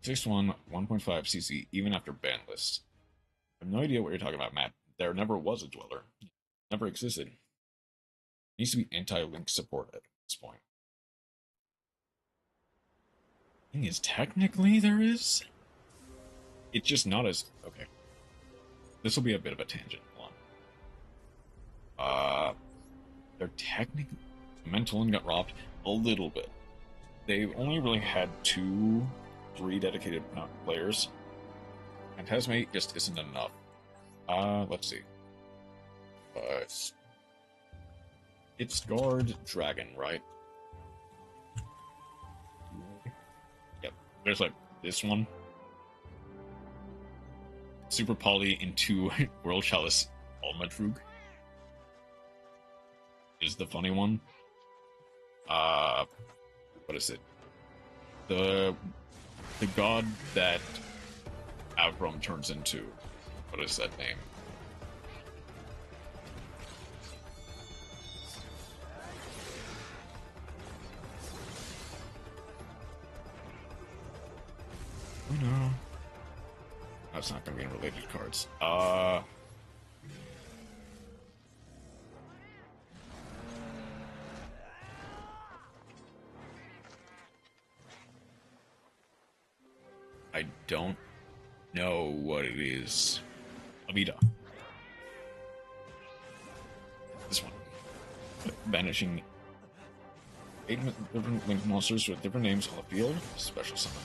6-1, 1.5 CC, even after ban list. I have no idea what you're talking about, Matt. There never was a Dweller. Never existed. It needs to be anti-link support at this point. Thing is, technically there is. It's just not as okay. This will be a bit of a tangent. Hold on. They're technically Mentolin got robbed a little bit. They've only really had 2-3 dedicated players, and Pfp just isn't enough. Let's see. It's Guard Dragon, right? Yep. There's like this one. Super Poly into World Chalice Almatrug is the funny one. What is it? The god that Avram turns into. What is that name? Oh no. That's not gonna be in related cards. I don't know what it is. Amida. This one. Banishing 8 different linked monsters with different names on the field. Special summon.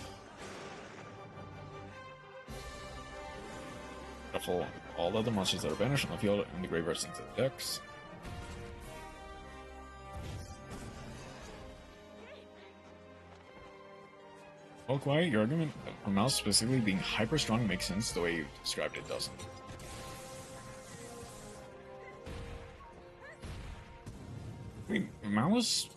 Shuffle all other monsters that are banished on the field and the graveyard into the decks. Hulk, why your argument for Mouse specifically being hyper strong makes sense. The way you described it doesn't. I mean, Malice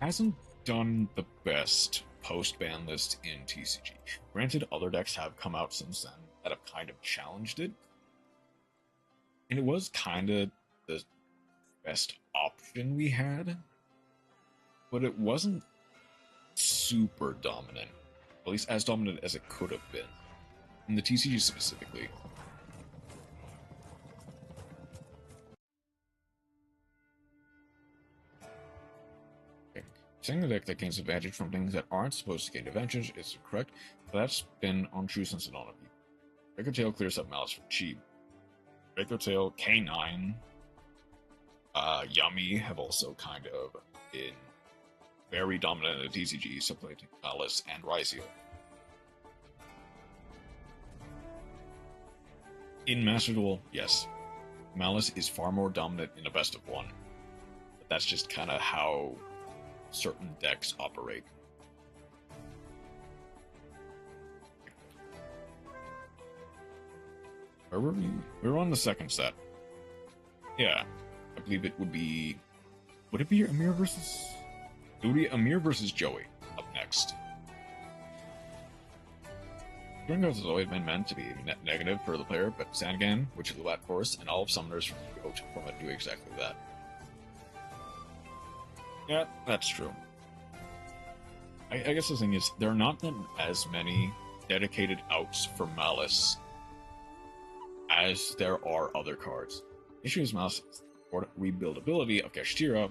hasn't done the best post-ban list in TCG. Granted, other decks have come out since then that have kind of challenged it. And it was kind of the best option we had. But it wasn't super dominant. At least as dominant as it could have been. In the TCG specifically. Okay. Saying the deck that gains advantage from things that aren't supposed to gain advantage is correct, but that's been untrue since the dawn of Breaker Tail clears up Malice for cheap. Breaker Tail, K9, Yummy have also kind of been very dominant in the TCG, supplanting Malice and Ryzeo. In Master Duel, yes, Malice is far more dominant in a best of one. But that's just kind of how certain decks operate. Where were we? We were on the second set. Yeah, I believe it would be... Would it be Amir versus... It would be Amir versus Joey up next. During has always been meant to be net negative for the player, but Sangan, Witch of the Black Forest, and all of Summoners from it do exactly that. Yeah, that's true. I guess the thing is, there are not as many dedicated outs for Malice as there are other cards. The issue is Malice or rebuildability of Kashtira.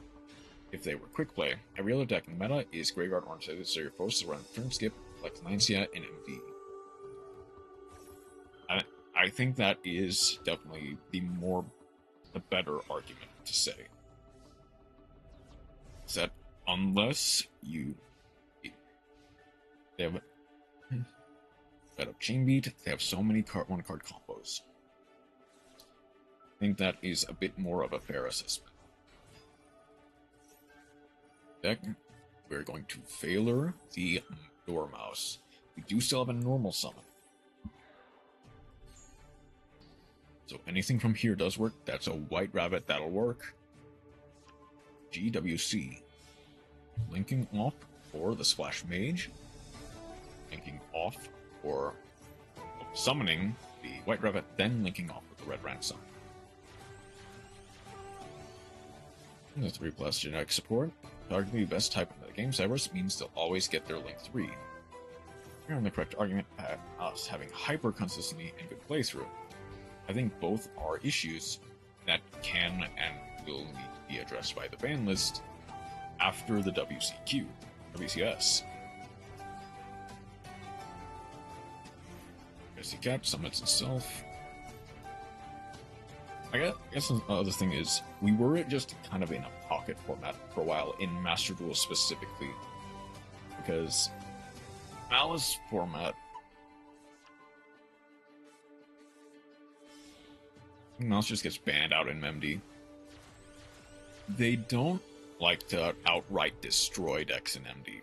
If they were quick play, every other deck in the meta is graveyard oriented, so you're forced to run turn skip, like Lancia and MV. I think that is definitely the better argument to say. Is that unless you they have set up Chain Beat, they have so many one card combos. I think that is a bit more of a fair assessment. Deck, we're going to Failure the Dormouse. We do still have a normal summon. So anything from here does work. That's a White Rabbit, that'll work. GWC. Linking off or the Splash Mage, linking off, or summoning the White Rabbit, then linking off with the Red Ransom. The 3+ genetic support, arguably the best type of the game, Cybers means they'll always get their Link 3. Here on the correct argument at us having hyper consistency and good playthrough. I think both are issues that can and will need to be addressed by the ban list after the WCS. Multichat summons itself. I guess the other thing is, we were just kind of in a pocket format for a while, in Master Duel specifically, because Malice format, Malice just gets banned out in MemD. They don't like to outright destroy decks in MD.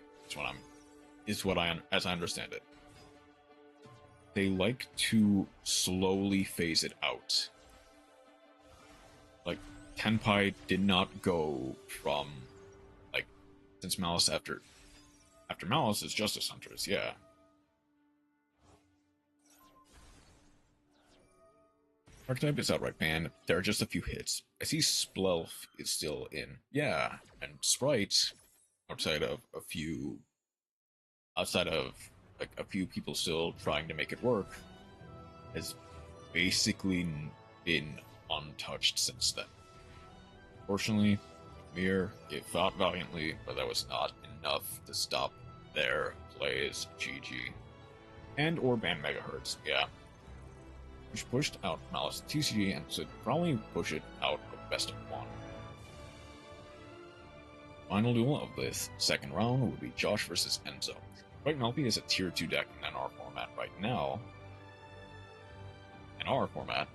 As I understand it. They like to slowly phase it out. Like, Tenpai did not go from, like, since Malice after Malice is Justice Hunters, yeah. Archetype is outright banned. There are just a few hits. I see Splelf is still in. Yeah, and Sprite, outside of like a few people still trying to make it work, has basically been untouched since then. Fortunately, Mir, they fought valiantly, but that was not enough to stop their plays. GG. And or ban Megahertz, yeah. Which pushed out Malice TCG and should probably push it out of best of 1. Final duel of this second round would be Josh versus Enzo. White Melpy is a tier 2 deck in NR format right now. NR format.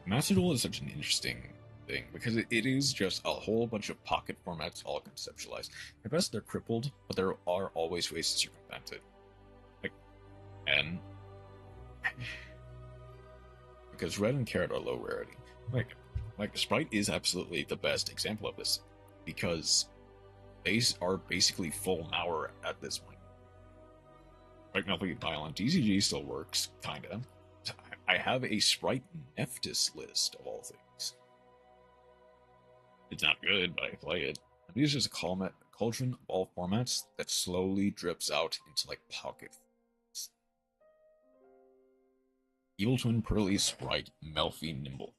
Master Duel is such an interesting thing because it is just a whole bunch of pocket formats all conceptualized. At best, they're crippled, but there are always ways to circumvent it. Because red and carrot are low rarity. Like Sprite is absolutely the best example of this, because they are basically full hour at this point. Right now, the Violent DCG still works, kinda. I have a Sprite Nephthys list of all things. It's not good, but I play it. These are just a cauldron of all formats that slowly drips out into like pocket. Evil Twin, Pearly, Sprite, Melphy, Nimble.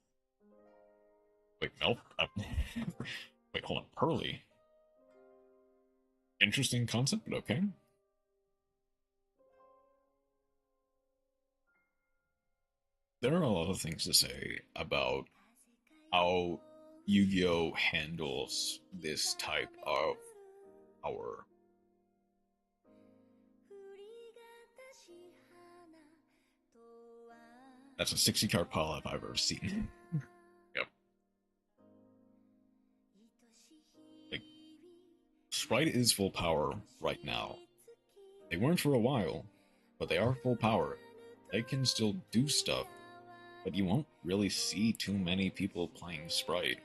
Wait, wait, hold on, Pearly? Interesting concept, but okay. There are a lot of things to say about how Yu-Gi-Oh! Handles this type of power. That's a 60-card pile I've ever seen. Yep. Like, Sprite is full power right now. They weren't for a while, but they are full power. They can still do stuff, but you won't really see too many people playing Sprite,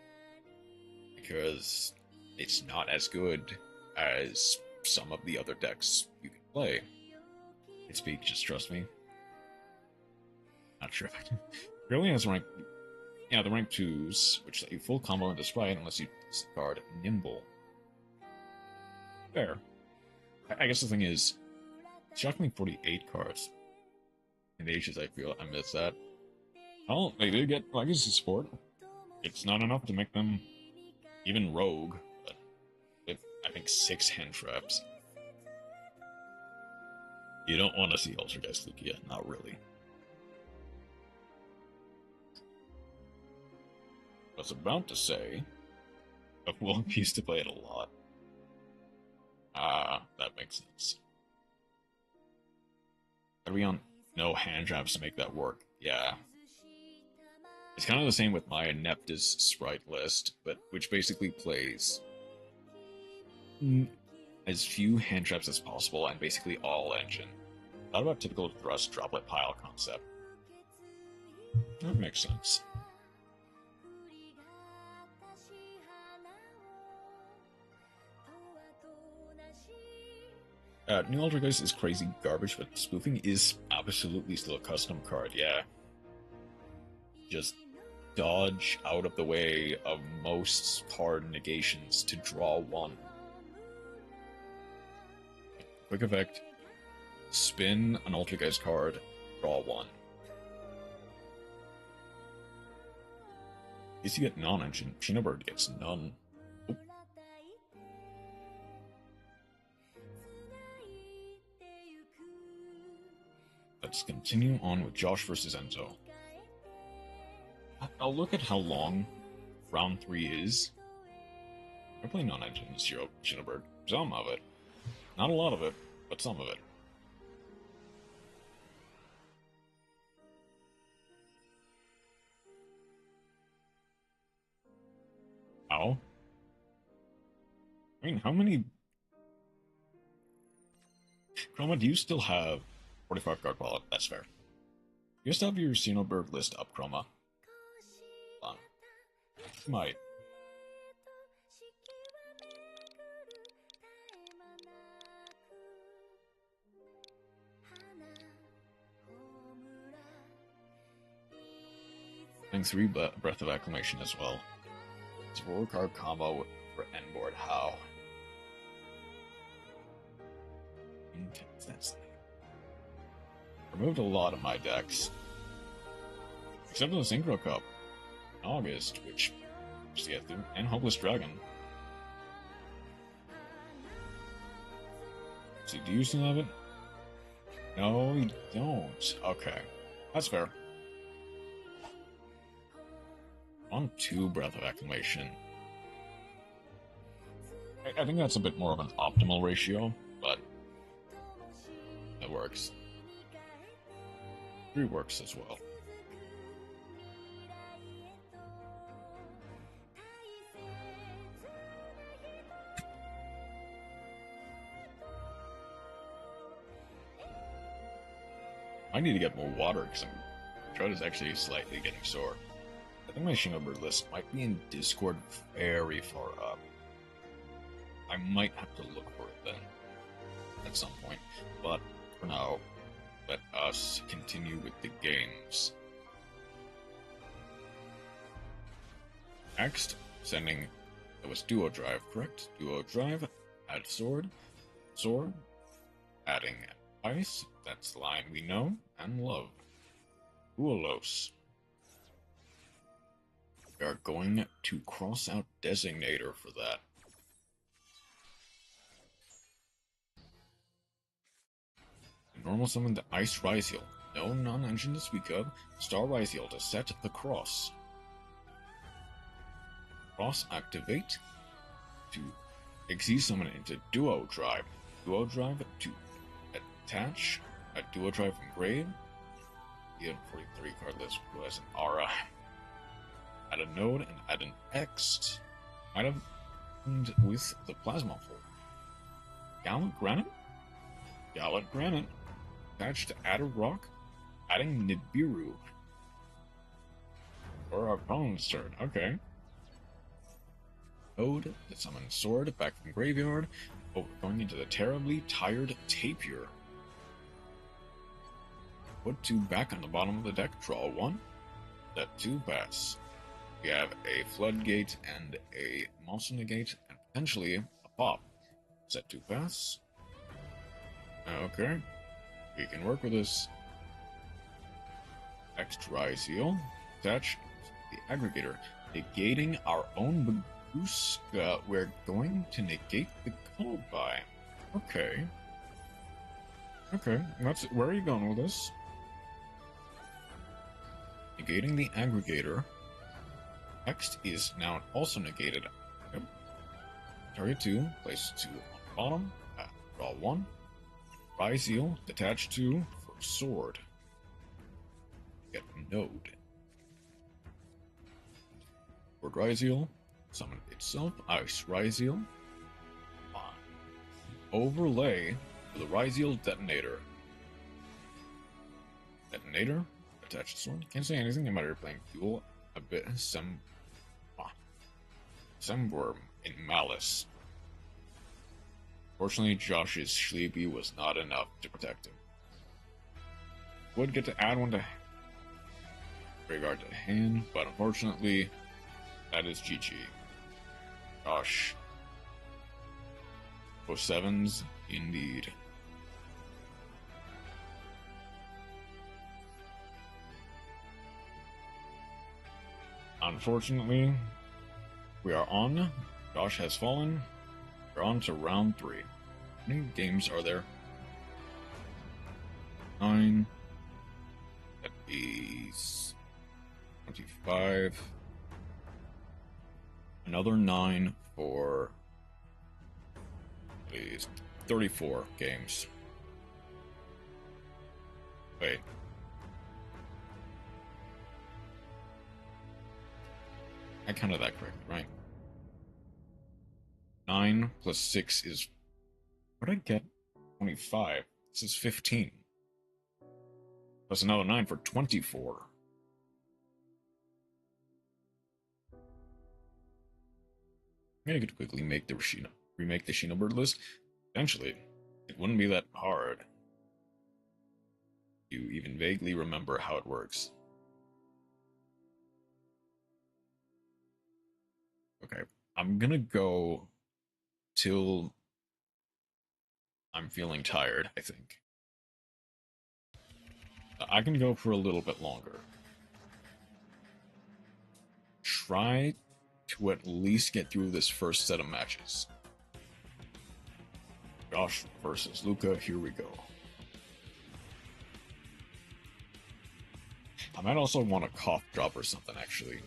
because it's not as good as some of the other decks you can play. It's big, just trust me. Not sure if I can. Really has rank. Yeah, the rank 2s, which let you full combo into Sprite unless you discard Nimble. Fair. I guess the thing is, shockingly 48 cards. In the ages, I feel I missed that. Well, they did get legacy support. It's not enough to make them even rogue, but with, I think, 6 hand traps. You don't want to see Ultrageist Lugia, not really. I was about to say, but we'll used to play it a lot. That makes sense. Are we on no hand traps to make that work? Yeah. It's kind of the same with my Nephthys Sprite list, but which basically plays as few hand traps as possible and basically all engine. Not about typical thrust droplet pile concept. That makes sense. New Altergeist is crazy garbage, but spoofing is absolutely still a custom card, yeah. Just dodge out of the way of most hard negations to draw one. Quick effect, spin an Altergeist card, draw one. At least you get non-engine. Shinobird gets none. Oh. Let's continue on with Josh versus Enzo. I'll look at how long round 3 is. I'm playing non-engine Shinobird. Some of it. Not a lot of it, but some of it. How? I mean, how many... Chroma, do you still have 45 card wallet? That's fair. You still have your Xenobird list up, Chroma. Hold on. You might. And 3 Breath of Acclamation as well. It's a 4-card combo for N-board. How? Intensely. Removed a lot of my decks. Except for the Synchro Cup. In August, which just get through, and Hopeless Dragon. See, do you still have it? No, you don't. Okay. That's fair. On 2 Breath of Acclamation. I think that's a bit more of an optimal ratio, but it works. 3 works as well. I need to get more water because my throat is actually slightly getting sore. I think my Shinobird list might be in Discord very far up. I might have to look for it then at some point, but for now, let us continue with the games. Next, sending, it was Duo Drive, correct? Duo Drive, add Sword, adding Ice, that's the line we know and love. Duelos. We are going to cross out Designator for that. Normal summon the Ice Ryziel. No non-engine to speak of. Star Ryziel to set the cross. Cross activate to XZ summon into Duo Drive. Duo Drive to attach a Duo Drive from Grave. The 43 card list who has an Aura. Add a node and add an X. Might have happened with the Plasma Fold. Gallant Granite? Gallant Granite. Attached to add a rock. Adding Nibiru. For our opponent's turn. Okay. Node to summon Sword back from Graveyard. Oh, going into the Terribly Tired Tapir. Put 2 back on the bottom of the deck. Draw 1. Let 2 pass. We have a Floodgate and a Monster Negate, and potentially a Pop. Set 2 pass. Okay. We can work with this. Next, Ryziel. Attach the Aggregator. Negating our own Baguska. We're going to negate the Colubi. Okay. Okay. Where are you going with this? Negating the Aggregator. Next is now also negated. Yep. Target 2, place 2 on the bottom. Draw 1. Ryziel, detach 2 for Sword. Get Node. For Ryziel, summon itself, Ice Ryziel. Overlay for the Ryziel Detonator. Detonator, attach to Sword. Can't say anything, I might be playing Duel. A bit Semworm in Malice. Fortunately, Josh's Sleepy was not enough to protect him. Would get to add one to graveyard to hand, but unfortunately, that is GG. Josh. 07s, indeed. Unfortunately, we are on. Josh has fallen. We're on to round 3. How many games are there? 9. That is 25. Another 9 for 34 games. Wait. I counted that correctly, right? 9 plus 6 is... What did I get? 25. This is 15. Plus another 9 for 24. I'm gonna quickly make the remake the Xenobird list. Eventually, it wouldn't be that hard. You even vaguely remember how it works. Okay, I'm gonna go till I'm feeling tired, I think. I can go for a little bit longer. Try to at least get through this first set of matches. Josh versus Luca, here we go. I might also want a cough drop or something, actually.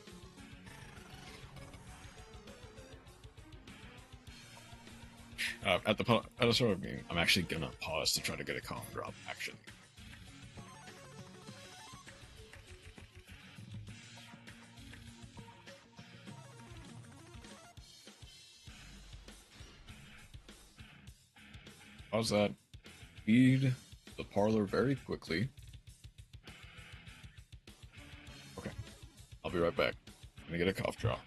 At the start of the game, I'm actually gonna pause to try to get a cough drop, actually. Pause that. Feed the parlor very quickly. Okay, I'll be right back. I'm gonna get a cough drop.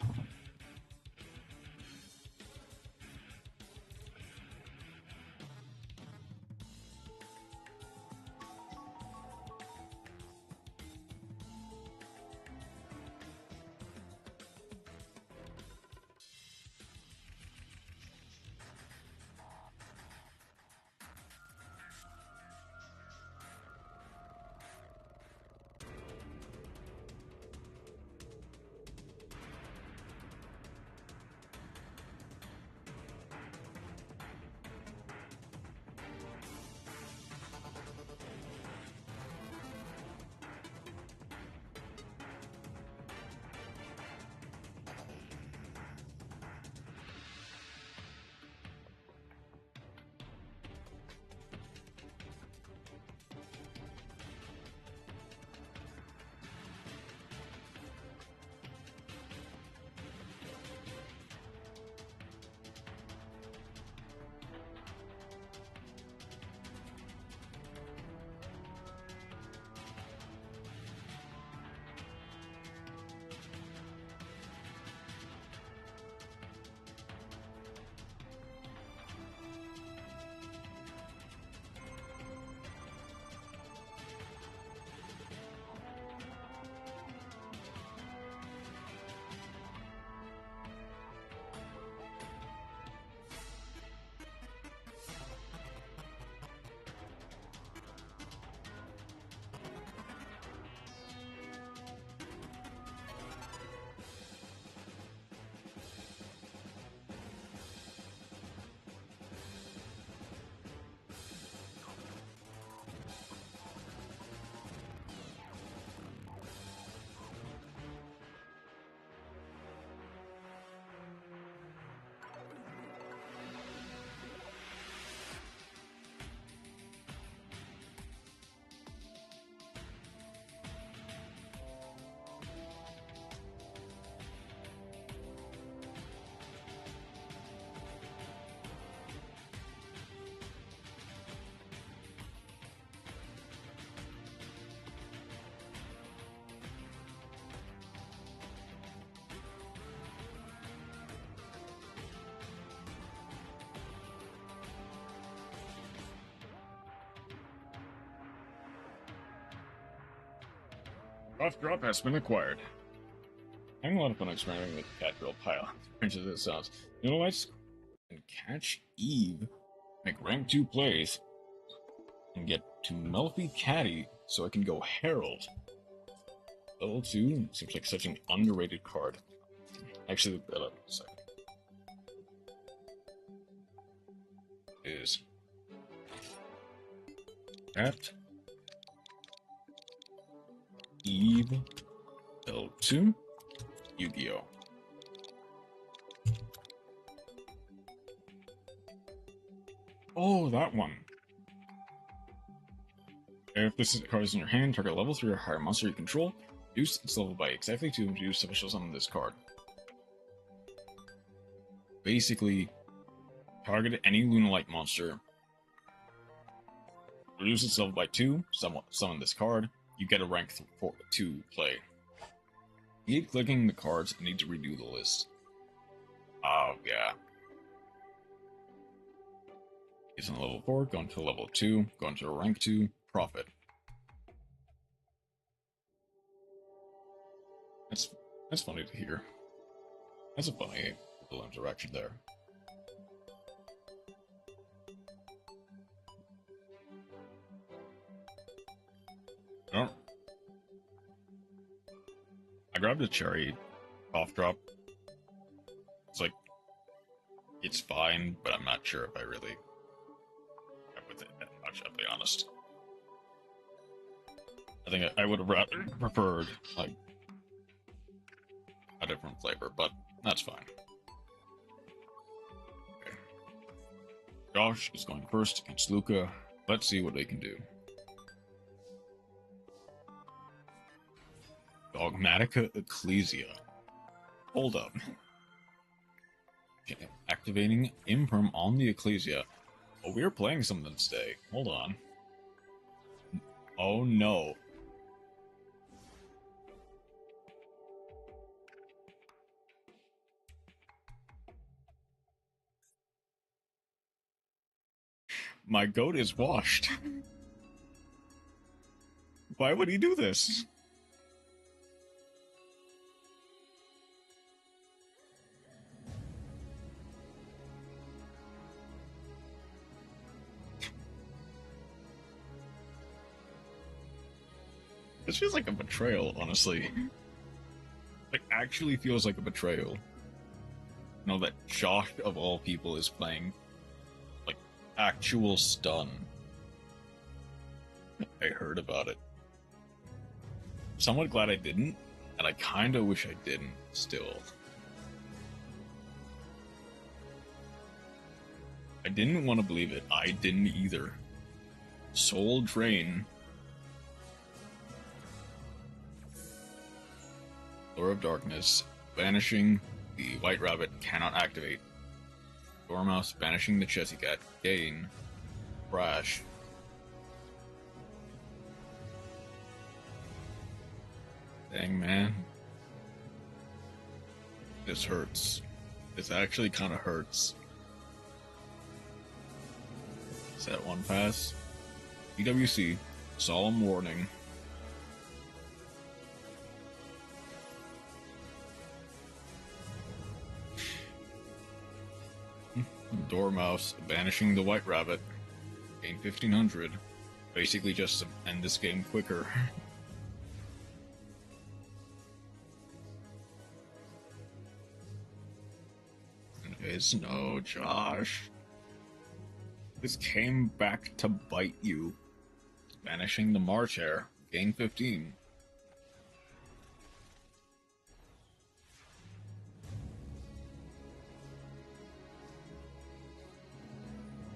Rough drop has been acquired. Having a lot of fun experimenting with the cat girl pile. Strange as it sounds. You know what? And catch Eve, make rank 2 plays, and get to Melfi Caddy so I can go Herald. Level 2 seems like such an underrated card. Actually, look that up in a second. Is at Eve L2 Yu-Gi-Oh! Oh, that one. If this card is in your hand, target level 3 or higher monster you control, reduce its level by exactly 2 and reduce special summon this card. Basically, target any Lunalight monster, reduce its level by 2, summon this card, you get a rank 2 play. Keep clicking the cards and need to redo the list. Oh, yeah. It's on level 4, going to level 2, going to rank 2, profit. That's funny to hear. That's a funny little interaction there. Oh. I grabbed a cherry off drop. It's like, it's fine, but I'm not sure if I really have with it that much, I'll be honest. I think I would have rather preferred, like, a different flavor, but that's fine. Okay. Josh is going first against Luca. Let's see what they can do. Dogmatica Ecclesia. Hold up. Okay, activating Imperm on the Ecclesia. Oh, we're playing something today. Hold on. Oh no. My goat is washed. Why would he do this? This feels like a betrayal, honestly. Like, actually feels like a betrayal. You know, that Josh, of all people, is playing, like, actual stun. I heard about it. Somewhat glad I didn't, and I kinda wish I didn't, still. I didn't want to believe it. I didn't either. Soul Drain. Lure of Darkness, banishing the White Rabbit, cannot activate. Dormouse, banishing the Chessy Cat, gain. Crash. Dang, man. This hurts. This actually kind of hurts. Set 1 pass. EWC, Solemn Warning. Dormouse, banishing the White Rabbit, gain 1500. Basically just to end this game quicker. Anyways, no, Josh. This came back to bite you. Banishing the March Hare, gain 15.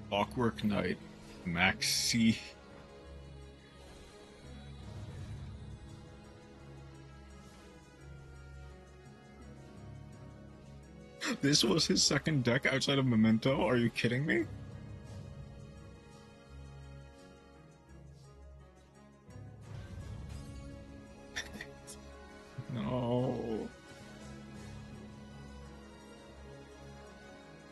Clockwork Knight, Maxi. This was his second deck outside of Memento? Are you kidding me? No.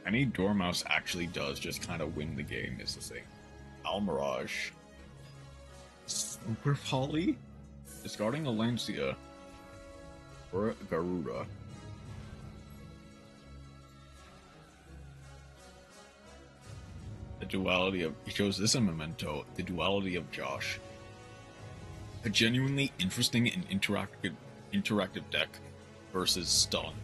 Any Dormouse actually does just kind of win the game is the thing. Almirage. Super Poly? Discarding a Lancia or a Garuda. The duality of... He chose this in Memento, the duality of Josh. A genuinely interesting and interactive deck versus Stun.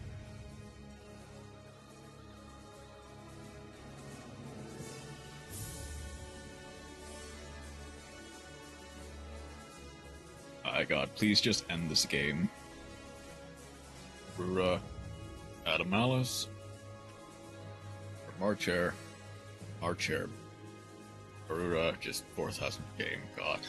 My god, please just end this game. Rura, Adamalis, Marcher, Rura, just 4,000 game, god.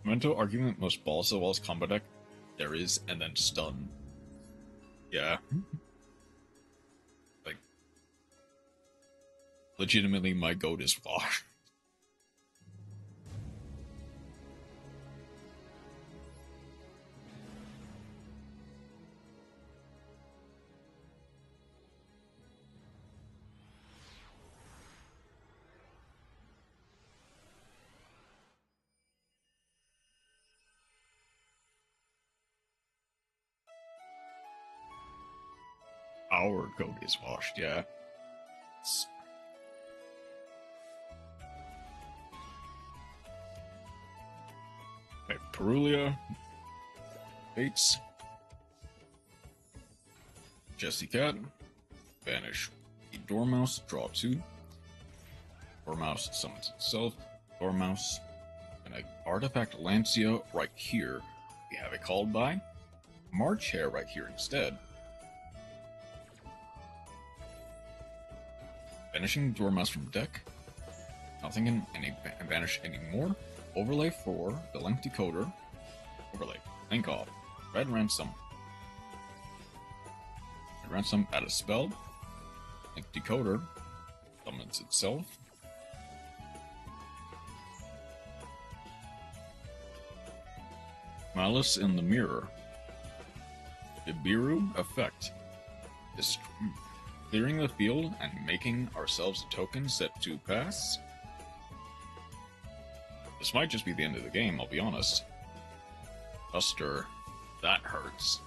Memento argument most balls of walls combo deck there is, and then Stun. Yeah. Like, legitimately, my goat is Wash. Our goat is washed, yeah. Okay, Perulia, Bates, Jesse Cat, banish a Dormouse, draw 2. Dormouse summons itself, Dormouse, and an artifact Lancia right here. We have it called by March Hare right here instead. Banishing Dormouse from deck. Nothing can banish anymore. Overlay for the Link Decoder. Overlay. Link off. Red Ransom. Red Ransom add a spell. Link Decoder summons itself. Malice in the Mirror. Ibiru effect. Clearing the field and making ourselves a token set to pass. This might just be the end of the game, I'll be honest. Buster, that hurts.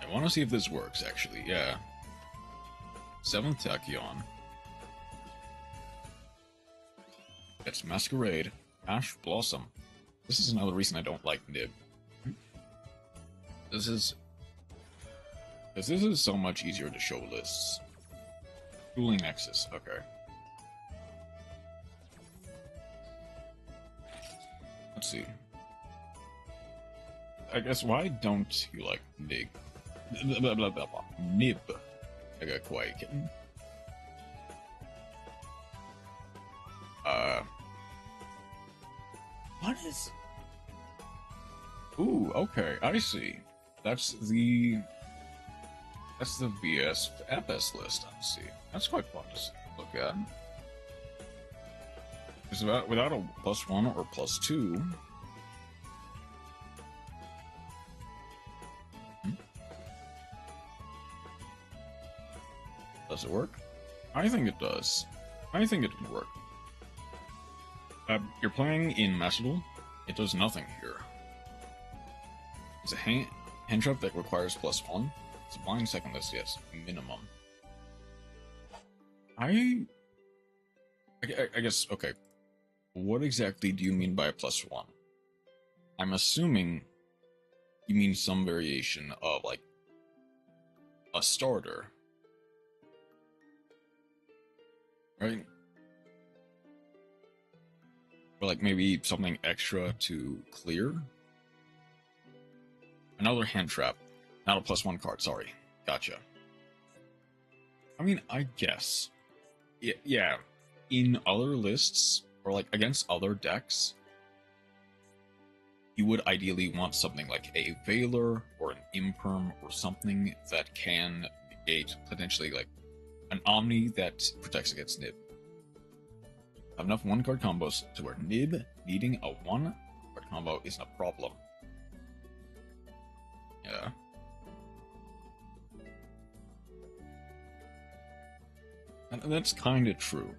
I want to see if this works, actually, yeah. 7th Tachyon. It's Masquerade, Ash Blossom. This is another reason I don't like Nib. This is so much easier to show lists. Dueling Nexus, okay. Let's see. I guess, why don't you like Nib? Blah, blah, blah, blah. Nib. I got quiet kitten. What is... Ooh, okay, I see. That's the VS FS list, I see. That's quite fun to look at. Because without a +1 or +2... Does it work? I think it does. I think it can work. You're playing in Macedal. It does nothing here. It's a hand trap that requires +1. It's a blind second list, yes, minimum. I guess, okay. What exactly do you mean by a +1? I'm assuming you mean some variation of, like, a starter. Right? Or, like, maybe something extra to clear? Another hand trap. Not a +1 card, sorry. Gotcha. I mean, I guess. Yeah. In other lists, or like against other decks, you would ideally want something like a Veiler or an Imperm or something that can negate potentially like an Omni that protects against Nib. Have enough 1-card combos to where Nib needing a 1-card combo isn't a problem. Yeah. And that's kind of true.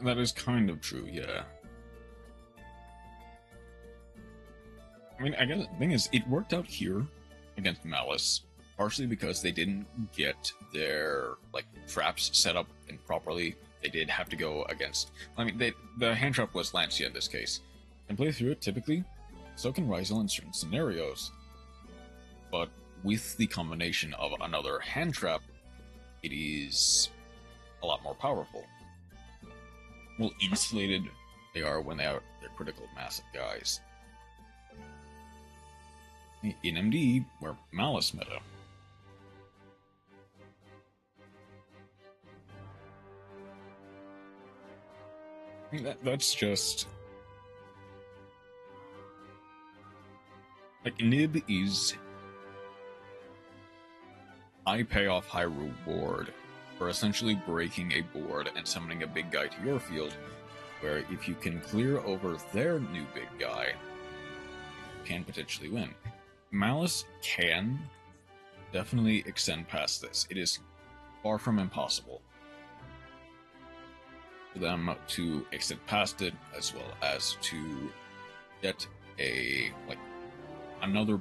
That is kind of true, yeah. I mean, I guess the thing is, it worked out here against Malice, partially because they didn't get their, like, traps set up improperly. They did have to go against... I mean, the hand trap was Lancia in this case. And play through it, typically, so can Ryzel in certain scenarios. But with the combination of another hand trap, it is a lot more powerful. Well, insulated they are when they are their critical massive guys. In MD, we're Malice meta. I mean, that's just... Like, Nib is... high payoff, high reward for essentially breaking a board and summoning a big guy to your field, where if you can clear over their new big guy, you can potentially win. Malice can definitely extend past this. It is far from impossible for them to extend past it, as well as to get a, like, another,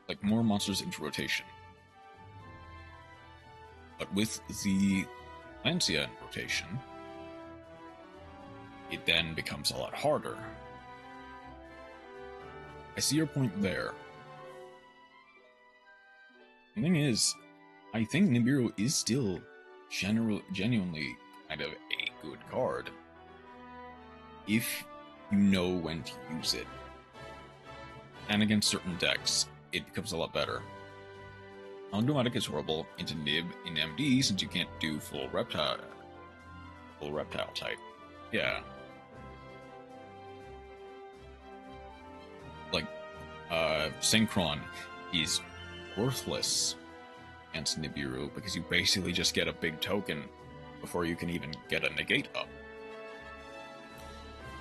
like, more monsters into rotation. But with the Lancia in rotation, it then becomes a lot harder. I see your point there. The thing is, I think Nibiru is still genuinely kind of a good card if you know when to use it. And against certain decks, it becomes a lot better. Undematic is horrible into Nib in MD since you can't do full reptile type. Yeah. Like, Synchron is worthless against Nibiru because you basically just get a big token before you can even get a negate up.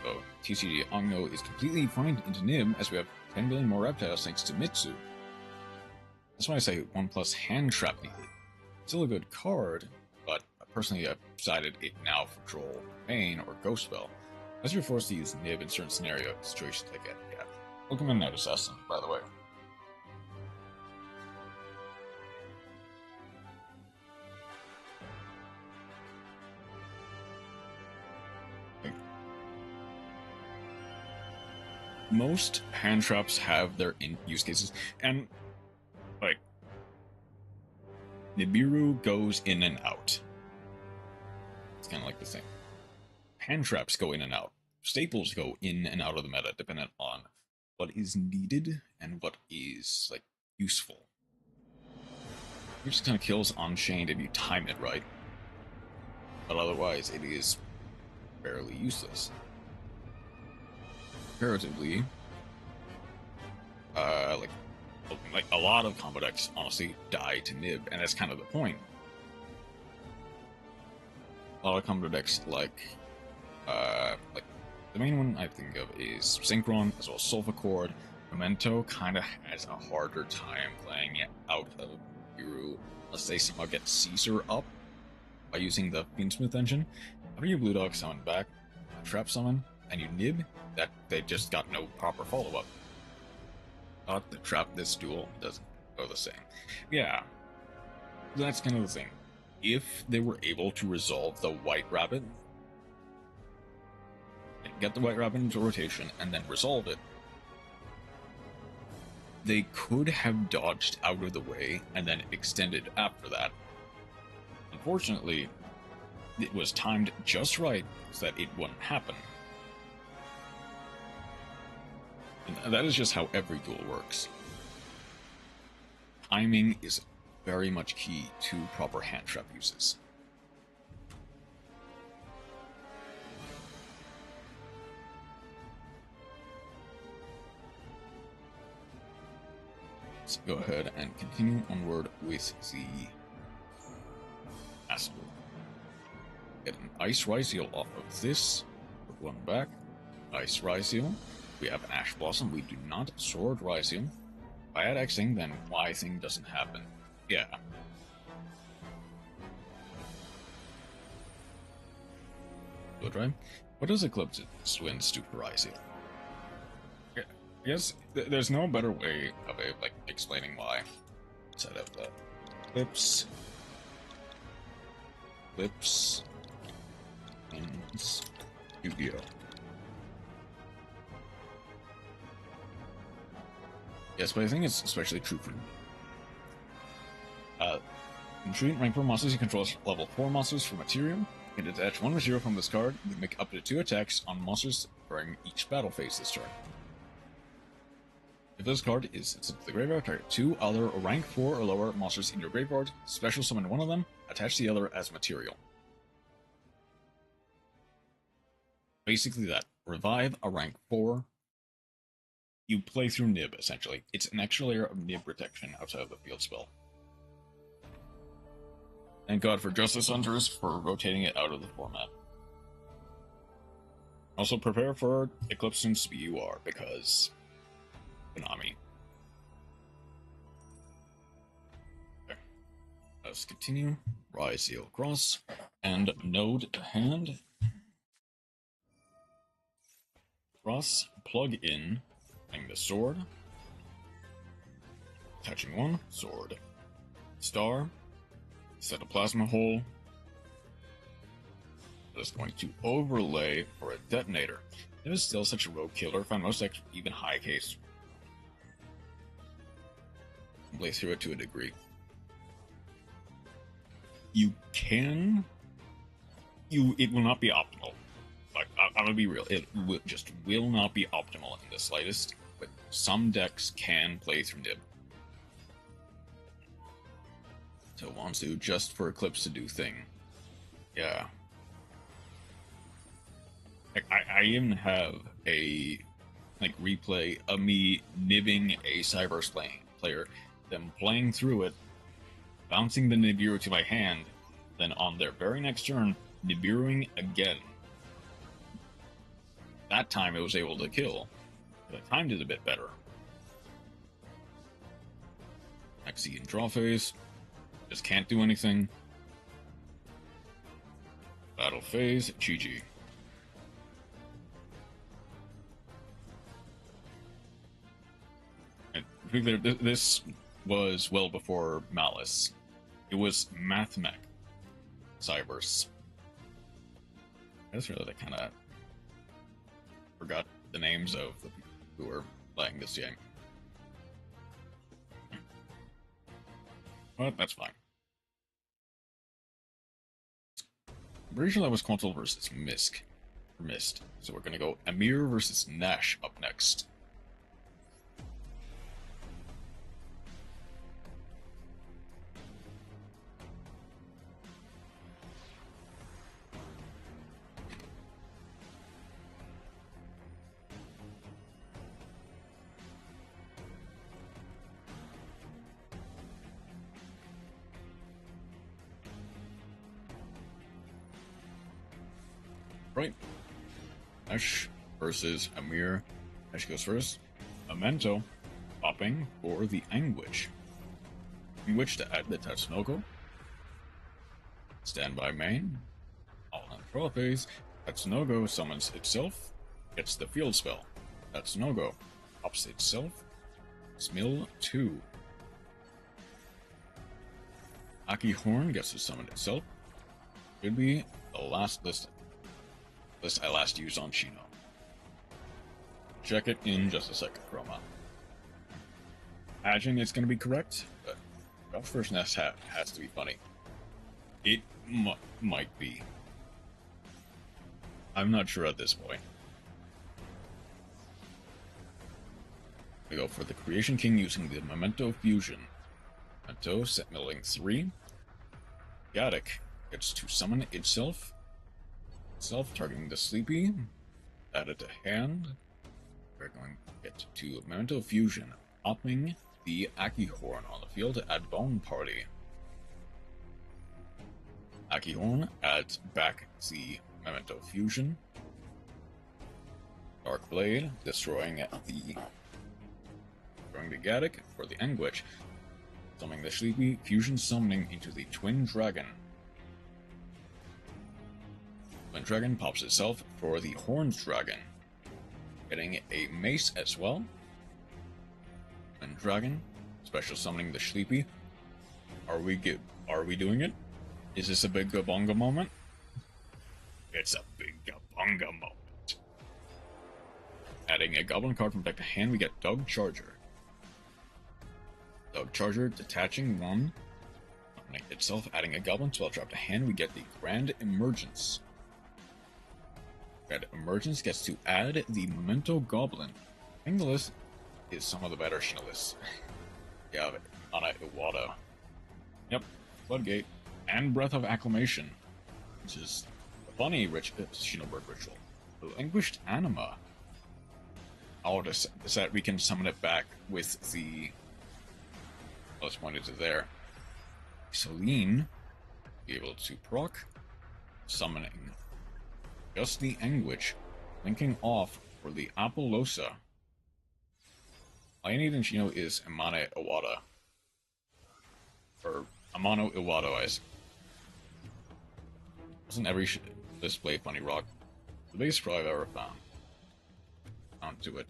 So TCG Ongno is completely fine into Nib as we have 10 billion more reptiles thanks to Mitsu. That's why I say 1+ hand trap needed. Still a good card, but personally I've decided it now for Troll Main or Ghost Spell, as you're forced to use Nib in certain situations like that. Yeah. Welcome in, Night Assassin, by the way. Most hand traps have their use cases, and like Nibiru goes in and out. It's kind of like the same. Hand traps go in and out. Staples go in and out of the meta, dependent on what is needed and what is like useful. It just kind of kills Unchained if you time it right, but otherwise it is fairly useless. Comparatively, like a lot of combo decks honestly die to Nib, and that's kind of the point. A lot of combo decks like the main one I think of is Synchron, as well as Sulfur Memento kind of has a harder time playing it out of Nibiru unless they somehow get Caesar up by using the Fiendsmith engine. After you Blue Dog summon back, Trap Summon, and you Nib, that they just got no proper follow-up. Not the trap this duel doesn't go the same. Yeah, that's kind of the thing. If they were able to resolve the White Rabbit, and get the White Rabbit into rotation, and then resolve it, they could have dodged out of the way and then extended after that. Unfortunately, it was timed just right so that it wouldn't happen. And that is just how every duel works. Timing is very much key to proper hand trap uses. Let's go ahead and continue onward with the Astral. Get an Ice Ryzeal off of this. Put one back. Ice Ryzeal. we have an Ash Blossom. We do not Sword Ryzium. If I add Xing, then Y thing doesn't happen. Yeah. Good, right? What does Eclipse Winds do for Ryzium? I guess there's no better way of explaining why. Set up the Eclipse in Studio. Yes, but I think it's especially true for treat rank 4 monsters. You control level 4 monsters for material. You can detach 1 material from this card. You can make up to 2 attacks on monsters during each battle phase this turn. If this card is sent to the graveyard, target 2 other rank 4 or lower monsters in your graveyard, special summon one of them, attach the other as material. Basically that. Revive a rank 4. You play through Nib, essentially. It's an extra layer of Nib protection outside of the field spell. Thank God for Justice Hunters for rotating it out of the format. Also prepare for Eclipse Winds BUR, because Konami. Okay. Let's continue. Ryziel Cross and Node to hand. Cross, plug in, playing the sword. Attaching 1, sword. Star. Set a plasma hole. Just going to overlay for a detonator. It is still such a rogue killer. Find most even high case. Play through it to a degree. You can. It will not be optimal. Like I'm gonna be real. It just will not be optimal in the slightest. But some decks can play through Nib. So it wants to just for Eclipse to do thing. Yeah. I even have a replay of me nibbing a Cyberse player, then playing through it, bouncing the Nibiru to my hand, then on their very next turn, Nibiruing again. That time it was able to kill. But I timed it a bit better. Maxi in draw phase. Just can't do anything. Battle phase, GG. This was well before Malice. It was Mathmech Cyberse. I just realized I kind of forgot the names of the people who were playing this game. But that's fine. I'm pretty sure that was Quantal versus Mist. So we're gonna go Amir versus Nash up next. Right. Nash versus Amir. Nash goes first. Memento. Popping for the Anguish. Anguish to add the Tatsunoko. Standby main. All in draw phase. Tatsunoko summons itself. Gets the field spell. Tatsunoko pops itself. Smill 2. Aki Horn gets to summon itself. Could be the last list I last used on Shino. Check it in just a second, Chroma. Imagine it's going to be correct, but Josh vs. Ness has to be funny. It might be. I'm not sure at this point. We go for the Creation King using the Memento Fusion. Memento set milling 3. Gaddock gets to summon itself. Targeting the Sleepy. Add it to hand. We're going to get to Memento Fusion, popping the Aki Horn on the field to add Bone Party. Aki Horn adds back the Memento Fusion. Dark Blade, destroying the Gaddock for the Anguish, summoning the Sleepy, fusion summoning into the Twin Dragon. Twin Dragon pops itself for the Horned Dragon, getting a Mace as well. Twin Dragon, special summoning the Sleepy. Are we doing it? Is this a big Gabunga moment? It's a big Gabunga moment. Adding a Goblin card from deck to hand, we get Dog Charger. Dog Charger detaching one. Itself, adding a Goblin spell drop to hand, we get the Grand Emergence. Grand Emergence gets to add the Memento Goblin. I think the list is some of the better Shino lists. Yeah, Ana Iwata. Yep, Floodgate, and Breath of Acclamation, which is a funny Shinobird ritual. Relinquished Anima. Oh, this that we can summon it back with the... Let's point it to there. Celine, be able to proc, summoning just the Anguish, linking off for the Apollosa. All I need in Shino is Amane Iwata. Or Amano Iwata, Wasn't every display funny rock the biggest pro I've ever found. Onto it.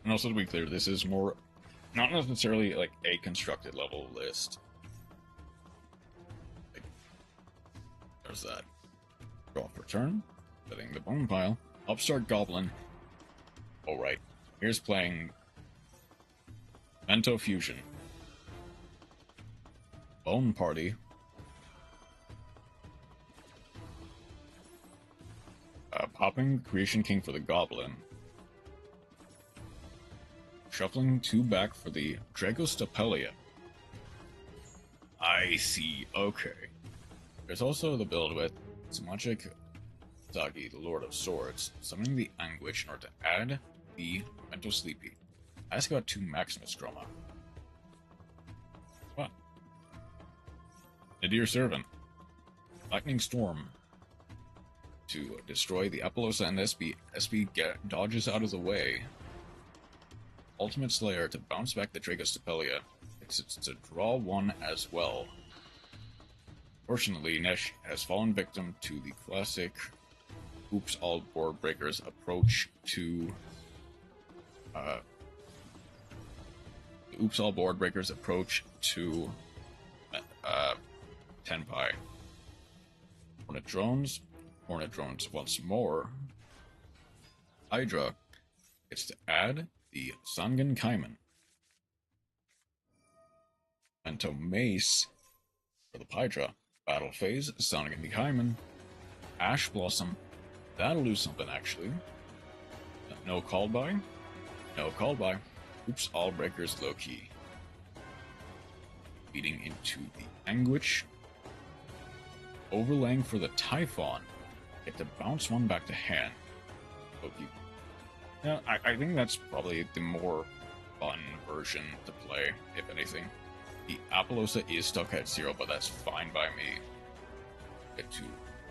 And also to be clear, this is more not necessarily like a constructed level list. Like, there's that. Draw for turn, setting the bone pile, upstart Goblin. Alright, here's playing Mento Fusion. Bone Party. Popping Creation King for the Goblin. Shuffling 2 back for the Dragostapelia. I see, okay. There's also the build with Tsumachi Sagi, the Lord of Swords, summoning the Anguish in order to add the Mental Sleepy. I just got 2 Maximus Chroma. What? Nadir Servant. Lightning Storm. To destroy the Apollosa and SB. SB dodges out of the way. Ultimate Slayer to bounce back the Dragostapelia. It's to draw 1 as well. Fortunately, Nesh has fallen victim to the classic Oops All Board Breakers approach to Oops All Board Breakers approach to Tenpai. Hornet Drones once more. Hydra gets to add the Sangan Kaiman. Mento Mace for the Hydra. Battle Phase, Sangan Kaiman. Ash Blossom. That'll do something actually. No call by. No call by. Oops, all breakers low key. Feeding into the Anguish. Overlaying for the Typhon. Get to bounce 1 back to hand. Low key. Yeah, I think that's probably the more fun version to play, if anything. The Apollosa is stuck at 0, but that's fine by me. Get to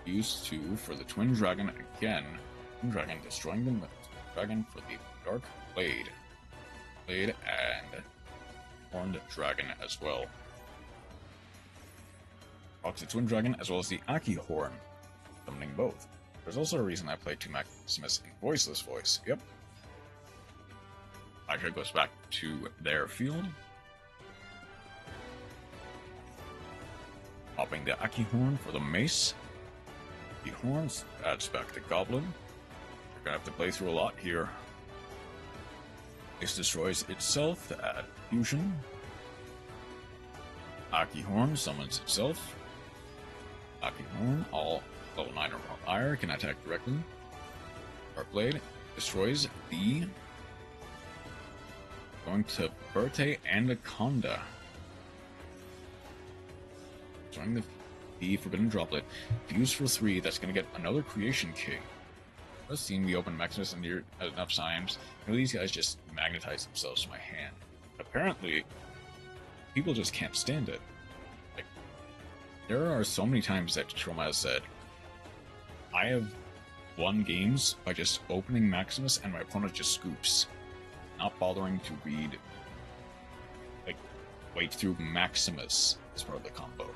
use 2 for the Twin Dragon again. Twin Dragon destroying the Dragon for the Dark Blade. Blade and Horned Dragon as well. Procs the Twin Dragon as well as the Aki Horn. Summoning both. There's also a reason I play 2 Maximus in Voiceless Voice. Yep. Hydra goes back to their field. Popping the Aki Horn for the Mace. The Horns adds back the Goblin. You're gonna have to play through a lot here. Mace destroys itself to add Fusion. Aki Horn summons itself. Aki Horn, all level 9 or more higher, can attack directly. Dark Blade destroys the... Going to Berthe Anaconda. Destroying the Forbidden Droplet. Fuse for 3, that's going to get another Creation King. I've seen me open Maximus enough times. You know, these guys just magnetize themselves to my hand. Apparently, people just can't stand it. Like, there are so many times that Troma has said, I have won games by just opening Maximus and my opponent just scoops. Not bothering to read, like, wait through Maximus as part of the combo.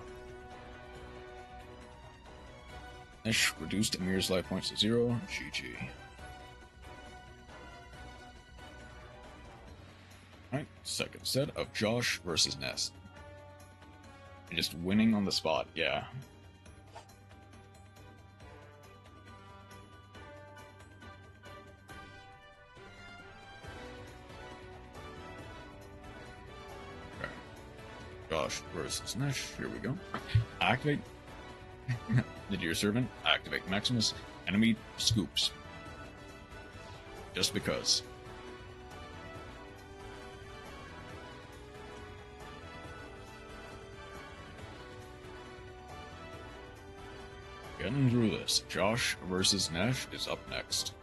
Nesh reduced Amir's life points to 0. GG. Alright, second set of Josh versus Ness. And just winning on the spot, yeah. Okay. Josh versus Nesh, here we go. Activate the Deer Servant, activate Maximus, enemy scoops. Just because. Getting through this. Josh versus Nesh is up next.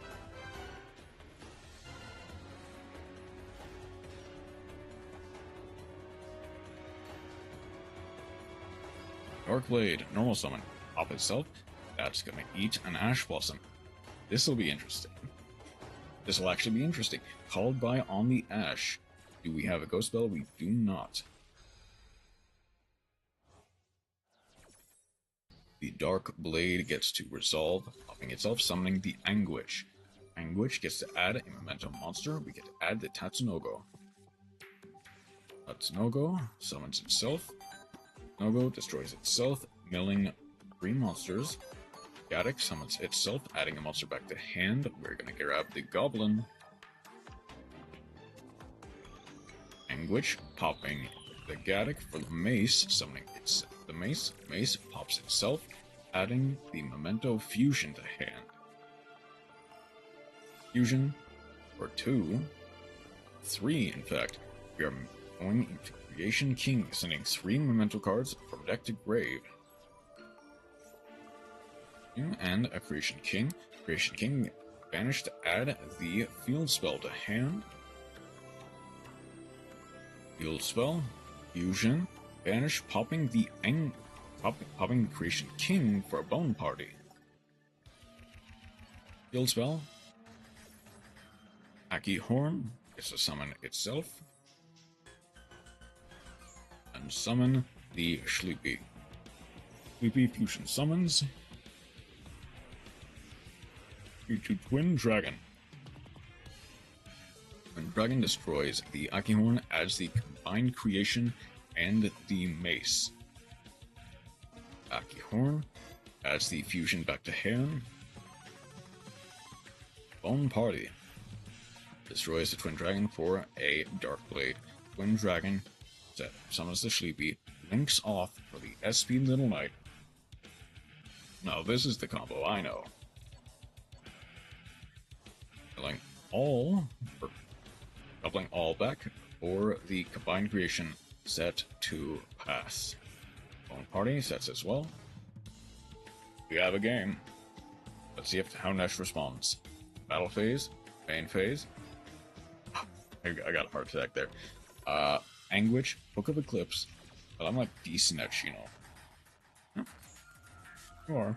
Dark Blade, normal summon. Pop itself. That's gonna eat an Ash Blossom. This will be interesting. This will actually be interesting. Called by on the Ash. Do we have a ghost spell? We do not. The Dark Blade gets to resolve, popping itself, summoning the Anguish. Anguish gets to add a memento monster. We get to add the Tatsunogo. Tatsunogo summons itself. Tatsunogo destroys itself, milling 3 monsters. Gaddock summons itself, adding a monster back to hand. We're gonna grab the Goblin. Anguish popping the Gaddock for the Mace, summoning the Mace. Mace pops itself, adding the Memento Fusion to hand. Fusion for 2. 3, in fact. We are going into Creation King, sending 3 Memento cards from deck to grave. And a Creation King. Creation King banished to add the Field Spell to hand. Field Spell, Fusion, banish, popping the popping the Creation King for a Bone Party. Field Spell, Aki Horn gets to summon itself. And summon the Sleepy. Sleepy Fusion summons to Twin Dragon. Twin Dragon destroys the Akihorn, adds the Combined Creation and the Mace. Akihorn adds the Fusion back to hand. Bone Party destroys the Twin Dragon for a Dark Blade. Twin Dragon summons the Sleepy, links off for the SP Little Knight. Now this is the combo I know. Doubling all back, or the Combined Creation set to pass. Bone Party sets as well. We have a game. Let's see how Nesh responds. Battle phase, main phase. I got a heart attack there. Anguish, Book of Eclipse, but I'm like decent at Shino. Yep. You are.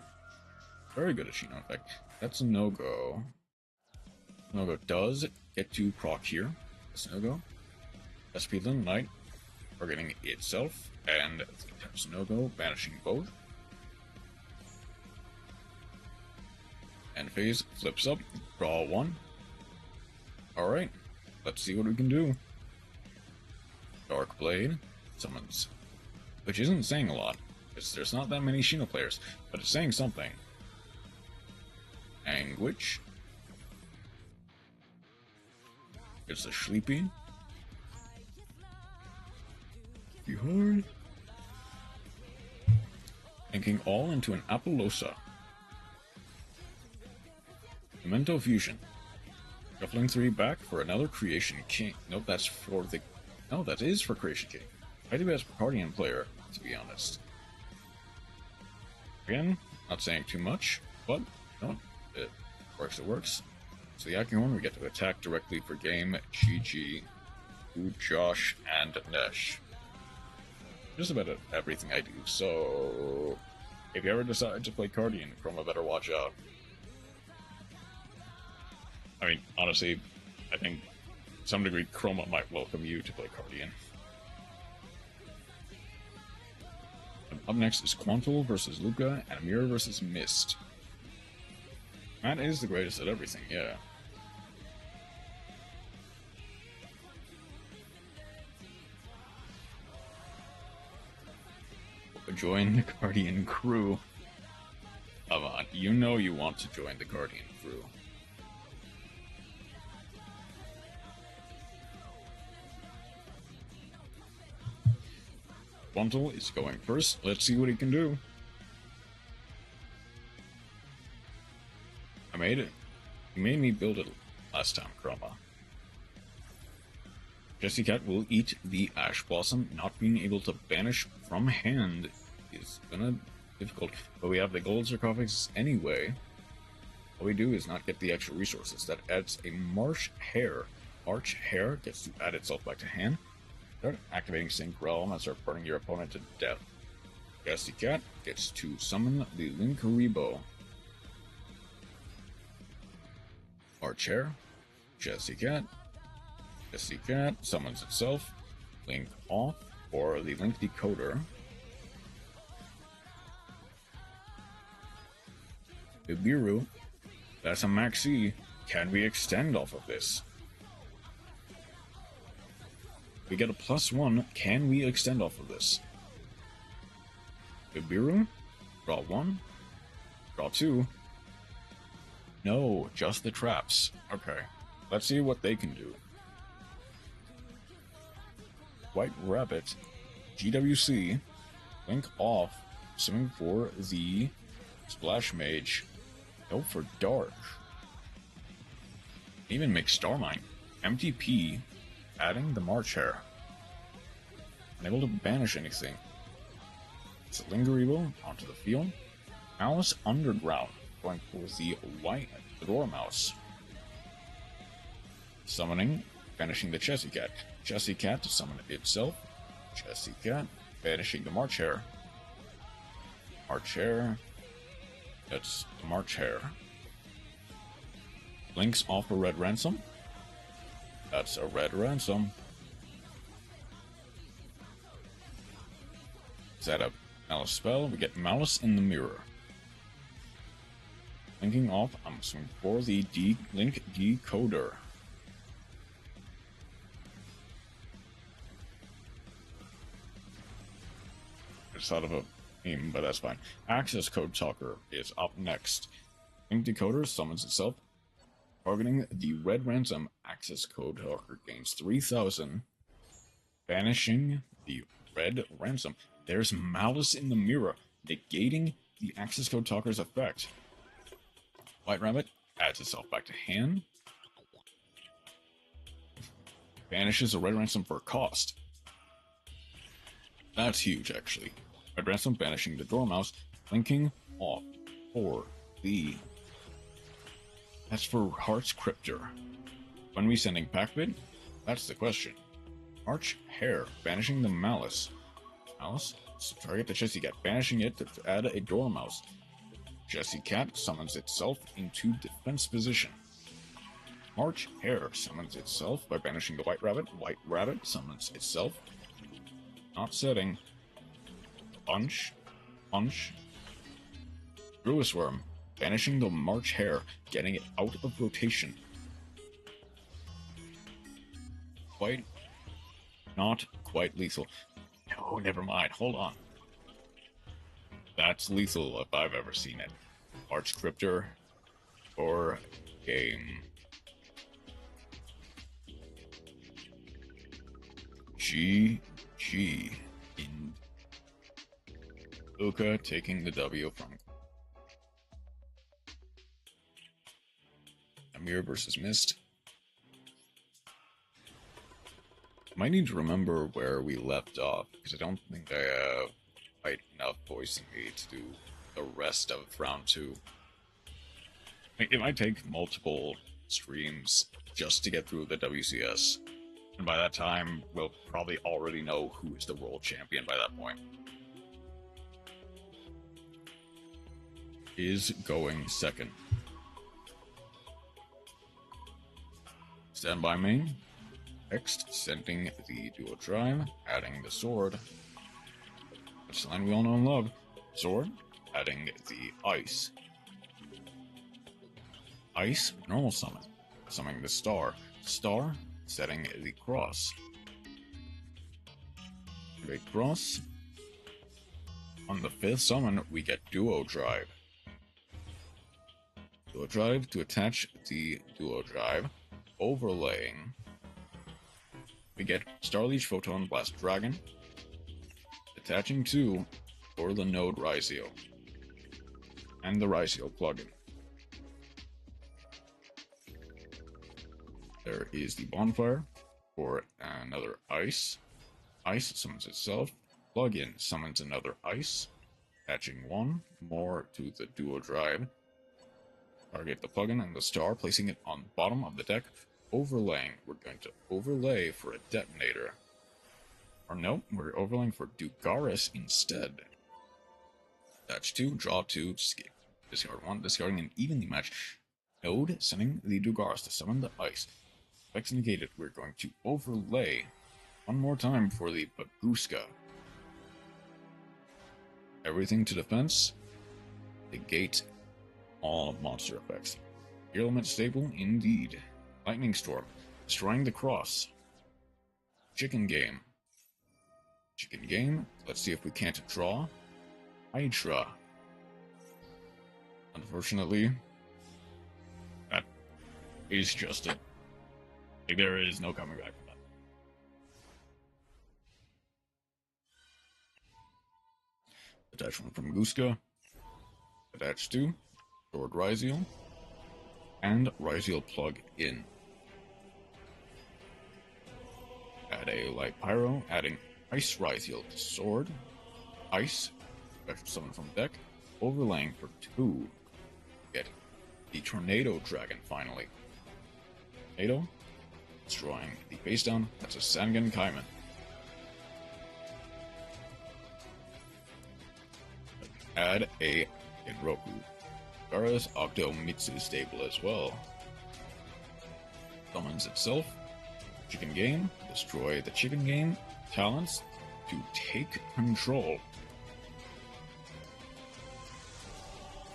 Very good at Shino, in fact. That's a no-go. No-go does get to proc here. That's no-go. SP Little Knight targeting itself, and that's no-go, banishing both. End phase flips up, draw 1. Alright, let's see what we can do. Dark Blade summons, which isn't saying a lot, because there's not that many Shino players, but it's saying something. Anguish. It's a Sleepy. Be hard. Inking all into an Apollosa. Memento Fusion. Shuffling 3 back for another Creation King. Nope, that's for the... No, that is for Creation King. I do best Guardian player, to be honest. Again, not saying too much, but no, it works, it works. So the Akihorn, we get to attack directly for game. GG to Josh and Nesh. Just about everything I do, so if you ever decide to play Guardian, Chroma better watch out. I mean, honestly, I think to some degree Chroma might welcome you to play Guardian. Up next is Quantal versus Luca and Amira versus Mist. Matt is the greatest at everything, yeah. Join the Guardian crew. Come on, you know you want to join the Guardian crew. Quantal is going first. Let's see what he can do. I made it. You made me build it last time, Chroma. Jessie Cat will eat the Ash Blossom. Not being able to banish from hand is gonna be difficult, but we have the gold sarcophagus anyway. All we do is not get the extra resources. That adds a Marsh Hare. March Hare gets to add itself back to hand. Start activating Sync Realm and start burning your opponent to death. Jessie Cat gets to summon the Linkuriboh. March Hare. Jessie Cat. Jessie Cat summons itself. Link off for the Link Decoder. Ibiru. That's a maxi. Can we extend off of this? We get a +1. Can we extend off of this? Ibiru. Draw 1. Draw 2. No, just the traps. Okay. Let's see what they can do. White Rabbit. GWC. Link off. Swimming for the Splash Mage. Go for Dark. Even make Starmine. MTP. Adding the March Hare. Unable to banish anything. It's a Linkuriboh onto the field. Malice Underground. Going for the white Dormouse. Summoning. Banishing the Jessie Cat. Jessie Cat to summon itself. Jessie Cat. Banishing the March Hare. March Hare. That's the March Hare. Links off a Red Ransom. That's a Red Ransom. Is that a Malice spell? We get Malice in the Mirror. Linking off, I'm swinging for the Link Decoder. It's out of a meme, but that's fine. Access Code Talker is up next. Link Decoder summons itself. Targeting the Red Ransom, Access Code Talker gains 3,000. Banishing the Red Ransom. There's Malice in the Mirror, negating the Access Code Talker's effect. White Rabbit adds itself back to hand. Banishes a Red Ransom for cost. That's huge, actually. Red Ransom banishing the Dormouse, linking off for the... That's for Heart's Cryptor. When we sending Packbid? That's the question. March Hare, banishing the Malice. Malice? So target the Jessie Cat, banishing it to add a Dormouse. Jessie Cat summons itself into defense position. March Hare summons itself by banishing the White Rabbit. White Rabbit summons itself. Not setting. Punch. Punch. Brewis-Worm. Banishing the March Hare, getting it out of rotation. Not quite lethal. No, never mind. Hold on. That's lethal if I've ever seen it. Arch Cryptor or game. GG in Luca taking the W from Amir versus Mist. Might need to remember where we left off, because I don't think I have quite enough voice in me to do the rest of round 2. It might take multiple streams just to get through the WCS. And by that time, we'll probably already know who is the world champion by that point. Is going second. Standby main. Next, sending the dual drive, adding the sword. Which line we all know and love. Sword, adding the ice. Ice, normal summon. Summoning the star. Star, setting the cross. Great cross. On the 5th summon, we get Duo Drive. Duo Drive to attach the Duo Drive. Overlaying. We get Starleech Photon Blast Dragon. Attaching to for the node Rysio. And the Rysio plugin. There is the bonfire for another ice. Ice summons itself. Plugin summons another ice. Attaching one more to the duo drive. Target the plugin and the star, placing it on bottom of the deck. Overlaying. We're going to overlay for a detonator. Or no, we're overlaying for Dugaris instead. Attach 2, draw 2, skip. Discard 1, discarding an evenly matched node, sending the Dugaris to summon the ice. Effects negated, we're going to overlay one more time for the Baguska. Everything to defense. Negate all monster effects. Element stable indeed. Lightning Storm. Destroying the cross. Chicken Game. Chicken Game. Let's see if we can't draw. Hydra. Unfortunately, that is just it. Like, there is no coming back from that. Attach one from Guska. Attach 2. Sword Ryziel. And Ryziel plug in. Add a Light Pyro, adding Ice Ryziel to sword. Ice, special summon from deck. Overlaying for 2. Get the Tornado Dragon finally. Tornado. Destroying the face down. That's a Sangan Kaiman. Add a Genroku. Gara's Octo Mitsu stable as well. Summons itself. Chicken Game. Destroy the Chicken Game. Talents to take control.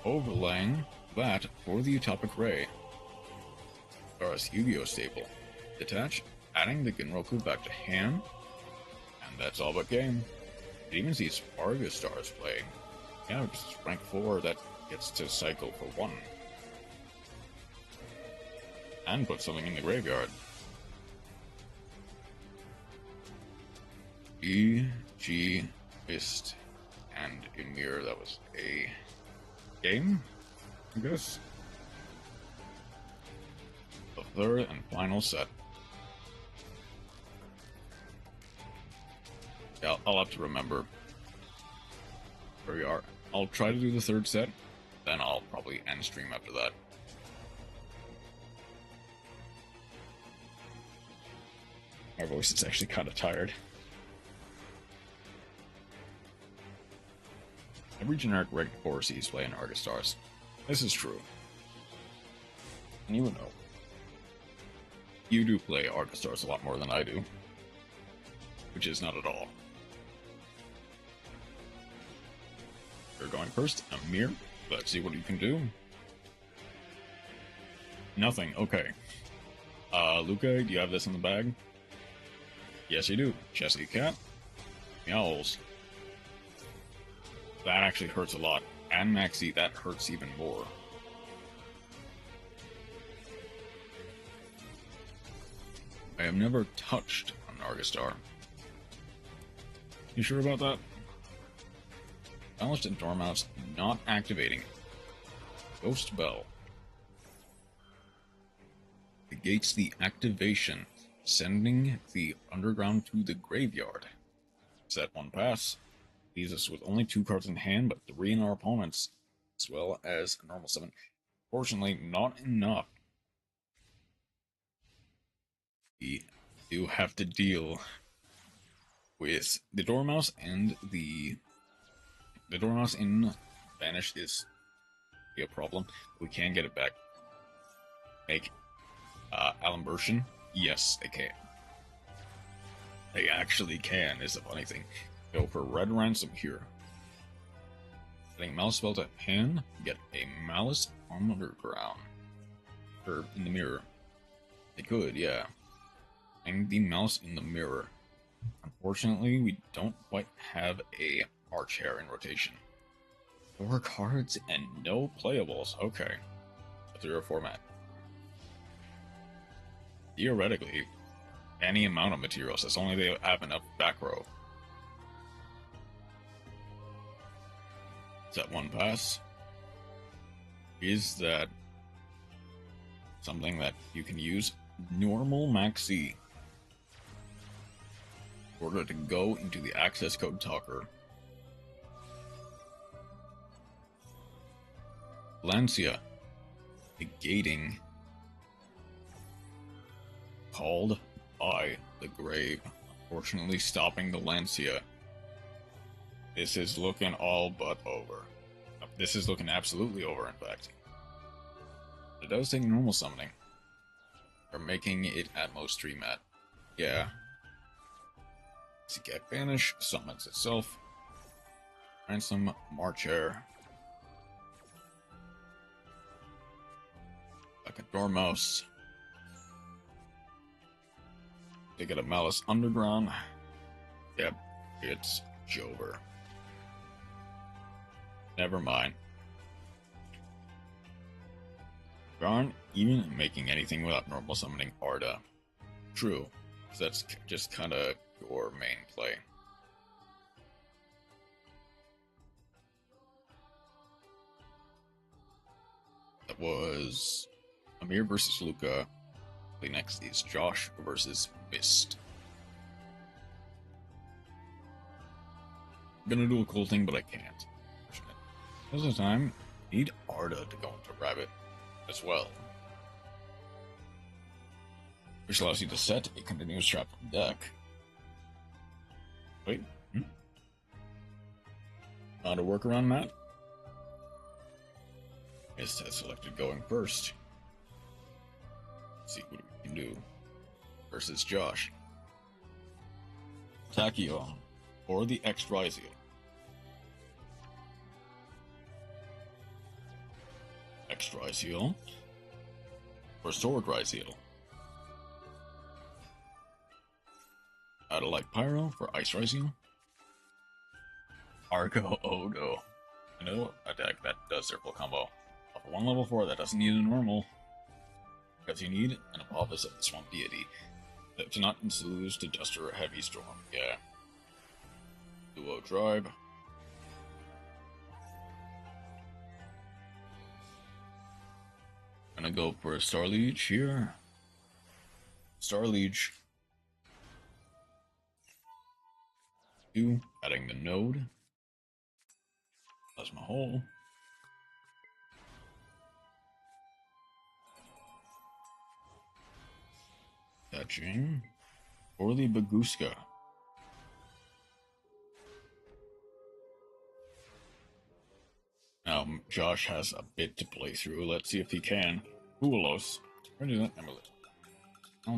Overlaying that for the Utopic Ray. Gara's Yu-Gi-Oh stable. Detach, adding the Genroku back to hand, and that's all but game. It even sees Argus Stars play. Yeah, it's rank 4 that gets to cycle for 1. And put something in the graveyard. E.G. Fist and Ymir, that was a game, I guess. The third and final set. Yeah, I'll have to remember where we are. I'll try to do the third set, then I'll probably end stream after that. My voice is actually kind of tired. Every generic Reg 4 sees play in Argus Stars. This is true. And you would know. You do play Argus Stars a lot more than I do. Which is not at all. You're going first, Amir. Let's see what you can do. Nothing, okay. Luca, do you have this in the bag? Yes, you do. Chesky Cat. Meowls. That actually hurts a lot. And Maxi, that hurts even more. I have never touched an Argostar. You sure about that? Balanced and Dormouse not activating. Ghost Bell. Negates the activation, sending the underground to the graveyard. Set 1 pass. Leaves us with only 2 cards in hand, but 3 in our opponents, as well as a normal summon. Fortunately, not enough. We do have to deal with the Dormouse, and the Dormouse in Vanish is a problem. We can get it back. Make Alimbertion? Yes, they can. They actually can, is the funny thing. Go for red ransom here. Getting Malice spell to hand, get a Malice underground. Or in the mirror. They could, yeah. And the Malice in the mirror. Unfortunately, we don't quite have a Archhair in rotation. 4 cards and no playables. Okay. 3 format. Theoretically, any amount of materials, as long as they have enough back row. Set 1 pass. Is that something that you can use normal maxi in order to go into the access code talker? Lancia, negating called by the grave, unfortunately stopping the Lancia. This is looking all but over. This is looking absolutely over, in fact. It does take normal summoning. Or making it at Multistream at. Yeah. Get Banish, summons itself. Ransom, Marchair. Like a Dormouse. They get a Malice Underground. Yep, it's Jover. Never mind. They aren't even making anything without normal summoning Arda. True, that's just kind of your main play. That was Amir versus Luca. The next is Josh versus Mist. I'm gonna do a cool thing, but I can't. Most of the time, I need Arda to go into Rabbit as well, which allows you to set a continuous trap from deck. Wait, Found a workaround, Matt? Mist has selected going first. Let's see what we can do. Versus Josh. Tachyon, or the X-Ryziel. X-Ryziel, or Sword Ryziel. Adalite Pyro for Ice Ryziel. Argo Ogo. No attack that does their full combo. Level 1, level 4, that doesn't need a normal. Because you need an Apophis of the Swamp Deity. To not lose to Duster or Heavy Storm. Yeah. Duo Tribe. Gonna go for a Starliege here. Starliege. 2, adding the node. Plasma Hole. Touching. Or the Baguska. Now, Josh has a bit to play through. Let's see if he can. Hoolos. We're gonna do that. Amulet.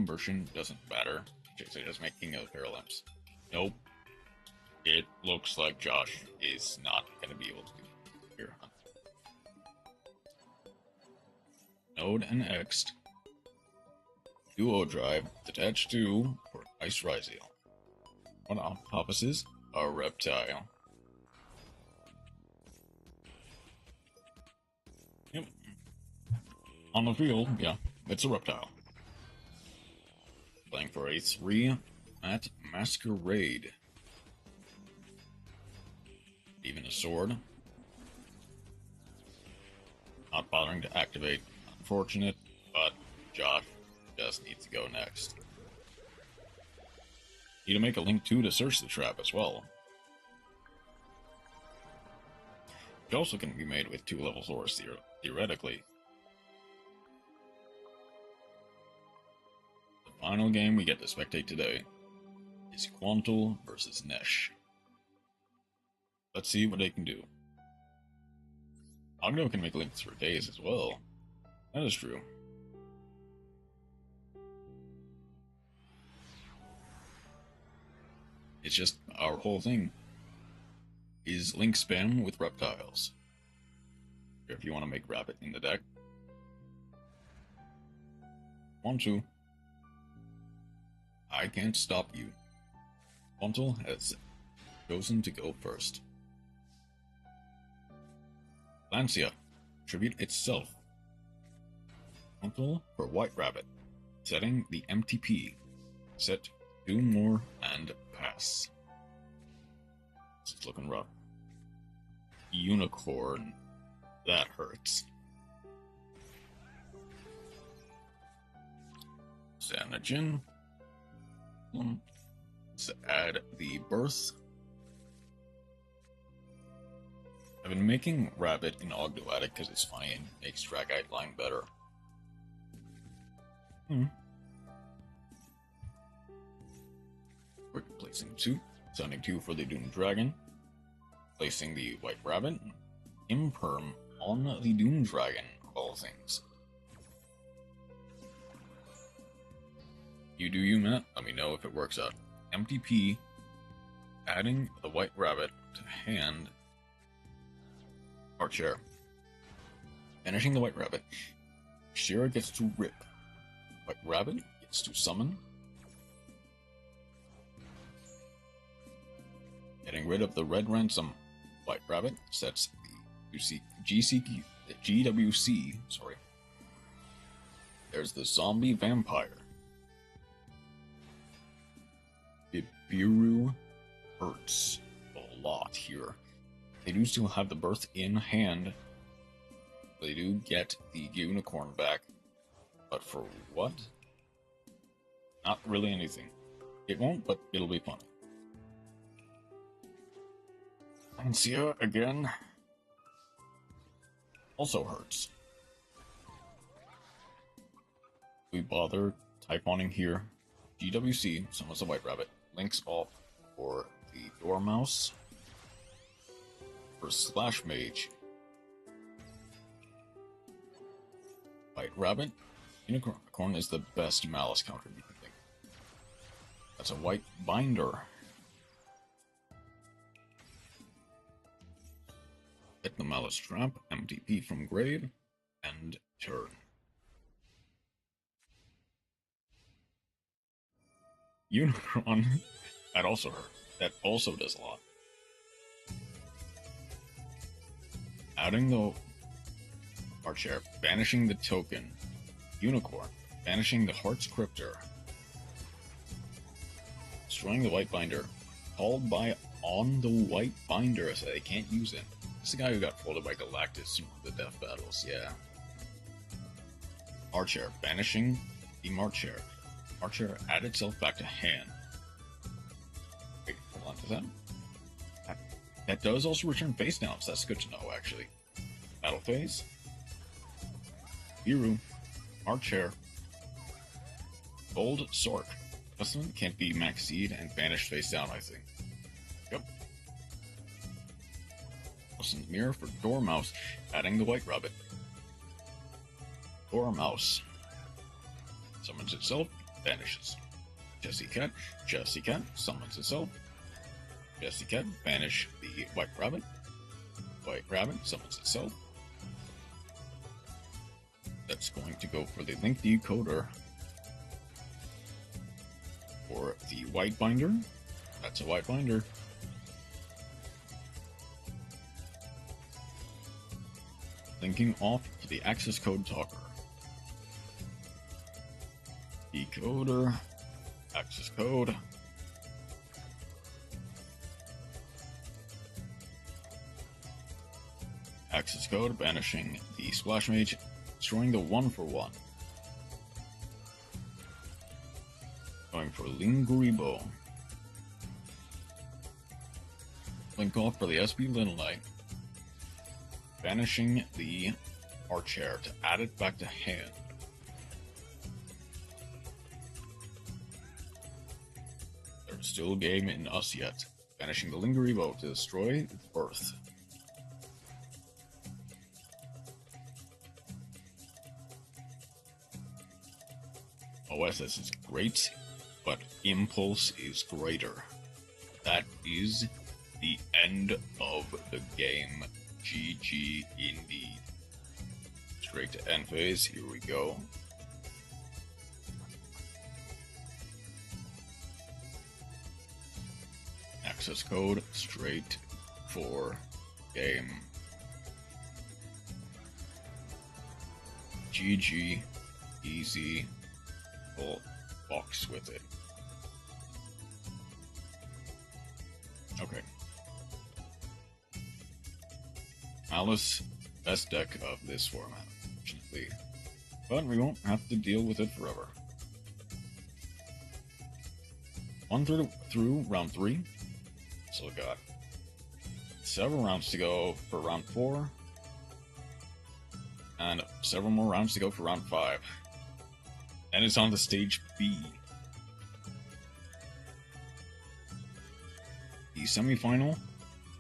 Version doesn't matter. They're just making a Paralamps. Nope. It looks like Josh is not gonna be able to do it here. Node and X. Duo Drive. Attached to for Ice Ryziel. One opposites a Reptile. Yep. On the field, yeah, it's a Reptile. Playing for a 3 at Masquerade. Even a sword. Not bothering to activate. Unfortunate, but Josh just needs to go next. Need to make a link 2 to search the trap as well. It also can be made with 2 level 4s theoretically. The final game we get to spectate today is Quantal versus Nesh. Let's see what they can do. Ogno can make links for days as well. That is true. It's just our whole thing is link spam with reptiles. If you want to make rabbit in the deck. Want to. I can't stop you. Pontal has chosen to go first. Lancia, tribute itself. Pontal for White Rabbit, setting the MTP. Set 2 more and pass. This is looking rough. Unicorn, that hurts. Sanajin. Let's add the birth. I've been making Rabbit in Ogdoadic because it's funny and makes Dragite line better. We're placing 2, sending 2 for the Doom Dragon, placing the White Rabbit, Imperm on the Doom Dragon, of all things. You do you, Matt. Let me know if it works out. MTP, adding the White Rabbit to hand. Our chair. Finishing the White Rabbit. Shira gets to rip. White Rabbit gets to summon. Getting rid of the Red Ransom. White Rabbit sets the GWC. Sorry. There's the Zombie Vampire. Ibiru hurts a lot here. They do still have the birth in hand. They do get the unicorn back. But for what? Not really anything. It won't, but it'll be fun. Lancia again. Also hurts. We bother Typhoning here. GWC summons a White Rabbit. Links off for the Dormouse. For Slash Mage. White Rabbit. Unicorn is the best Malice counter you can think. That's a White Binder. Hit the Malice Trap, MTP from grave, and turn. Unicron. That also hurt. That also does a lot. Adding the Archer, banishing the token. Unicorn, banishing the Heart's Cryptor. Destroying the White Binder. Called by on the White Binder, so they can't use it. This is the guy who got folded by Galactus in the Death Battles, yeah. Archer, banishing the Marcher. Archer add itself back to hand. Wait, hold on to that. That does also return face down, so that's good to know, actually. Battle phase. Biru. Archer. Gold Sork. This one can't be Maxied and banished face down, I think. Yep. Wilson's Mirror for Dormouse, adding the White Rabbit. Dormouse. Summons itself, vanishes. Jessie Cat summons itself. Jessie Cat, banish the White Rabbit. White Rabbit summons itself. That's going to go for the Link Decoder. For the White Binder. That's a White Binder. Linking off to the access code talker. Decoder. Access code. Access code, banishing the Splash Mage, destroying the 1-for-1. Going for Linguribo. Link off for the SB Little Knight. Banishing the Archer to add it back to hand. There's still a game in us yet. Banishing the Linguribo to destroy Earth. OSS is great, but Impulse is greater. that is the end of the game. GG indeed. Straight to end phase. Here we go. Access code straight for game. GG, easy, full box with it. Okay. Alice, best deck of this format, unfortunately. But we won't have to deal with it forever. One through round 3. So we got several rounds to go for round 4. And several more rounds to go for round 5. And it's on the stage B. The semi-final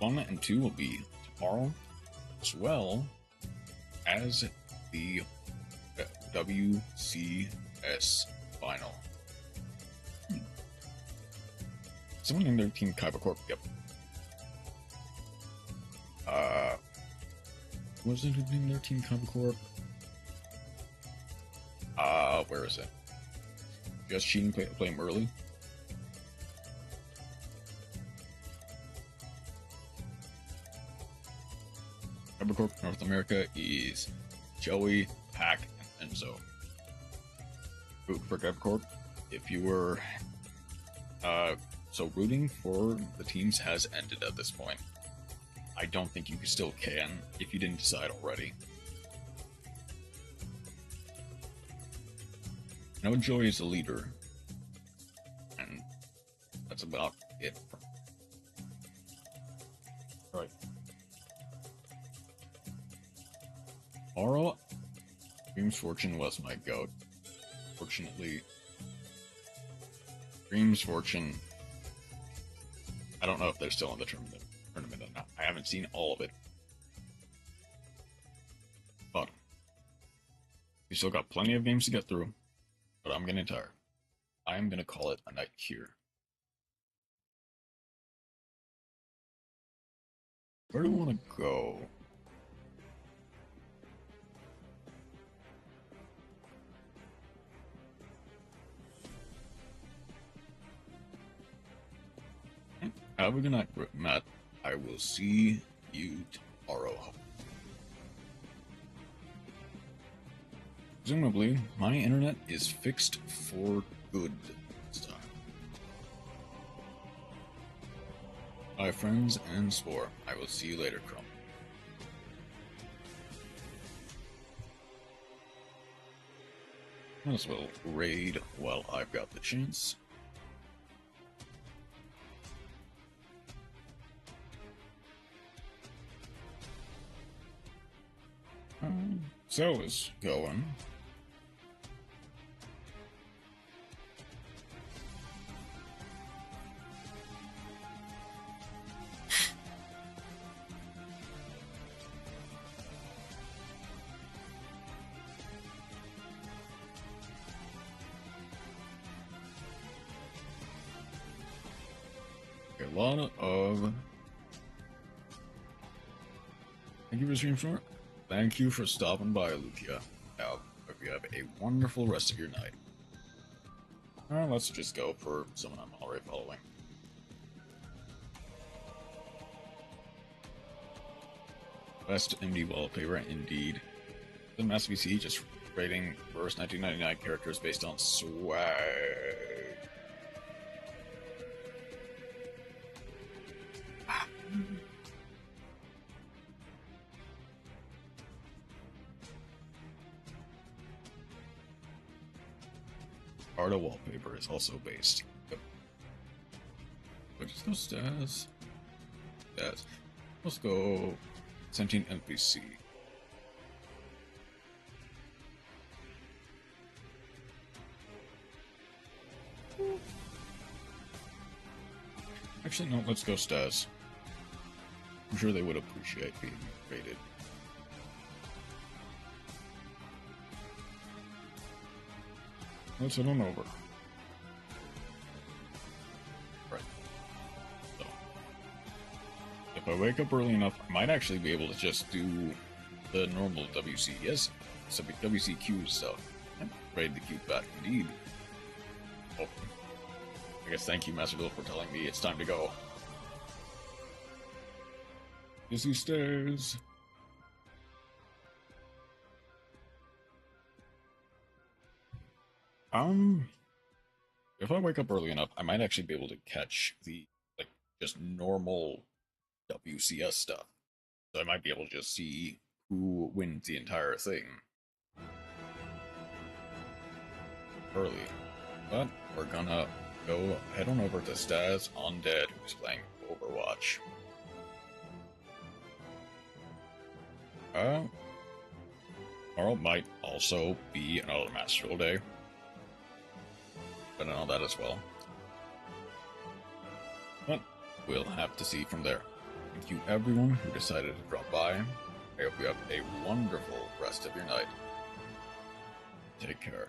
1 and 2 will be tomorrow, as well as the WCS final. Someone in their team Kaiba Corp, yep. Was it in their team Kaiba Corp? Where is it? Just cheating, play him early. Kaiba Corp North America is Joey, Pack, and Enzo. Root for Kaiba Corp. If you were so rooting for the teams has ended at this point. I don't think you still can if you didn't decide already. I know Joey is the leader, and that's about it. Right. Tomorrow, Dream's Fortune was my goat. Fortunately, Dream's Fortune, I don't know if they're still in the tournament or not. I haven't seen all of it. But we still got plenty of games to get through. But I'm getting tired. I am gonna call it a night here. Where do I want to go? Have a good night, Matt. I will see you tomorrow. Presumably, my internet is fixed for good this time. Bye, friends and Spore. I will see you later, Chrome. Might as well raid while I've got the chance. So is going. A lot of thank you for stream short. Thank you for stopping by, Lucia. I hope you have a wonderful rest of your night. Let's just go for someone I'm already following. Best MD wallpaper, indeed. The Mass VC just rating first 1999 characters based on swag. Arta wallpaper is also based. Yep. But just no stats. Stats. Let's go 17 NPC. Actually, no, let's go stats. I'm sure they would appreciate being rated. Let's head on over. Right. If I wake up early enough, I might actually be able to just do the normal WCS, WCQ stuff. Raid the cute bat, indeed. Oh. I guess thank you, Masterville, for telling me it's time to go. Busy stairs. If I wake up early enough, I might actually be able to catch the, like, just normal WCS stuff. So I might be able to just see who wins the entire thing early. But we're gonna go head on over to Staz Undead, who's playing Overwatch. Tomorrow might also be another Masterful Day. But I know that as well. But we'll have to see from there. Thank you everyone who decided to drop by. I hope you have a wonderful rest of your night. Take care.